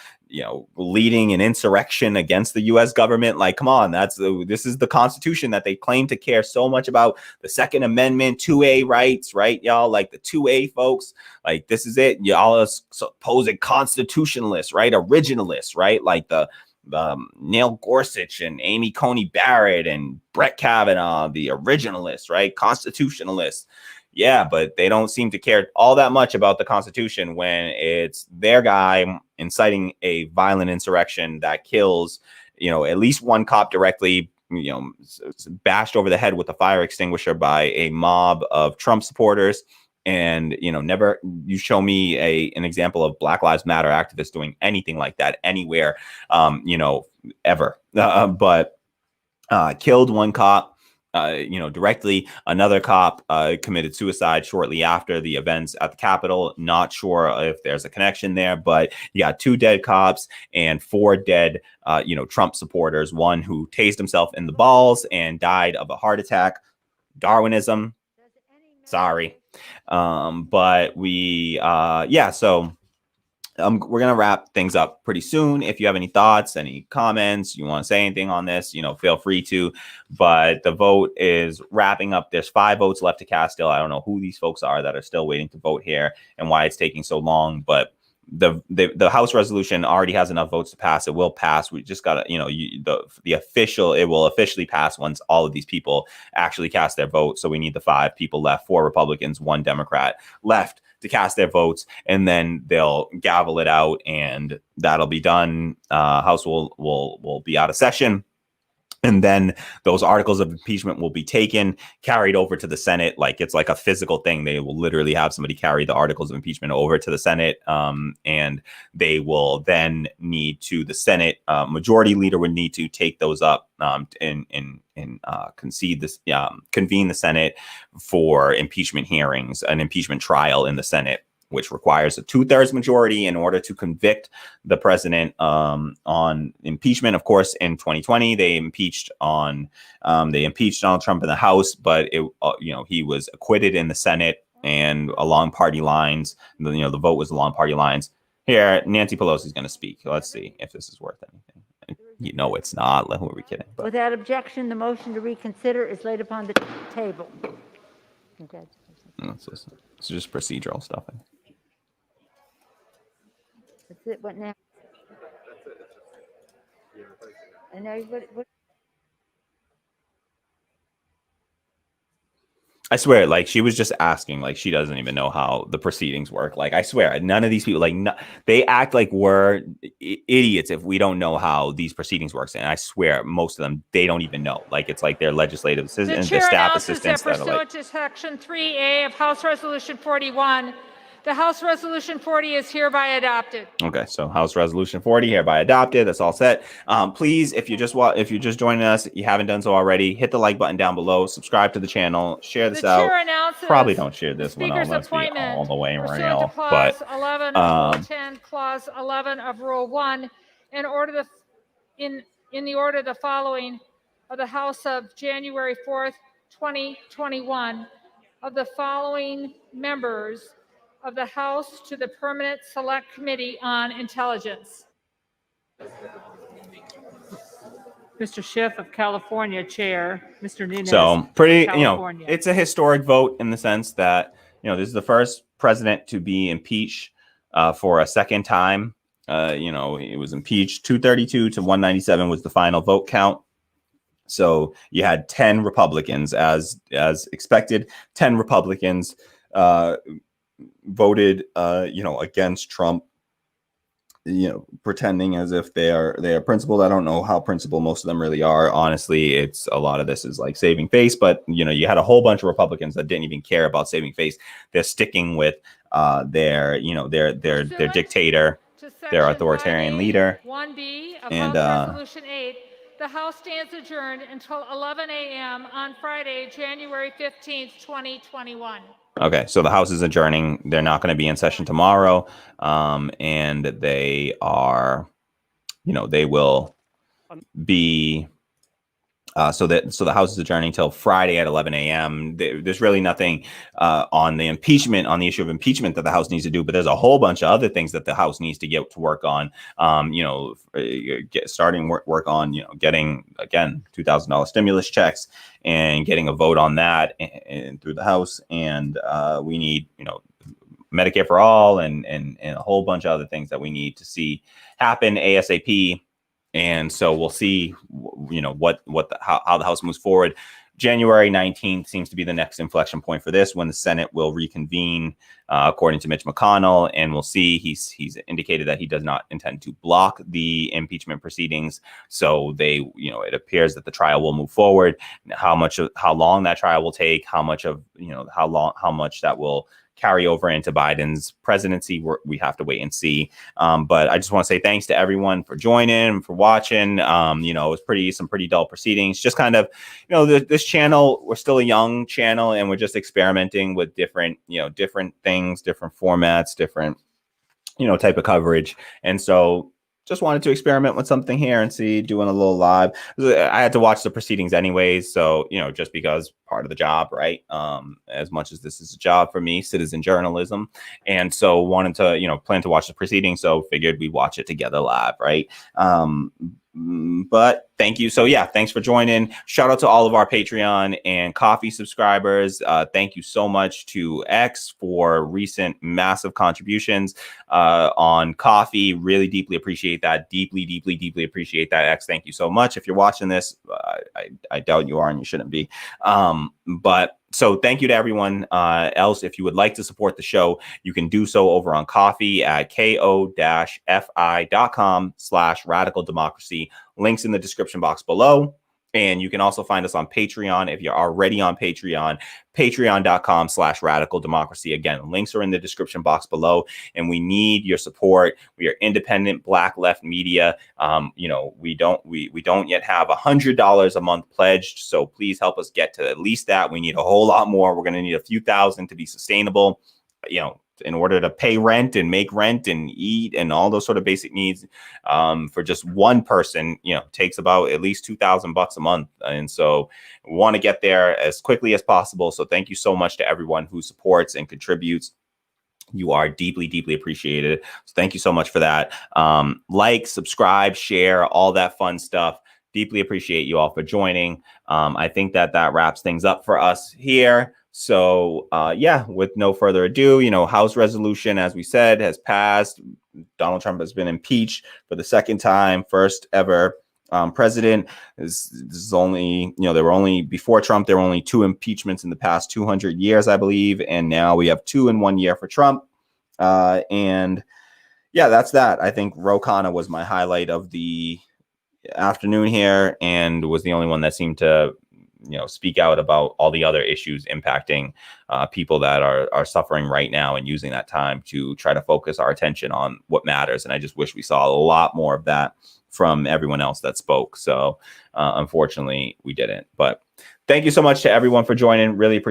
leading an insurrection against the U.S. government. Like, come on, this is the Constitution that they claim to care so much about. The Second Amendment, 2A rights, right, y'all? Like the 2A folks, like this is it. Y'all are supposed constitutionalists, right? Originalists, right? Like the Neil Gorsuch and Amy Coney Barrett and Brett Kavanaugh, the originalists, right? Constitutionalists. Yeah, but they don't seem to care all that much about the Constitution when it's their guy inciting a violent insurrection that kills, at least one cop directly, bashed over the head with a fire extinguisher by a mob of Trump supporters. And never you show me an example of Black Lives Matter activists doing anything like that anywhere, ever. But killed one cop, directly. Another cop committed suicide shortly after the events at the Capitol. Not sure if there's a connection there, but you got 2 dead cops and 4 dead, Trump supporters. One who tased himself in the balls and died of a heart attack. Darwinism. Sorry. But we, so we're going to wrap things up pretty soon. If you have any thoughts, any comments, you want to say anything on this, feel free to. But the vote is wrapping up. There's 5 votes left to cast still. I don't know who these folks are that are still waiting to vote here and why it's taking so long. But the House resolution already has enough votes to pass. It will pass. We just got to, it will officially pass once all of these people actually cast their vote. So we need the 5 people left, 4 Republicans, 1 Democrat left to cast their votes, and then they'll gavel it out, and that'll be done. House will be out of session. And then those articles of impeachment will be carried over to the Senate. Like it's like a physical thing. They will literally have somebody carry the articles of impeachment over to the Senate. And they will then need to, the Senate majority leader would need to take those up and convene the Senate for impeachment hearings, an impeachment trial in the Senate, which requires a 2/3 majority in order to convict the president on impeachment. Of course, in 2020, they impeached Donald Trump in the House, but he was acquitted in the Senate, and along party lines, the vote was along party lines. Here, Nancy Pelosi is going to speak. Let's see if this is worth anything. It's not. Who are we kidding? But. Without objection, the motion to reconsider is laid upon the table. Congratulations. It's just procedural stuff. That's it. What now? And now what? I swear, like, she was just asking, like, she doesn't even know how the proceedings work. Like, I swear, none of these people, like, they act like we're idiots if we don't know how these proceedings work. And I swear, most of them, they don't even know. Like, it's like their legislative assistants, their staff assistants that are like. Pursuant to Section 3A of House Resolution 41, the House Resolution 40 is hereby adopted. Okay, so House Resolution 40 hereby adopted. That's all set. Please, if you're just joining us, you haven't done so already, hit the like button down below, subscribe to the channel, share this out. Probably don't share this one. Let's be all the way real. But 11 of Rule 10, Clause 11 of Rule 1, in the order the following of the House of January 4th, 2021, of the following members of the House to the Permanent Select Committee on Intelligence. Mr. Schiff of California, Chair. Mr. Nunes. So pretty, it's a historic vote in the sense that, this is the first president to be impeached for a second time. It was impeached 232 to 197 was the final vote count. So you had 10 Republicans, as expected, 10 Republicans voted, against Trump. pretending as if they are principled. I don't know how principled most of them really are. Honestly, it's a lot of this is like saving face, but you had a whole bunch of Republicans that didn't even care about saving face. They're sticking with their dictator, their authoritarian leader. 1B of And, House Resolution 8, the House stands adjourned until 11 a.m. on Friday, January 15th, 2021. Okay, so the House is adjourning. They're not going to be in session tomorrow, and they are, they will be. So the House is adjourning till Friday at 11 a.m. There's really nothing on the issue of impeachment that the House needs to do, but there's a whole bunch of other things that the House needs to get to work on. Work on getting again $2,000 stimulus checks and getting a vote on that and through the House, and we need Medicare for all and a whole bunch of other things that we need to see happen ASAP. And so we'll see, how the House moves forward. January 19th seems to be the next inflection point for this, when the Senate will reconvene, according to Mitch McConnell, and we'll see. He's indicated that he does not intend to block the impeachment proceedings. So it appears that the trial will move forward. How long that trial will take, how much that will carry over into Biden's presidency, we have to wait and see. But I just want to say thanks to everyone for joining, for watching. It was some pretty dull proceedings. Just kind of, this channel, we're still a young channel, and we're just experimenting with different things, different formats, different, type of coverage. And so just wanted to experiment with something here and see, doing a little live. I had to watch the proceedings anyways, so just because part of the job, right? As much as this is a job for me, citizen journalism, and so wanted to plan to watch the proceedings, so figured we'd watch it together live, right? But thank you. So yeah, thanks for joining. Shout out to all of our Patreon and Coffee subscribers. Thank you so much to X for recent massive contributions on Coffee. Really deeply appreciate that. Deeply appreciate that, X. Thank you so much. If you're watching this, I doubt you are, and you shouldn't be. But so thank you to everyone else. If you would like to support the show, you can do so over on Coffee at ko-fi.com/radical democracy. Links in the description box below. And you can also find us on Patreon. If you're already on Patreon, patreon.com/radical democracy. Again, links are in the description box below, and we need your support. We are independent Black left media. We don't yet have $100 a month pledged. So please help us get to at least that. We need a whole lot more. We're going to need a few thousand to be sustainable, in order to pay rent and make rent and eat and all those sort of basic needs. For just one person, takes about at least $2,000 a month. And so we want to get there as quickly as possible. So thank you so much to everyone who supports and contributes. You are deeply appreciated. So thank you so much for that. Like, subscribe, share, all that fun stuff. Deeply appreciate you all for joining. I think that wraps things up for us here. So yeah, with no further ado, House resolution, as we said, has passed. Donald Trump has been impeached for the second time, first ever president. This is only, there were only, before Trump, there were only 2 impeachments in the past 200 years, I believe. And now we have 2 in 1 year for Trump. And yeah, that's that. I think Ro Khanna was my highlight of the afternoon here, and was the only one that seemed to speak out about all the other issues impacting people that are suffering right now, and using that time to try to focus our attention on what matters. And I just wish we saw a lot more of that from everyone else that spoke. So unfortunately we didn't. But thank you so much to everyone for joining. Really appreciate